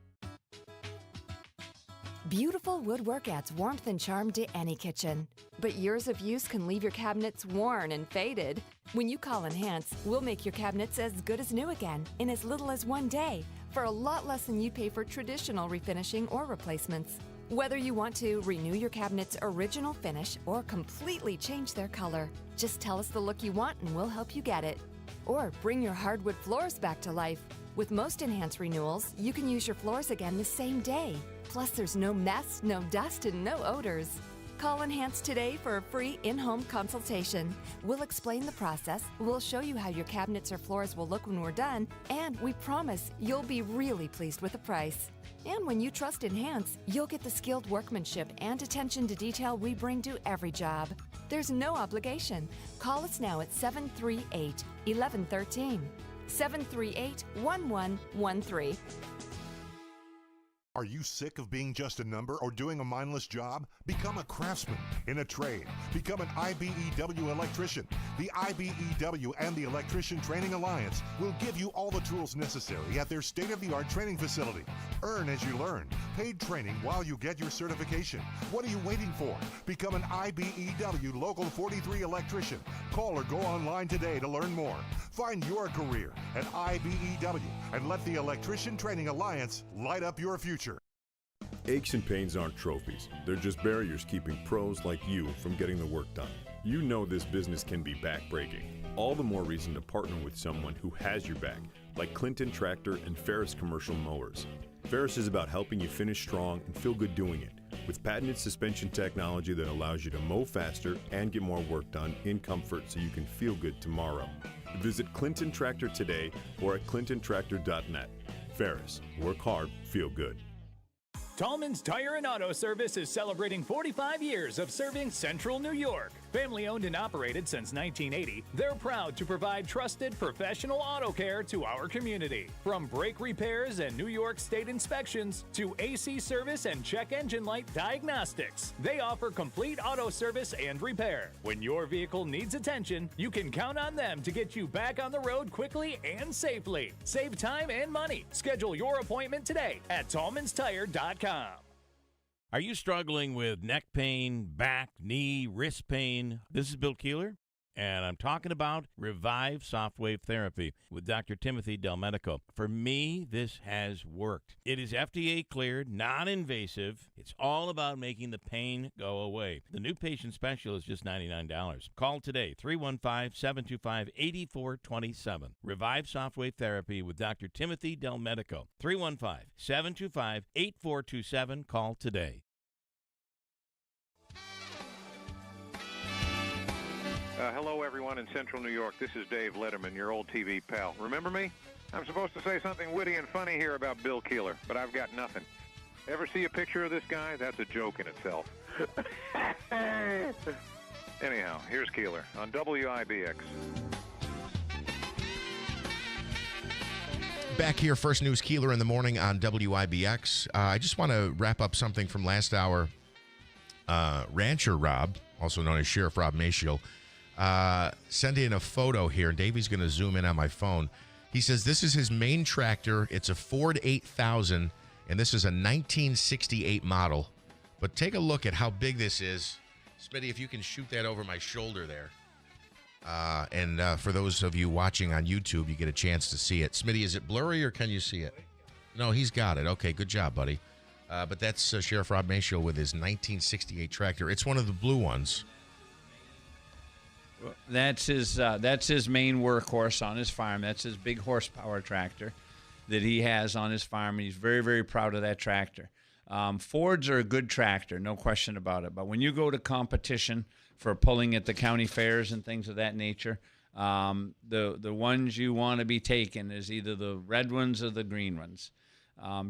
Beautiful woodwork adds warmth and charm to any kitchen. But years of use can leave your cabinets worn and faded. When you call Enhance, we'll make your cabinets as good as new again in as little as 1 day for a lot less than you'd pay for traditional refinishing or replacements. Whether you want to renew your cabinet's original finish or completely change their color, just tell us the look you want and we'll help you get it. Or bring your hardwood floors back to life. With most Enhance renewals, you can use your floors again the same day. Plus, there's no mess, no dust, and no odors. Call Enhance today for a free in-home consultation. We'll explain the process, we'll show you how your cabinets or floors will look when we're done, and we promise you'll be really pleased with the price. And when you trust Enhance, you'll get the skilled workmanship and attention to detail we bring to every job. There's no obligation. Call us now at 738-1113. 738-1113. Are you sick of being just a number or doing a mindless job? Become a craftsman in a trade. Become an IBEW electrician. The IBEW and the Electrician Training Alliance will give you all the tools necessary at their state-of-the-art training facility. Earn as you learn. Paid training while you get your certification. What are you waiting for? Become an IBEW Local 43 electrician. Call or go online today to learn more. Find your career at IBEW and let the Electrician Training Alliance light up your future. Aches and pains aren't trophies. They're just barriers keeping pros like you from getting the work done. You know this business can be backbreaking. All the more reason to partner with someone who has your back, like Clinton Tractor and Ferris Commercial Mowers. Ferris is about helping you finish strong and feel good doing it, with patented suspension technology that allows you to mow faster and get more work done in comfort so you can feel good tomorrow. Visit Clinton Tractor today or at clintontractor.net. Ferris, work hard, feel good. Tallman's Tire and Auto Service is celebrating 45 years of serving Central New York. Family owned and operated since 1980, they're proud to provide trusted professional auto care to our community. From brake repairs and New York State inspections to AC service and check engine light diagnostics, they offer complete auto service and repair. When your vehicle needs attention, you can count on them to get you back on the road quickly and safely. Save time and money. Schedule your appointment today at TallmansTire.com. Are you struggling with neck pain, back, knee, wrist pain? This is Bill Keeler, and I'm talking about Revive Softwave Therapy with Dr. Timothy Delmedico. For me, this has worked. It is FDA cleared, non-invasive. It's all about making the pain go away. The new patient special is just $99. Call today, 315-725-8427. Revive Softwave Therapy with Dr. Timothy Delmedico. 315-725-8427. Call today. Hello, everyone in Central New York. This is Dave Letterman, your old TV pal. Remember me? I'm supposed to say something witty and funny here about Bill Keeler, but I've got nothing. Ever see a picture of this guy? That's a joke in itself. Anyhow, here's Keeler on WIBX. Back here, First News Keeler in the morning on WIBX. I just want to wrap up something from last hour. Rancher Rob, also known as Sheriff Rob Maciel, sent in a photo here. Davey's going to zoom in on my phone. He says this is his main tractor. It's a Ford 8000, and this is a 1968 model. But take a look at how big this is. Smitty, if you can shoot that over my shoulder there. And for those of you watching on YouTube, you get a chance to see it. Smitty, is it blurry or can you see it? No, he's got it. Okay, good job, buddy. But that's Sheriff Rob Maciel with his 1968 tractor. It's one of the blue ones. That's his main workhorse on his farm. That's his big horsepower tractor that he has on his farm. And he's very, very proud of that tractor. Fords are a good tractor, no question about it. But when you go to competition for pulling at the county fairs and things of that nature, the ones you want to be taking is either the red ones or the green ones.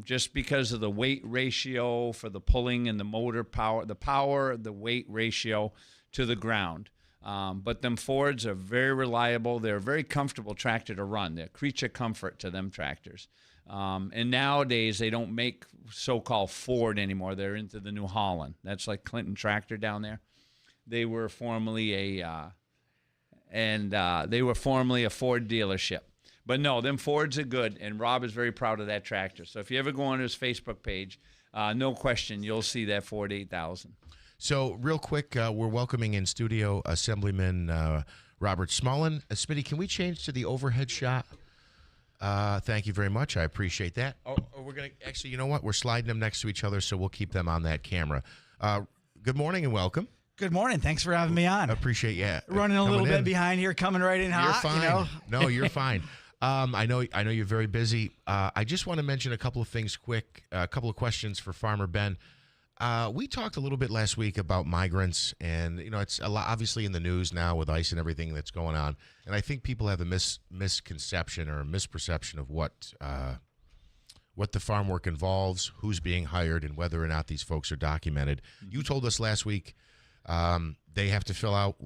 Just because of the weight ratio for the pulling and the motor power, the weight ratio to the ground. But them Fords are very reliable. They're a very comfortable tractor to run. They're creature comfort to them tractors. And nowadays, they don't make so-called Ford anymore. They're into the New Holland. That's like Clinton Tractor down there. They were formerly a Ford dealership. But no, them Fords are good, and Rob is very proud of that tractor. So if you ever go on his Facebook page, no question, you'll see that Ford 8000. So real quick, we're welcoming in studio Assemblyman Robert Smullen. Smitty, can we change to the overhead shot? Thank you very much. I appreciate that. Oh, we're going to actually, you know what? We're sliding them next to each other, so we'll keep them on that camera. Good morning and welcome. Good morning. Thanks for having me on. I appreciate you running a little bit behind here, coming right in hot. You're fine. You know? No, you're fine. I know you're very busy. I just want to mention a couple of things quick. A couple of questions for Farmer Ben. We talked a little bit last week about migrants, and it's a lot, obviously in the news now with ICE and everything that's going on. And I think people have a misconception or a misperception of what the farm work involves, who's being hired, and whether or not these folks are documented. You told us last week they have to fill out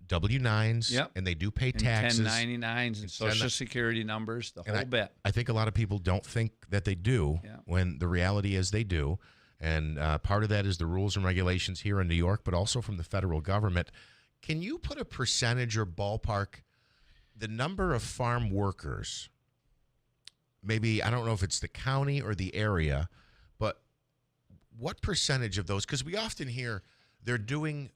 W-9s, yep, and they do pay taxes, 1099s, and Social Security numbers, the whole bit. I think a lot of people don't think that they do, when the reality is they do. And part of that is the rules and regulations here in New York, but also from the federal government. Can you put a percentage or ballpark, the number of farm workers, maybe, I don't know if it's the county or the area, but what percentage of those, because we often hear they're doing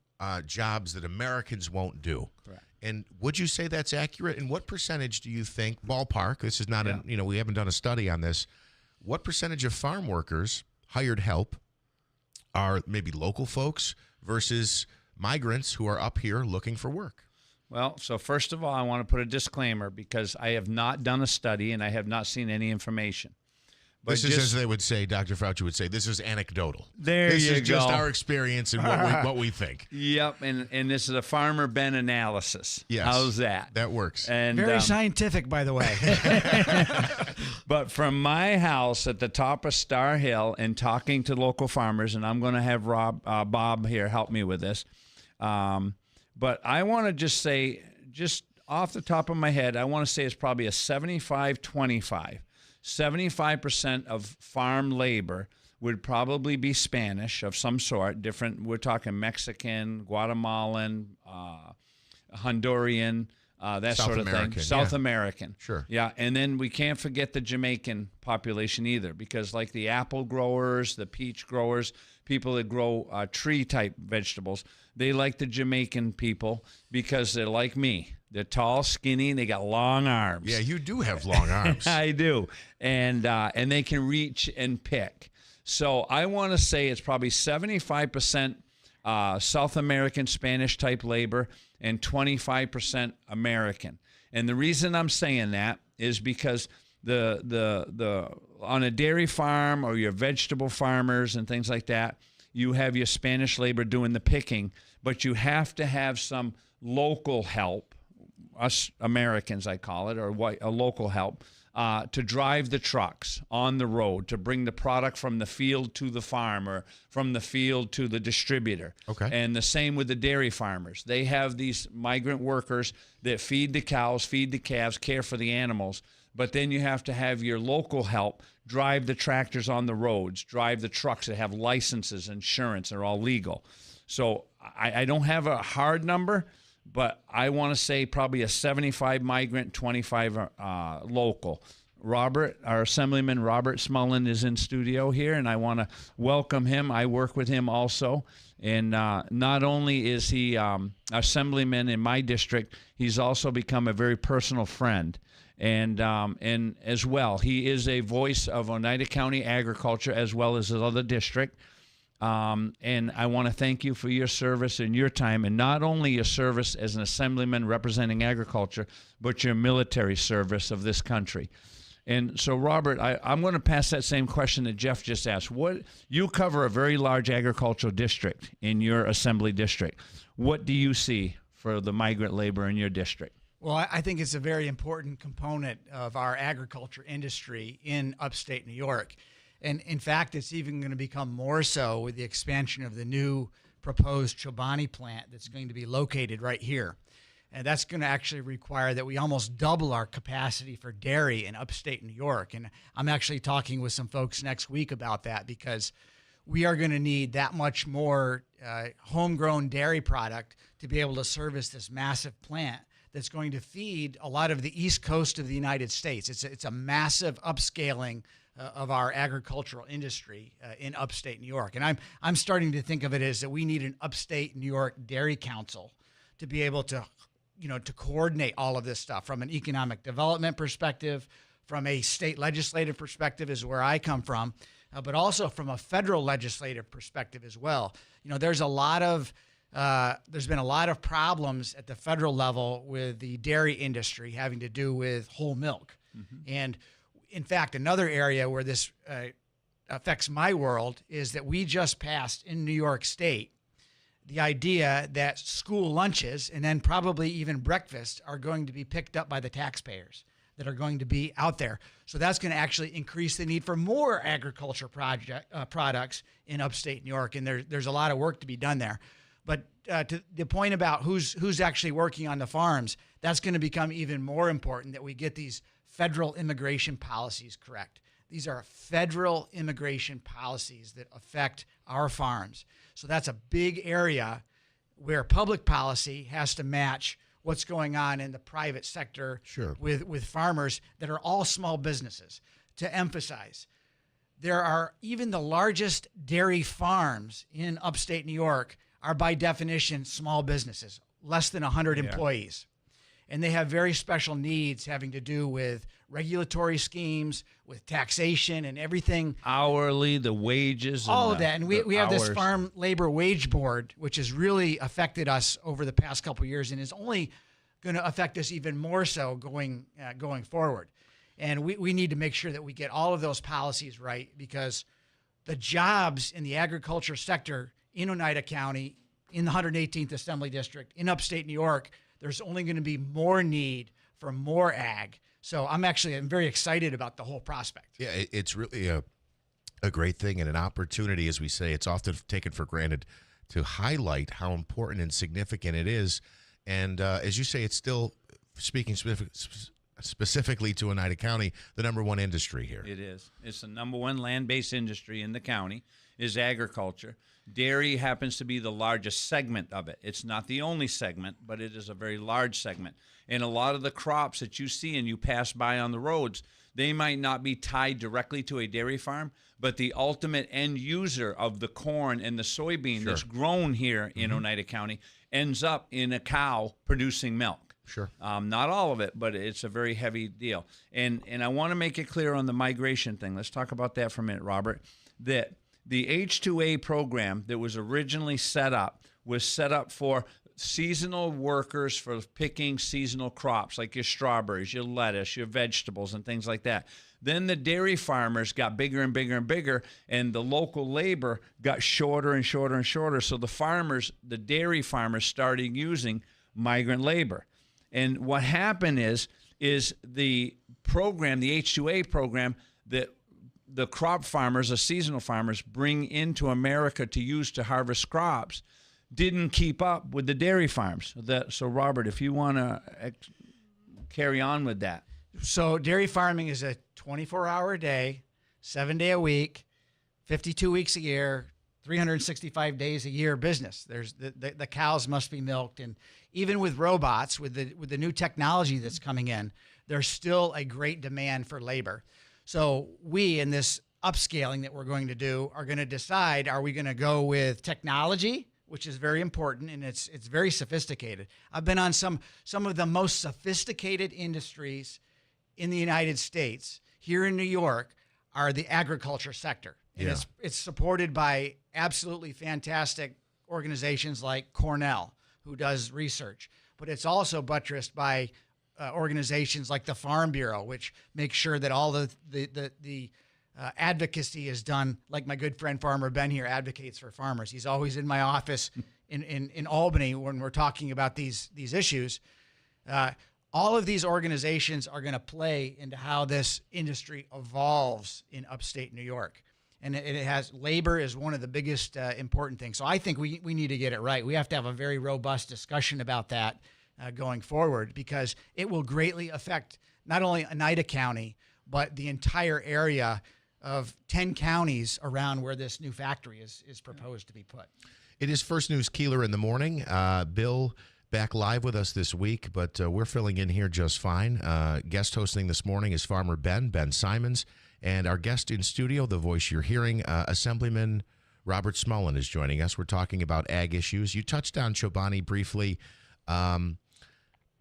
jobs that Americans won't do. Correct. And would you say that's accurate? And what percentage do you think, ballpark, this is not, we haven't done a study on this, what percentage of farm workers hired help are maybe local folks versus migrants who are up here looking for work? Well, so first of all, I want to put a disclaimer because I have not done a study and I have not seen any information. But this is, as they would say, Dr. Fauci would say, this is anecdotal. This is just our experience and what we think. Yep, and this is a Farmer Ben analysis. Yes. How's that? That works. And very scientific, by the way. But from my house at the top of Star Hill and talking to local farmers, and I'm going to have Bob here help me with this. But But I want to just say, just off the top of my head, I want to say it's probably a 75-25. 75% of farm labor would probably be Spanish of some sort, different. We're talking Mexican, Guatemalan, Honduran, that South sort of American, thing. South yeah. American. Sure. Yeah, and then we can't forget the Jamaican population either, because like the apple growers, the peach growers, people that grow tree-type vegetables, they like the Jamaican people because they're like me. They're tall, skinny, and they got long arms. Yeah, you do have long arms. I do. And they can reach and pick. So I want to say it's probably 75% South American Spanish-type labor and 25% American. And the reason I'm saying that is because the on a dairy farm or your vegetable farmers and things like that, you have your Spanish labor doing the picking, but you have to have some local help, us Americans I call it, or a local help, to drive the trucks on the road, to bring the product from the field to the farm or from the field to the distributor. Okay. And the same with the dairy farmers. They have these migrant workers that feed the cows, feed the calves, care for the animals. But then you have to have your local help drive the tractors on the roads, drive the trucks that have licenses, insurance, they're all legal. So I don't have a hard number, but I want to say probably a 75 migrant, 25 local. Robert, our Assemblyman Robert Smullen is in studio here, and I want to welcome him. I work with him also. And not only is he Assemblyman in my district, he's also become a very personal friend. And as well, he is a voice of Oneida County agriculture as well as his other district. And I want to thank you for your service and your time, and not only your service as an assemblyman representing agriculture, but your military service of this country. And so, Robert, I'm going to pass that same question that Jeff just asked. You cover a very large agricultural district in your assembly district. What do you see for the migrant labor in your district? Well, I think it's a very important component of our agriculture industry in upstate New York. And in fact, it's even going to become more so with the expansion of the new proposed Chobani plant that's going to be located right here. And that's going to actually require that we almost double our capacity for dairy in upstate New York. And I'm actually talking with some folks next week about that, because we are going to need that much more homegrown dairy product to be able to service this massive plant that's going to feed a lot of the East Coast of the United States. It's a massive upscaling of our agricultural industry in upstate New York. And I'm starting to think of it as that we need an upstate New York Dairy Council to be able to, to coordinate all of this stuff from an economic development perspective, from a state legislative perspective is where I come from, but also from a federal legislative perspective as well. There's been a lot of problems at the federal level with the dairy industry having to do with whole milk. Mm-hmm. And in fact, another area where this affects my world is that we just passed in New York State the idea that school lunches and then probably even breakfast are going to be picked up by the taxpayers that are going to be out there. So that's going to actually increase the need for more agriculture products in upstate New York. And there's a lot of work to be done there. But to the point about who's actually working on the farms, that's going to become even more important, that we get these federal immigration policies correct. These are federal immigration policies that affect our farms. So that's a big area where public policy has to match what's going on in the private sector. Sure. with farmers that are all small businesses. To emphasize, there are even the largest dairy farms in upstate New York are by definition small businesses, less than 100 employees. And they have very special needs having to do with regulatory schemes, with taxation and everything. Hourly, the wages. All of that. And we have this hours. Farm Labor Wage Board, which has really affected us over the past couple of years and is only going to affect us even more so going forward. And we need to make sure that we get all of those policies right, because the jobs in the agriculture sector in Oneida County, in the 118th Assembly District, in upstate New York, there's only going to be more need for more ag. So I'm very excited about the whole prospect. Yeah, it's really a great thing and an opportunity, as we say. It's often taken for granted highlight how important and significant it is. And as you say, it's still, speaking specifically to Oneida County, the number one industry here. It is. It's the number one land-based industry in the county is agriculture. Dairy happens to be the largest segment of it. It's not the only segment, but it is a very large segment. And a lot of the crops that you see and you pass by on the roads, they might not be tied directly to a dairy farm, but the ultimate end user of the corn and the soybean that's grown here in Oneida County ends up in a cow producing milk. Sure. Not all of it, but it's a very heavy deal. And I want to make it clear on the migration thing. Let's talk about that for a minute, Robert, that the H-2A program that was originally set up was set up for seasonal workers for picking seasonal crops like your strawberries, your lettuce, your vegetables, and things like that. Then the dairy farmers got bigger and bigger and bigger, and the local labor got shorter and shorter and shorter. So the farmers, the dairy farmers, started using migrant labor. And what happened is the program, the H-2A program, that the crop farmers, the seasonal farmers, bring into America to use to harvest crops didn't keep up with the dairy farms. So Robert, if you want to carry on with that. So dairy farming is a 24-hour a day, 7-day a week, 52 weeks a year, 365 days a year business. There's the cows must be milked, and even with robots, with the new technology that's coming in, there's still a great demand for labor. So we, in this upscaling that we're going to do, are going to decide, are we going to go with technology, which is very important, and it's very sophisticated. I've been on some of the most sophisticated industries in the United States. Here in New York are the agriculture sector. And it's supported by absolutely fantastic organizations like Cornell, who does research. But it's also buttressed by organizations like the Farm Bureau, which makes sure that all the advocacy is done, like my good friend Farmer Ben here advocates for farmers. He's always in my office in Albany when we're talking about these issues. All of these organizations are going to play into how this industry evolves in upstate New York. And it has labor is one of the biggest important things. So I think we need to get it right. We have to have a very robust discussion about that going forward, because it will greatly affect not only Oneida County, but the entire area of 10 counties around where this new factory is proposed to be put. It is First News Keeler in the morning. Bill back live with us this week, but we're filling in here just fine. Guest hosting this morning is Farmer Ben Simons. And our guest in studio, the voice you're hearing, Assemblyman Robert Smullen is joining us. We're talking about ag issues. You touched on Chobani briefly, and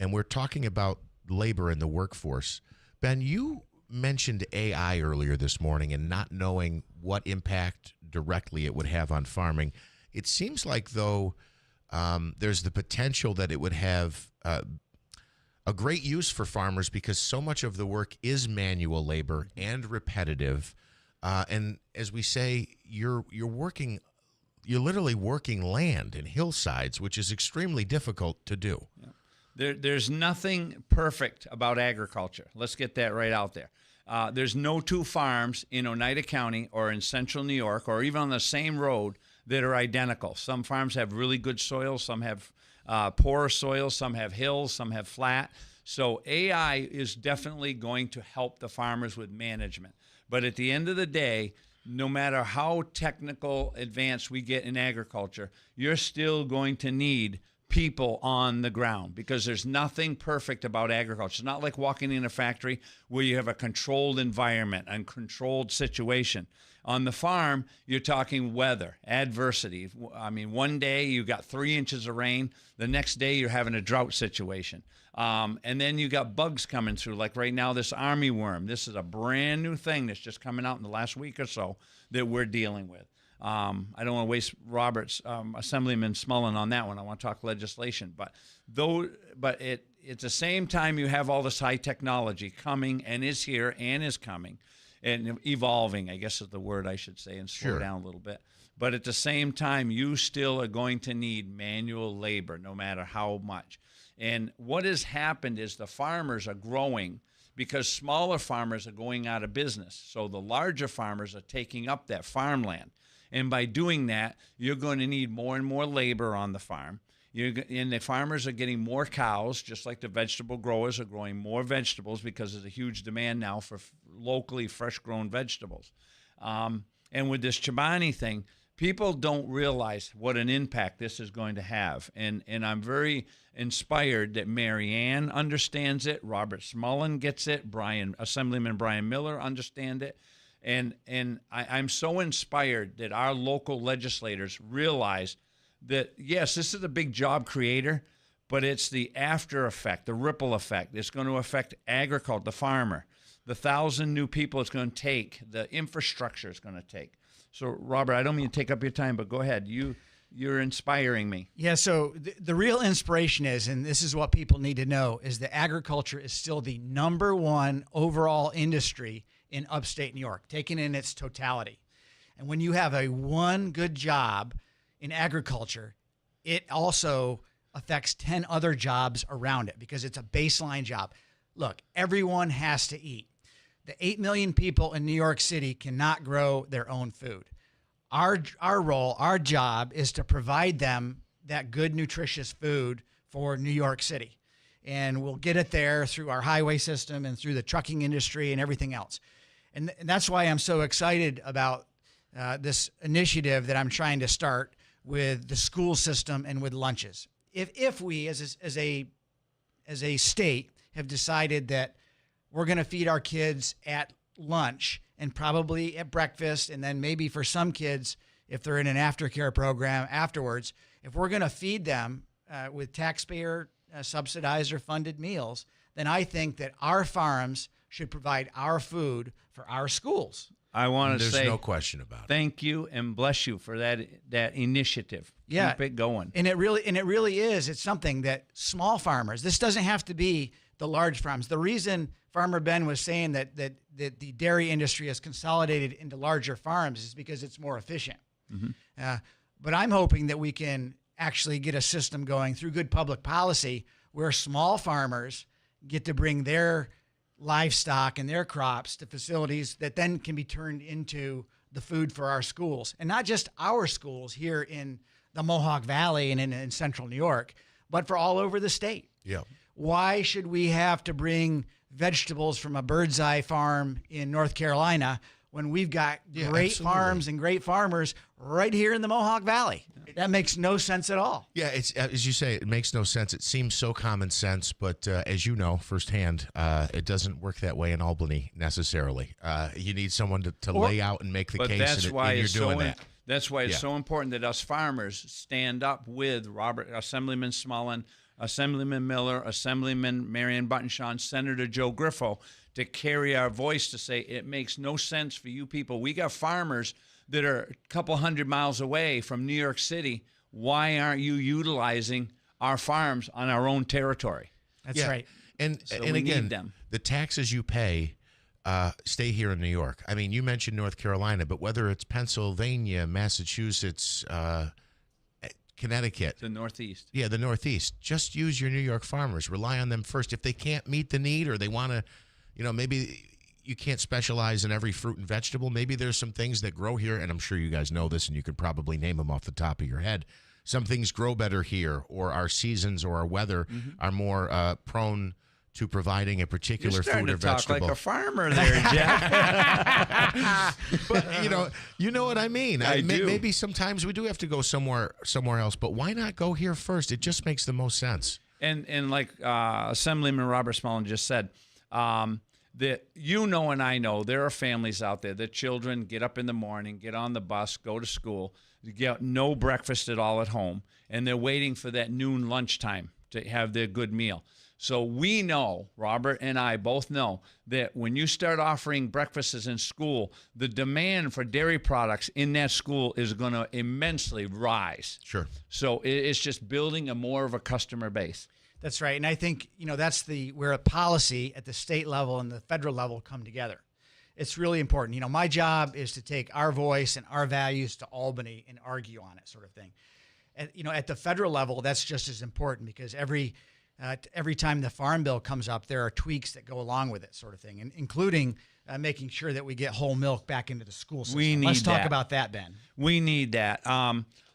we're talking about labor in the workforce. Ben, you mentioned AI earlier this morning and not knowing what impact directly it would have on farming. It seems like, though, there's the potential that it would have a great use for farmers, because so much of the work is manual labor and repetitive. And as we say, you're literally working land and hillsides, which is extremely difficult to do. There's nothing perfect about agriculture. Let's get that right out there. There's no two farms in Oneida County or in central New York or even on the same road that are identical. Some farms have really good soil, some have poorer soil, some have hills, some have flat. So AI is definitely going to help the farmers with management. But at the end of the day, no matter how technical advanced we get in agriculture, you're still going to need people on the ground, because there's nothing perfect about agriculture. It's not like walking in a factory where you have a controlled environment and controlled situation. On the farm, you're talking weather, adversity. I mean, one day you got 3 inches of rain. The next day you're having a drought situation. And then you got bugs coming through. Like right now, this army worm. This is a brand new thing that's just coming out in the last week or so that we're dealing with. I don't want to waste Robert's Assemblyman Smullen on that one. I want to talk legislation. But at the same time, you have all this high technology coming and is here and is coming. And evolving, I guess is the word I should say, and slow down a little bit. But at the same time, you still are going to need manual labor, no matter how much. And what has happened is the farmers are growing because smaller farmers are going out of business. So the larger farmers are taking up that farmland. And by doing that, you're going to need more and more labor on the farm. And the farmers are getting more cows, just like the vegetable growers are growing more vegetables because there's a huge demand now for locally fresh-grown vegetables. And with this Chobani thing, people don't realize what an impact this is going to have. And I'm very inspired that Mary Ann understands it, Robert Smullen gets it, Assemblyman Brian Miller understands it. And I'm so inspired that our local legislators realize that, yes, this is a big job creator, but it's the after effect, the ripple effect. It's going to affect agriculture, the farmer, the 1,000 new people it's going to take, the infrastructure it's going to take. So, Robert, I don't mean to take up your time, but go ahead. You're inspiring me. Yeah, so the real inspiration is, and this is what people need to know, is that agriculture is still the #1 overall industry in upstate New York, taken in its totality. And when you have one good job in agriculture, it also affects 10 other jobs around it because it's a baseline job. Look, everyone has to eat. The 8 million people in New York City cannot grow their own food. Our role, our job is to provide them that good, nutritious food for New York City. And we'll get it there through our highway system and through the trucking industry and everything else. And that's why I'm so excited about this initiative that I'm trying to start with the school system and with lunches. If we, as a state, have decided that we're going to feed our kids at lunch and probably at breakfast, and then maybe for some kids, if they're in an aftercare program afterwards, if we're going to feed them with taxpayer subsidized or funded meals, then I think that our farms should provide our food for our schools. I want to say, there's no question about it. Thank you and bless you for that initiative. Yeah. Keep it going. And it really is. It's something that small farmers, this doesn't have to be the large farms. The reason Farmer Ben was saying that the dairy industry has consolidated into larger farms is because it's more efficient. Mm-hmm. But I'm hoping that we can actually get a system going through good public policy where small farmers get to bring their livestock and their crops to facilities that then can be turned into the food for our schools. And not just our schools here in the Mohawk Valley and in central New York, but for all over the state. Yeah. Why should we have to bring vegetables from a bird's eye farm in North Carolina when we've got great farms and great farmers right here in the Mohawk Valley? That makes no sense at all. Yeah, it's as you say, it makes no sense. It seems so common sense, but as you know firsthand, it doesn't work that way in Albany necessarily. You need someone to lay out and make the case, that's why you're doing that. That's why it's so important that us farmers stand up with Assemblyman Smullen, Assemblyman Miller, Assemblyman Marion Buttonshaw, Senator Joe Griffo to carry our voice to say it makes no sense for you people. We got farmers that are a couple hundred miles away from New York City. Why aren't you utilizing our farms on our own territory? That's right. And So and we again, need them. the taxes you pay stay here in New York. I mean, you mentioned North Carolina, but whether it's Pennsylvania, Massachusetts, Connecticut. The Northeast. Yeah, the Northeast. Just use your New York farmers. Rely on them first. If they can't meet the need or they want to, maybe you can't specialize in every fruit and vegetable. Maybe there's some things that grow here, and I'm sure you guys know this, and you could probably name them off the top of your head. Some things grow better here, or our seasons or our weather are more prone to providing a particular food or vegetable. You're starting to talk like a farmer there, Jeff. But you know what I mean. I do. Maybe sometimes we do have to go somewhere else, but why not go here first? It just makes the most sense. And like Assemblyman Robert Smullen just said, that and I know there are families out there that children get up in the morning, get on the bus, go to school, get no breakfast at all at home, and they're waiting for that noon lunchtime to have their good meal. So we know, Robert and I both know, that when you start offering breakfasts in school, the demand for dairy products in that school is going to immensely rise. Sure. So it's just building more of a customer base. That's right. And I think, that's where a policy at the state level and the federal level come together. It's really important. My job is to take our voice and our values to Albany and argue on it, sort of thing. At the federal level, that's just as important because every time the Farm Bill comes up, there are tweaks that go along with it, sort of thing, and including making sure that we get whole milk back into the school system. We need Let's talk that. about that, Ben. We need that.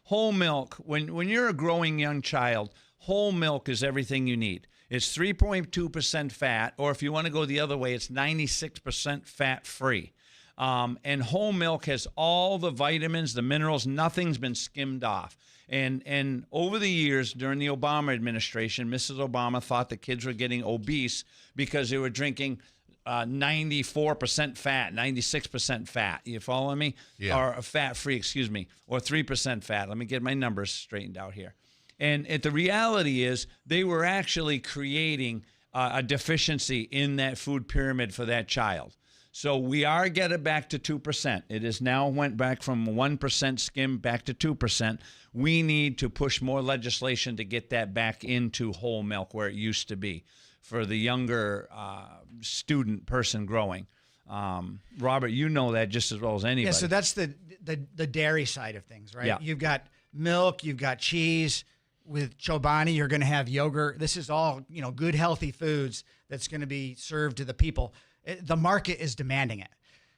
Whole milk, when you're a growing young child, whole milk is everything you need. It's 3.2% fat, or if you want to go the other way, it's 96% fat-free. And whole milk has all the vitamins, the minerals, nothing's been skimmed off. And over the years, during the Obama administration, Mrs. Obama thought that kids were getting obese because they were drinking 94% fat, 96% fat. You follow me? Yeah. Or fat-free, excuse me, or 3% fat. Let me get my numbers straightened out here. And the reality is they were actually creating a deficiency in that food pyramid for that child. So we are getting back to 2%. It is now went back from 1% skim back to 2%. We need to push more legislation to get that back into whole milk where it used to be for the younger student person growing. Robert, you know that just as well as anybody. Yeah, so that's the dairy side of things, right? Yeah. You've got milk, you've got cheese. With Chobani, you're going to have yogurt. This is all, good, healthy foods that's going to be served to the people. The market is demanding it.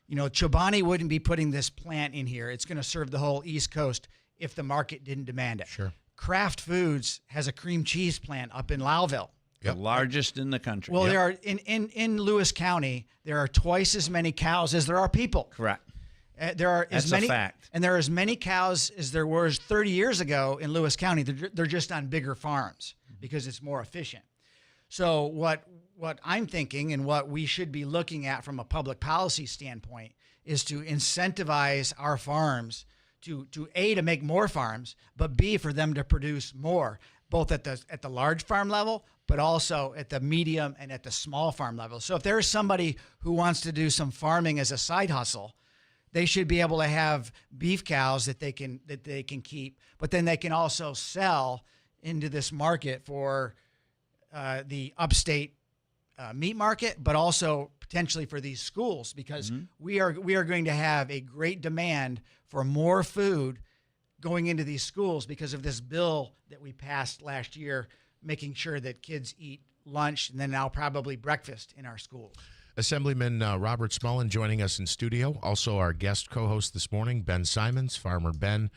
Chobani wouldn't be putting this plant in here. It's going to serve the whole East Coast if the market didn't demand it. Sure. Kraft Foods has a cream cheese plant up in Lowville. The largest in the country. Well, there are in Lewis County, there are twice as many cows as there are people. Correct. There are That's a fact. And there are as many cows as there was 30 years ago in Lewis County. They're just on bigger farms because it's more efficient. So what I'm thinking and what we should be looking at from a public policy standpoint is to incentivize our farms to A, to make more farms, but B, for them to produce more, both at the large farm level, but also at the medium and at the small farm level. So if there's somebody who wants to do some farming as a side hustle, they should be able to have beef cows that they can keep, but then they can also sell into this market for the upstate meat market, but also potentially for these schools, because we are going to have a great demand for more food going into these schools because of this bill that we passed last year, making sure that kids eat lunch and then now probably breakfast in our schools. Assemblyman Robert Smullen joining us in studio. Also our guest co-host this morning, Ben Simons, Farmer Ben,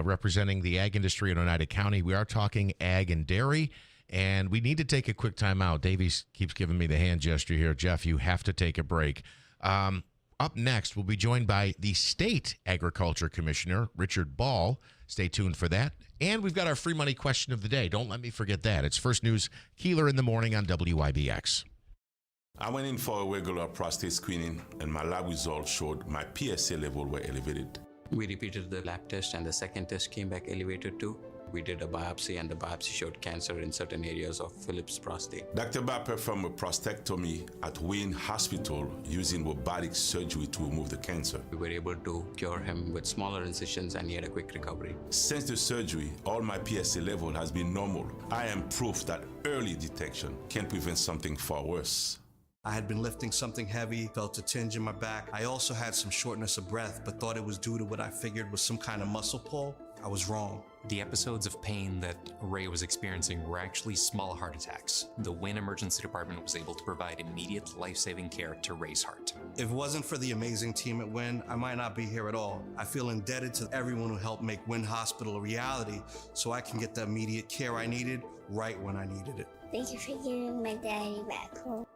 representing the ag industry in Oneida County. We are talking ag and dairy, and we need to take a quick time out. Davies keeps giving me the hand gesture here. Jeff, you have to take a break. Up next, we'll be joined by the State Agriculture Commissioner, Richard Ball. Stay tuned for that. And we've got our free money question of the day. Don't let me forget that. It's First News Keeler in the morning on WIBX. I went in for a regular prostate screening, and my lab results showed my PSA level were elevated. We repeated the lab test, and the second test came back elevated too. We did a biopsy, and the biopsy showed cancer in certain areas of Philip's prostate. Dr. Ba performed a prostatectomy at Wayne Hospital using robotic surgery to remove the cancer. We were able to cure him with smaller incisions, and he had a quick recovery. Since the surgery, all my PSA level has been normal. I am proof that early detection can prevent something far worse. I had been lifting something heavy, felt a tinge in my back. I also had some shortness of breath, but thought it was due to what I figured was some kind of muscle pull. I was wrong. The episodes of pain that Ray was experiencing were actually small heart attacks. The Wayne Emergency Department was able to provide immediate life-saving care to Ray's heart. If it wasn't for the amazing team at Wynn, I might not be here at all. I feel indebted to everyone who helped make Wynn Hospital a reality so I can get the immediate care I needed right when I needed it. Thank you for giving my daddy back home.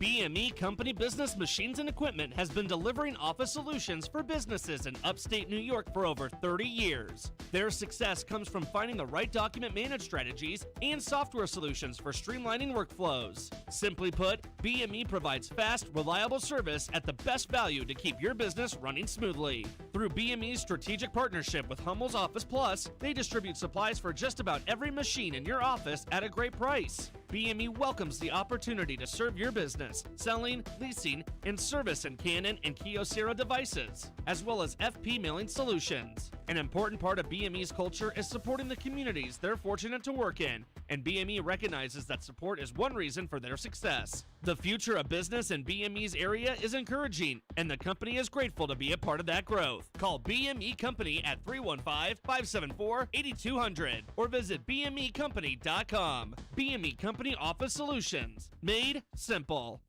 BME Company Business Machines and Equipment has been delivering office solutions for businesses in upstate New York for over 30 years. Their success comes from finding the right document management strategies and software solutions for streamlining workflows. Simply put, BME provides fast, reliable service at the best value to keep your business running smoothly. Through BME's strategic partnership with Hummel's Office Plus, they distribute supplies for just about every machine in your office at a great price. BME welcomes the opportunity to serve your business, selling, leasing, and service in Canon and Kyocera devices, as well as FP mailing solutions. An important part of BME's culture is supporting the communities they're fortunate to work in, and BME recognizes that support is one reason for their success. The future of business in BME's area is encouraging, and the company is grateful to be a part of that growth. Call BME Company at 315-574-8200 or visit BMEcompany.com. BME Company Office Solutions. Made simple.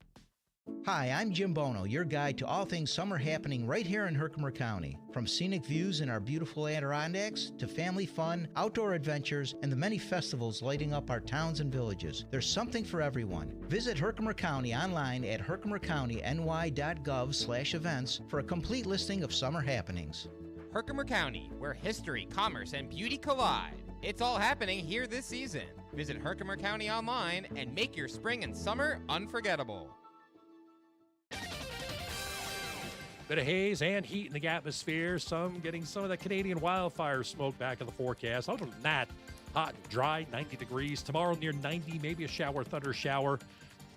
Hi, I'm Jim Bono, your guide to all things summer happening right here in Herkimer County. From scenic views in our beautiful Adirondacks to family fun, outdoor adventures, and the many festivals lighting up our towns and villages, there's something for everyone. Visit Herkimer County online at herkimercountyny.gov/events for a complete listing of summer happenings. Herkimer County, where history, commerce, and beauty collide. It's all happening here this season. Visit Herkimer County online and make your spring and summer unforgettable. Bit of haze and heat in the atmosphere. Some getting some of the Canadian wildfire smoke back in the forecast. Other than that, hot and dry, 90 degrees. Tomorrow near 90, maybe a shower, thunder shower.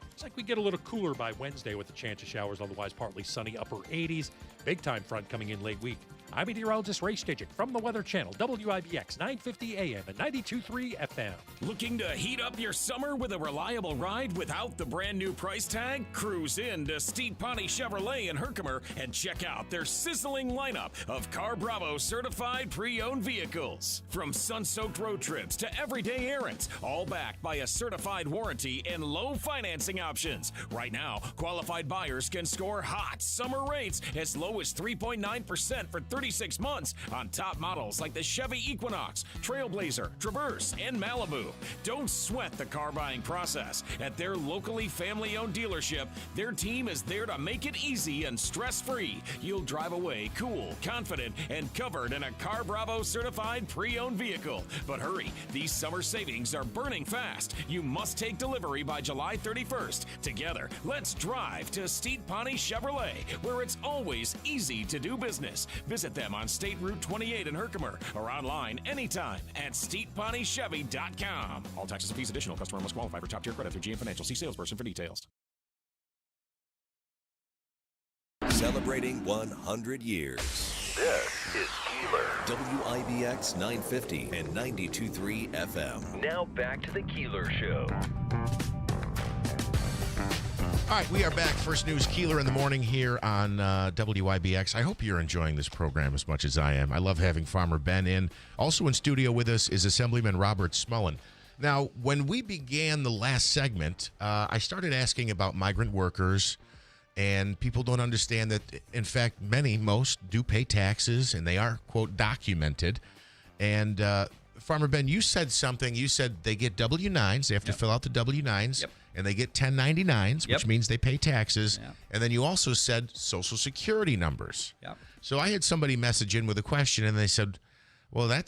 Looks like we get a little cooler by Wednesday with the chance of showers. Otherwise, partly sunny, upper 80s. Big time front coming in late week. I'm meteorologist Ray Stidgick from the Weather Channel, WIBX 950 AM and 92.3 FM. Looking to heat up your summer with a reliable ride without the brand new price tag? Cruise in to Steed Ponty Chevrolet in Herkimer and check out their sizzling lineup of Car Bravo certified pre-owned vehicles. From sun-soaked road trips to everyday errands, all backed by a certified warranty and low financing options. Right now, qualified buyers can score hot summer rates as low as 3.9% for 36 months on top models like the Chevy Equinox, Trailblazer, Traverse, and Malibu. Don't sweat the car buying process. At their locally family-owned dealership, their team is there to make it easy and stress-free. You'll drive away cool, confident, and covered in a Car Bravo certified pre-owned vehicle. But hurry, these summer savings are burning fast. You must take delivery by July 31st. Together, let's drive to Steed Ponty Chevrolet, where it's always easy to do business. Visit them on State Route 28 in Herkimer or online anytime at SteedPontyChevy.com. All taxes and fees additional. Customer must qualify for top tier credit through GM Financial. See salesperson for details. Celebrating 100 years. This is Keeler. WIBX 950 and 92.3 FM. Now back to the Keeler Show. All right, we are back. First News Keeler in the morning here on WIBX. I hope you're enjoying this program as much as I am. I love having Farmer Ben in. Also in studio with us is Assemblyman Robert Smullen. Now, when we began the last segment, I started asking about migrant workers, and people don't understand that, in fact, most do pay taxes, and they are, quote, documented. And Farmer Ben, you said something. You said they get W-9s. They have to fill out the W-9s. Yep. And they get 1099s, which means they pay taxes. Yep. And then you also said Social Security numbers. Yep. So I had somebody message in with a question, and they said, well, that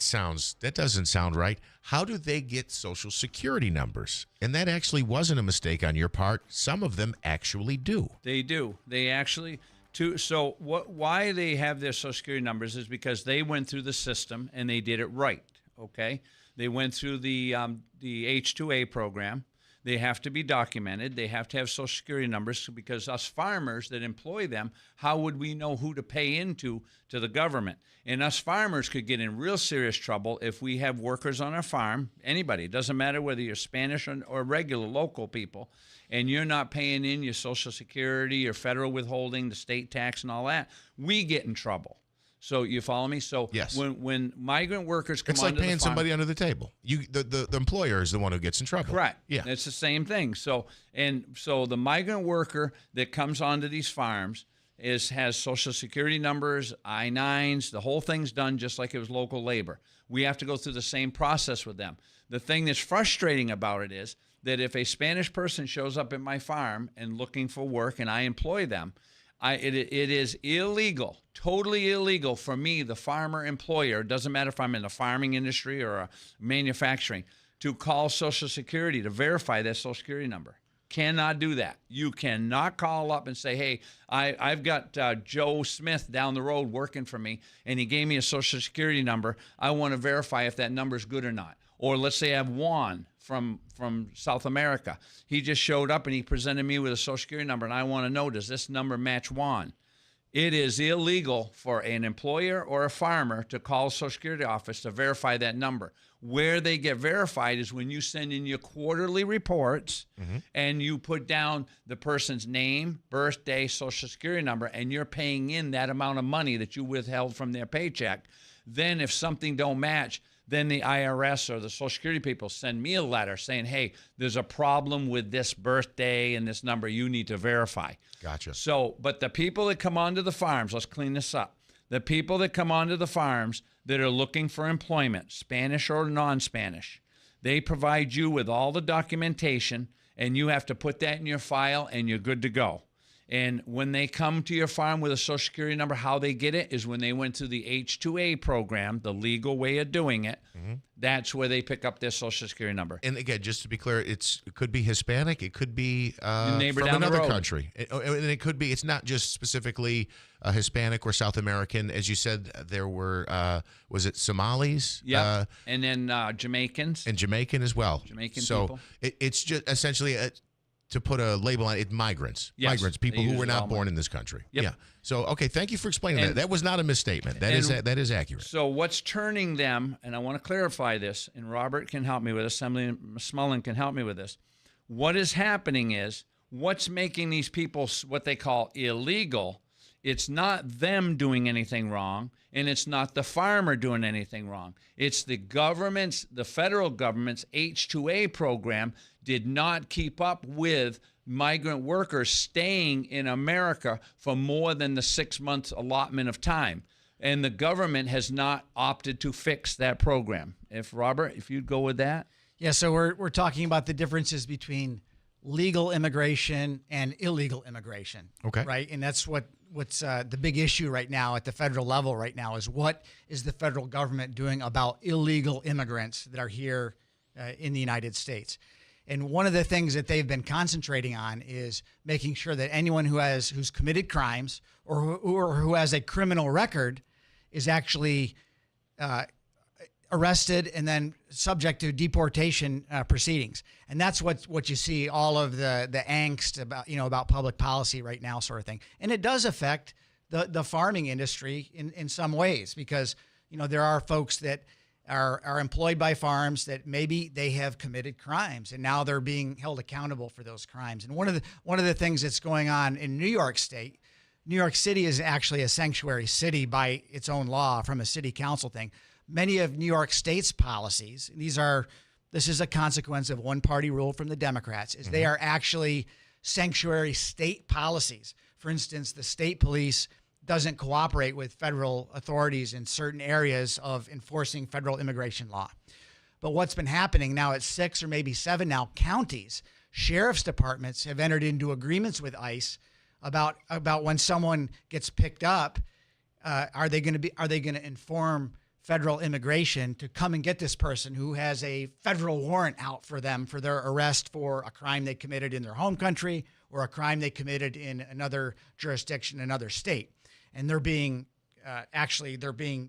doesn't sound right. How do they get Social Security numbers? And that actually wasn't a mistake on your part. Some of them actually do. They do. They actually do. So why they have their Social Security numbers is because they went through the system and they did it right, okay? They went through the H-2A program. They have to be documented. They have to have Social Security numbers because us farmers that employ them, how would we know who to pay into to the government? And us farmers could get in real serious trouble if we have workers on our farm, anybody. It doesn't matter whether you're Spanish or regular local people, and you're not paying in your Social Security, your federal withholding, the state tax and all that, we get in trouble. So you follow me? So yes. when migrant workers come it's like onto paying the farm, somebody under the table. The employer is the one who gets in trouble. correct. Yeah. It's the same thing. So the migrant worker that comes onto these farms has Social Security numbers, I-9s, the whole thing's done just like it was local labor. We have to go through the same process with them. The thing that's frustrating about it is that if a Spanish person shows up at my farm and looking for work and I employ them, it is illegal, totally illegal for me, the farmer employer, doesn't matter if I'm in the farming industry or manufacturing, to call Social Security to verify that Social Security number. Cannot do that. You cannot call up and say, hey, I've got Joe Smith down the road working for me, and he gave me a Social Security number. I want to verify if that number is good or not. Or let's say I have Juan from South America. He just showed up and he presented me with a Social Security number, and I want to know, does this number match Juan? It is illegal for an employer or a farmer to call the Social Security office to verify that number. Where they get verified is when you send in your quarterly reports and you put down the person's name, birthday, Social Security number, and you're paying in that amount of money that you withheld from their paycheck. Then if something don't match, then the IRS or the Social Security people send me a letter saying, hey, there's a problem with this birthday and this number you need to verify. Gotcha. So, but the people that come onto the farms, let's clean this up. The people that come onto the farms that are looking for employment, Spanish or non-Spanish, they provide you with all the documentation, and you have to put that in your file, and you're good to go. And when they come to your farm with a Social Security number, how they get it is when they went through the H-2A program, the legal way of doing it. Mm-hmm. That's where they pick up their Social Security number. And again, just to be clear, it could be Hispanic. It could be neighbor from down the another road. country. And it could be, it's not just specifically Hispanic or South American. As you said, there were, was it Somalis? Yeah. And then Jamaicans. And Jamaican as well. Jamaican so people. It's just essentially to put a label on it, migrants. Yes, migrants, people they who use were it not all. born in this country. Yep. Yeah. So, okay, thank you for explaining that. That was not a misstatement. That is accurate. So what's turning them, and I want to clarify this, and Robert can help me with this, Assemblyman Smullen can help me with this. What is happening is, what's making these people what they call illegal, it's not them doing anything wrong, and it's not the farmer doing anything wrong. It's the government's, the federal government's H-2A program did not keep up with migrant workers staying in America for more than the 6 months allotment of time. And the government has not opted to fix that program. Robert, if you'd go with that. Yeah, so we're talking about the differences between legal immigration and illegal immigration. Okay. Right? And that's what's the big issue right now at the federal level right now is what is the federal government doing about illegal immigrants that are here in the United States. And one of the things that they've been concentrating on is making sure that anyone who's committed crimes or who has a criminal record is actually arrested and then subject to deportation proceedings. And that's what you see, all of the angst about public policy right now, sort of thing. And it does affect the farming industry in some ways, because there are folks that are employed by farms that maybe they have committed crimes and now they're being held accountable for those crimes. And one of the things that's going on in New York State, New York City is actually a sanctuary city by its own law from a city council thing. Many of New York State's policies, this is a consequence of one-party rule from the Democrats, is they are actually sanctuary state policies. For instance, the state police doesn't cooperate with federal authorities in certain areas of enforcing federal immigration law. But what's been happening now at 6 or maybe 7 now counties, sheriff's departments have entered into agreements with ICE about when someone gets picked up, are they going to inform federal immigration to come and get this person who has a federal warrant out for them for their arrest for a crime they committed in their home country or a crime they committed in another jurisdiction, another state. And they're being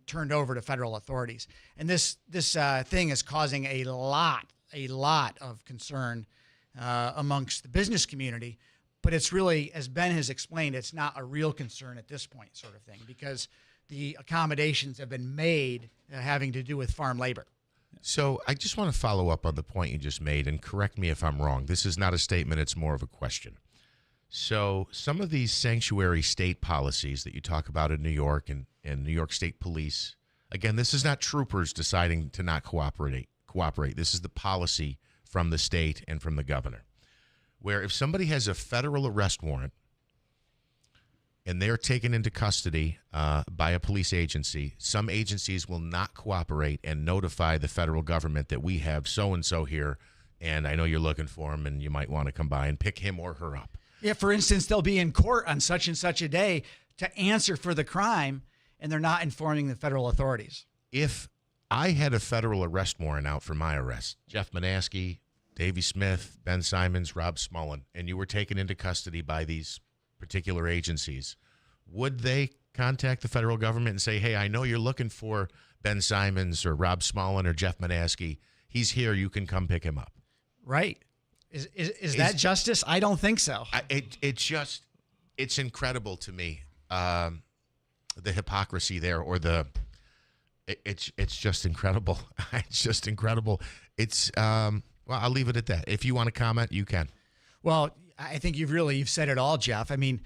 turned over to federal authorities. And this thing is causing a lot of concern amongst the business community. But it's really, as Ben has explained, it's not a real concern at this point, sort of thing, because the accommodations have been made having to do with farm labor. So I just want to follow up on the point you just made, and correct me if I'm wrong. This is not a statement, it's more of a question. So some of these sanctuary state policies that you talk about in New York and New York State Police, again, this is not troopers deciding to not cooperate. This is the policy from the state and from the governor, where if somebody has a federal arrest warrant and they're taken into custody by a police agency, some agencies will not cooperate and notify the federal government that we have so-and-so here, and I know you're looking for him, and you might want to come by and pick him or her up. Yeah, for instance, they'll be in court on such and such a day to answer for the crime, and they're not informing the federal authorities. If I had a federal arrest warrant out for my arrest, Jeff Monaski, Davey Smith, Ben Simons, Rob Smullen, and you were taken into custody by these particular agencies, would they contact the federal government and say, hey, I know you're looking for Ben Simons or Rob Smullen or Jeff Monaski. He's here. You can come pick him up. Right. Is that justice? I don't think so. It's incredible to me, the hypocrisy there, or it's just incredible. It's just incredible. Well, I'll leave it at that. If you want to comment, you can. Well, I think you've said it all, Jeff. I mean,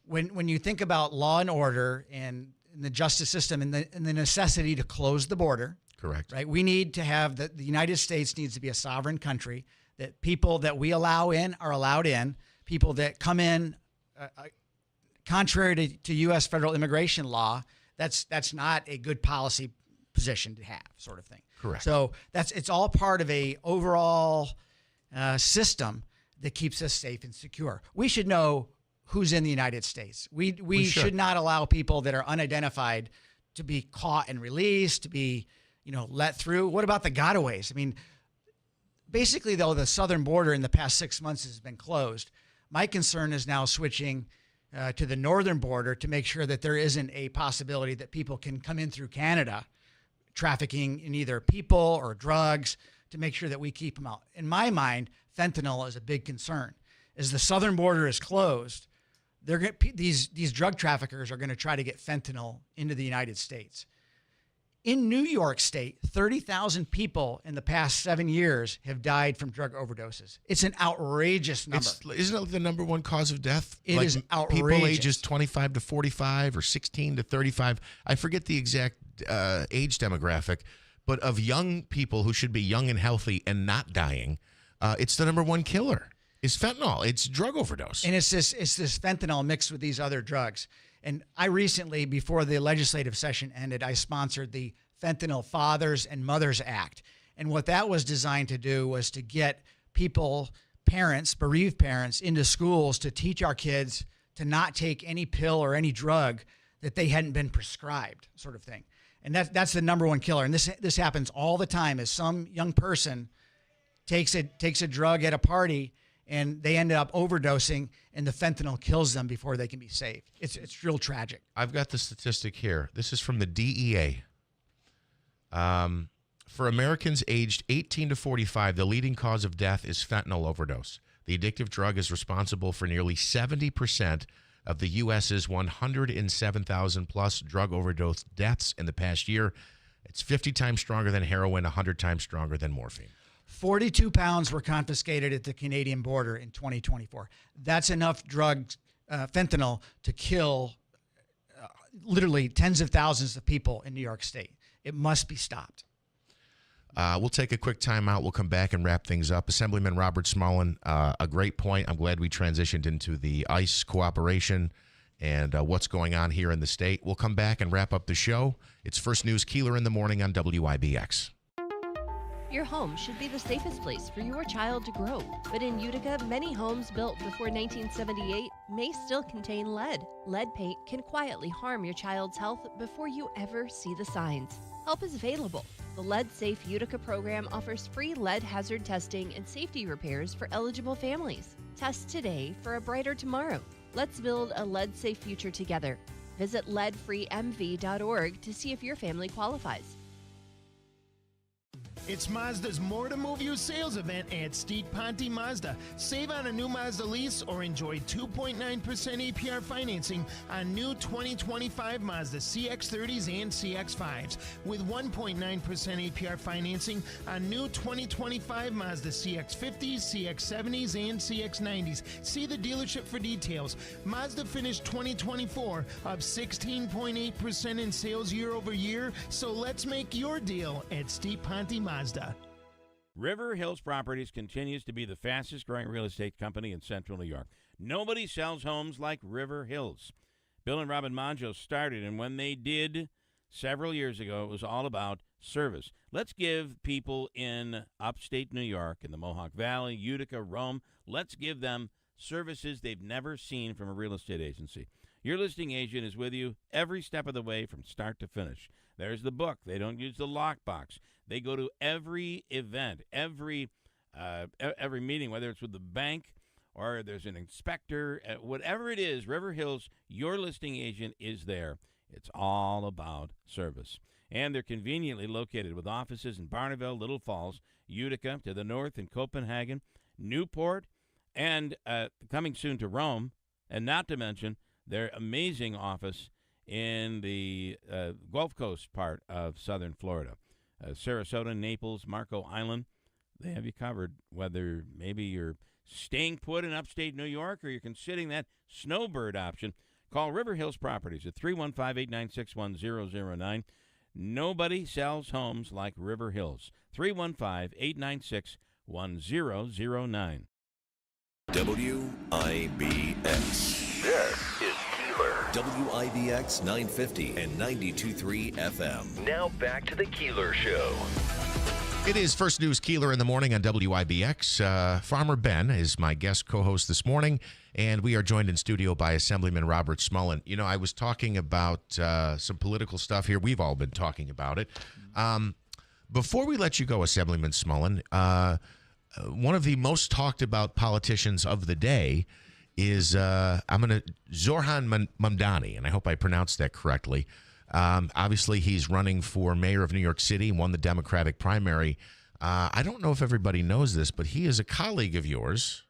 when you think about law and order and the justice system and the necessity to close the border, Correct. Right? We need to have the United States needs to be a sovereign country, that people that we allow in are allowed in. People that come in contrary to U.S. federal immigration law, that's not a good policy position to have, sort of thing. Correct. So it's all part of a overall system that keeps us safe and secure. We should know who's in the United States. We should not allow people that are unidentified to be caught and released, to be let through. What about the gotaways? I mean, basically, though, the southern border in the past 6 months has been closed. My concern is now switching to the northern border to make sure that there isn't a possibility that people can come in through Canada, trafficking in either people or drugs, to make sure that we keep them out. In my mind, fentanyl is a big concern. As the southern border is closed, these drug traffickers are going to try to get fentanyl into the United States. In New York State, 30,000 people in the past 7 years have died from drug overdoses. It's an outrageous number. Isn't it the number one cause of death? It is outrageous. People ages 25 to 45 or 16 to 35. I forget the exact age demographic, but of young people who should be young and healthy and not dying, it's the number one killer. It's fentanyl. It's drug overdose. And it's this fentanyl mixed with these other drugs. And I recently, before the legislative session ended, I sponsored the Fentanyl Fathers and Mothers Act. And what that was designed to do was to get people, parents, bereaved parents, into schools to teach our kids to not take any pill or any drug that they hadn't been prescribed, sort of thing. And that's the number one killer. And this happens all the time, as some young person takes a drug at a party and they end up overdosing, and the fentanyl kills them before they can be saved. It's real tragic. I've got the statistic here. This is from the DEA. For Americans aged 18 to 45, the leading cause of death is fentanyl overdose. The addictive drug is responsible for nearly 70% of the U.S.'s 107,000-plus drug overdose deaths in the past year. It's 50 times stronger than heroin, 100 times stronger than morphine. 42 pounds were confiscated at the Canadian border in 2024. That's enough fentanyl to kill literally tens of thousands of people in New York State. It must be stopped. We'll take a quick time out. We'll come back and wrap things up. Assemblyman Robert Smullen, a great point. I'm glad we transitioned into the ICE cooperation and what's going on here in the state. We'll come back and wrap up the show. It's First News Keeler in the morning on WIBX. Your home should be the safest place for your child to grow. But in Utica, many homes built before 1978 may still contain lead. Lead paint can quietly harm your child's health before you ever see the signs. Help is available. The Lead Safe Utica program offers free lead hazard testing and safety repairs for eligible families. Test today for a brighter tomorrow. Let's build a lead-safe future together. Visit leadfreemv.org to see if your family qualifies. It's Mazda's More to Move You sales event at Steed Ponte Mazda. Save on a new Mazda lease or enjoy 2.9% APR financing on new 2025 Mazda CX-30s and CX-5s. With 1.9% APR financing on new 2025 Mazda CX-50s, CX-70s, and CX-90s. See the dealership for details. Mazda finished 2024 up 16.8% in sales year over year, so let's make your deal at Steed Ponte Mazda. River Hills Properties continues to be the fastest growing real estate company in central New York. Nobody sells homes like River Hills. Bill and Robin Monjo started, and when they did several years ago, it was all about service. Let's give people in upstate New York, in the Mohawk Valley, Utica, Rome, let's give them services they've never seen from a real estate agency. Your listing agent is with you every step of the way from start to finish. There's the book. They don't use the lockbox. They go to every event, every meeting, whether it's with the bank or there's an inspector, whatever it is, River Hills, your listing agent is there. It's all about service. And they're conveniently located with offices in Barneville, Little Falls, Utica, to the north in Copenhagen, Newport, and coming soon to Rome, and not to mention their amazing office in the Gulf Coast part of southern Florida. Sarasota, Naples, Marco Island, they have you covered, whether maybe you're staying put in upstate New York or you're considering that snowbird option. Call River Hills Properties at 315-896-1009. Nobody sells homes like River Hills. 315-896-1009. WIBX. This is Keeler. WIBX 950 and 92.3 FM. Now back to the Keeler Show. It is First News Keeler in the morning on WIBX. Farmer Ben is my guest co-host this morning, and we are joined in studio by Assemblyman Robert Smullen. You know, I was talking about some political stuff here. We've all been talking about it. Before we let you go, Assemblyman Smullen, one of the most talked about politicians of the day is Zoran Mamdani, and I hope I pronounced that correctly. Obviously, he's running for mayor of New York City, won the Democratic primary. I don't know if everybody knows this, but he is a colleague of yours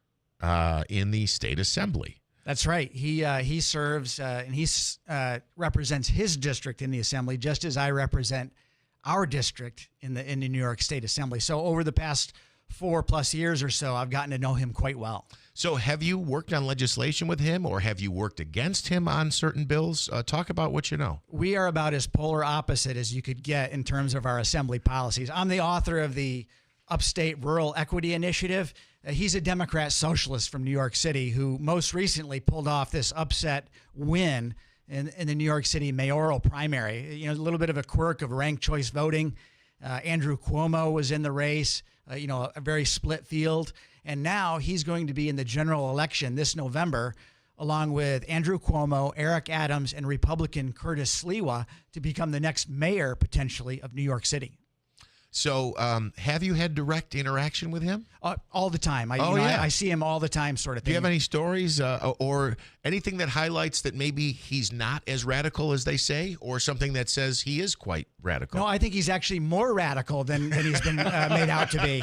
in the state assembly. That's right. He serves and he represents his district in the assembly, just as I represent our district in the New York State Assembly. So over the past 4+ years or so, I've gotten to know him quite well. So have you worked on legislation with him, or have you worked against him on certain bills? Talk about what you know. We are about as polar opposite as you could get in terms of our assembly policies. I'm the author of the Upstate Rural Equity Initiative. He's a Democrat socialist from New York City who most recently pulled off this upset win in the New York City mayoral primary. You know, a little bit of a quirk of ranked choice voting. Andrew Cuomo was in the race, a very split field. And now he's going to be in the general election this November, along with Andrew Cuomo, Eric Adams, and Republican Curtis Sliwa to become the next mayor, potentially, of New York City. So have you had direct interaction with him? All the time. I see him all the time, sort of thing. Do you have any stories or anything that highlights that maybe he's not as radical as they say, or something that says he is quite radical? No, I think he's actually more radical than he's been made out to be,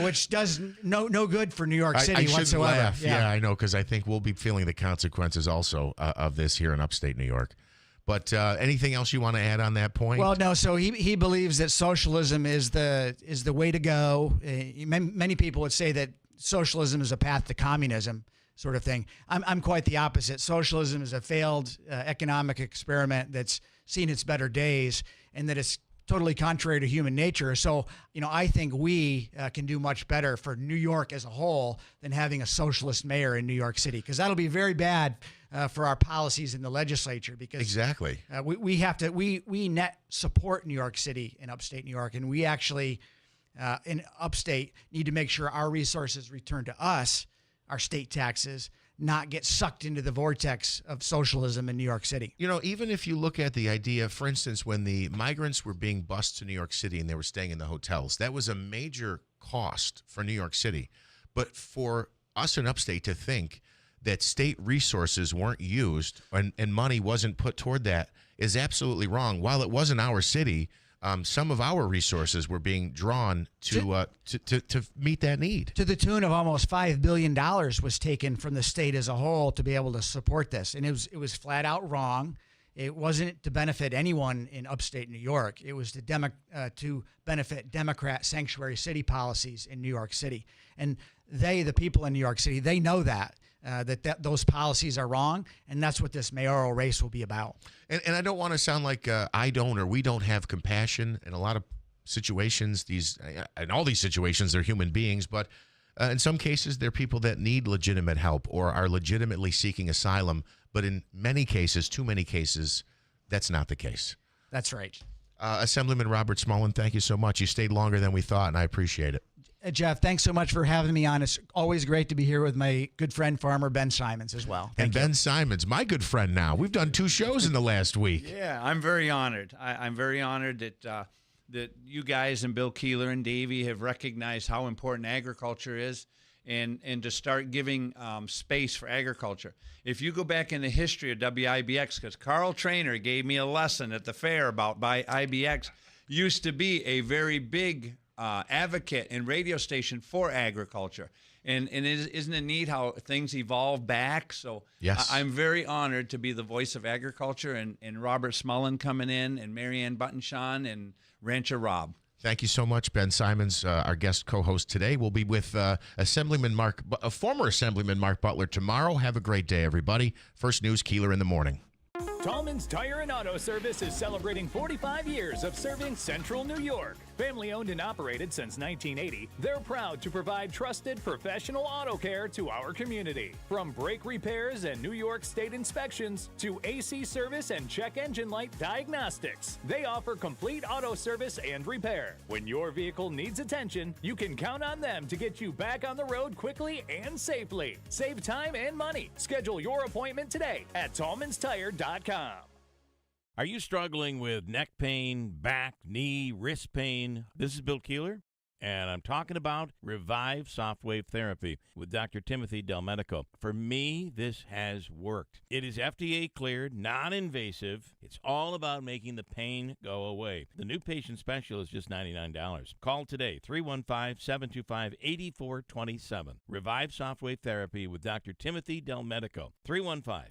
which does no good for New York City whatsoever. Laugh. Yeah, I know, because I think we'll be feeling the consequences also of this here in upstate New York. But anything else you want to add on that point? Well, no. So he believes that socialism is the way to go. Many people would say that socialism is a path to communism, sort of thing. I'm quite the opposite. Socialism is a failed economic experiment that's seen its better days, and that it's totally contrary to human nature. So, I think we can do much better for New York as a whole than having a socialist mayor in New York City, because that'll be very bad for our policies in the legislature. Because exactly, we net support New York City and upstate New York, and we actually in upstate need to make sure our resources return to us, our state taxes, not get sucked into the vortex of socialism in New York City. Even if you look at the idea, for instance, when the migrants were being bused to New York City and they were staying in the hotels, that was a major cost for New York City. But for us in upstate to think that state resources weren't used and money wasn't put toward that is absolutely wrong. While it wasn't our city, some of our resources were being drawn to meet that need. To the tune of almost $5 billion was taken from the state as a whole to be able to support this. And it was flat out wrong. It wasn't to benefit anyone in upstate New York. It was to benefit Democrat sanctuary city policies in New York City. And the people in New York City, they know that those policies are wrong, and that's what this mayoral race will be about. And I don't want to sound like I don't or we don't have compassion in a lot of situations. In all these situations, they're human beings, but in some cases, they're people that need legitimate help or are legitimately seeking asylum. But in many cases, too many cases, that's not the case. That's right. Assemblyman Robert Smullen, thank you so much. You stayed longer than we thought, and I appreciate it. Jeff, thanks so much for having me on. It's always great to be here with my good friend, Farmer Ben Simons, as well. Thank you. Ben Simons, my good friend now. We've done 2 shows in the last week. Yeah, I'm very honored. I'm very honored that you guys and Bill Keeler and Davey have recognized how important agriculture is and to start giving space for agriculture. If you go back in the history of WIBX, because Carl Trainer gave me a lesson at the fair about IBX, used to be a very big advocate and radio station for agriculture. And isn't it neat how things evolve back? So yes. I'm very honored to be the voice of agriculture, and Robert Smullen coming in, and Marianne Buttonshawn, and Rancher Rob. Thank you so much, Ben Simons, our guest co-host today. We'll be with former Assemblyman Mark Butler tomorrow. Have a great day, everybody. First News, Keeler in the morning. Tallman's Tire and Auto Service is celebrating 45 years of serving Central New York. Family owned and operated since 1980, they're proud to provide trusted professional auto care to our community. From brake repairs and New York State inspections to AC service and check engine light diagnostics, they offer complete auto service and repair. When your vehicle needs attention, you can count on them to get you back on the road quickly and safely. Save time and money. Schedule your appointment today at tallmanstire.com. Are you struggling with neck pain, back, knee, wrist pain? This is Bill Keeler, and I'm talking about Revive Softwave Therapy with Dr. Timothy Del Medico. For me, this has worked. It is FDA cleared, non-invasive. It's all about making the pain go away. The new patient special is just $99. Call today, 315-725-8427. Revive Softwave Therapy with Dr. Timothy Del Medico, 315-725-8427.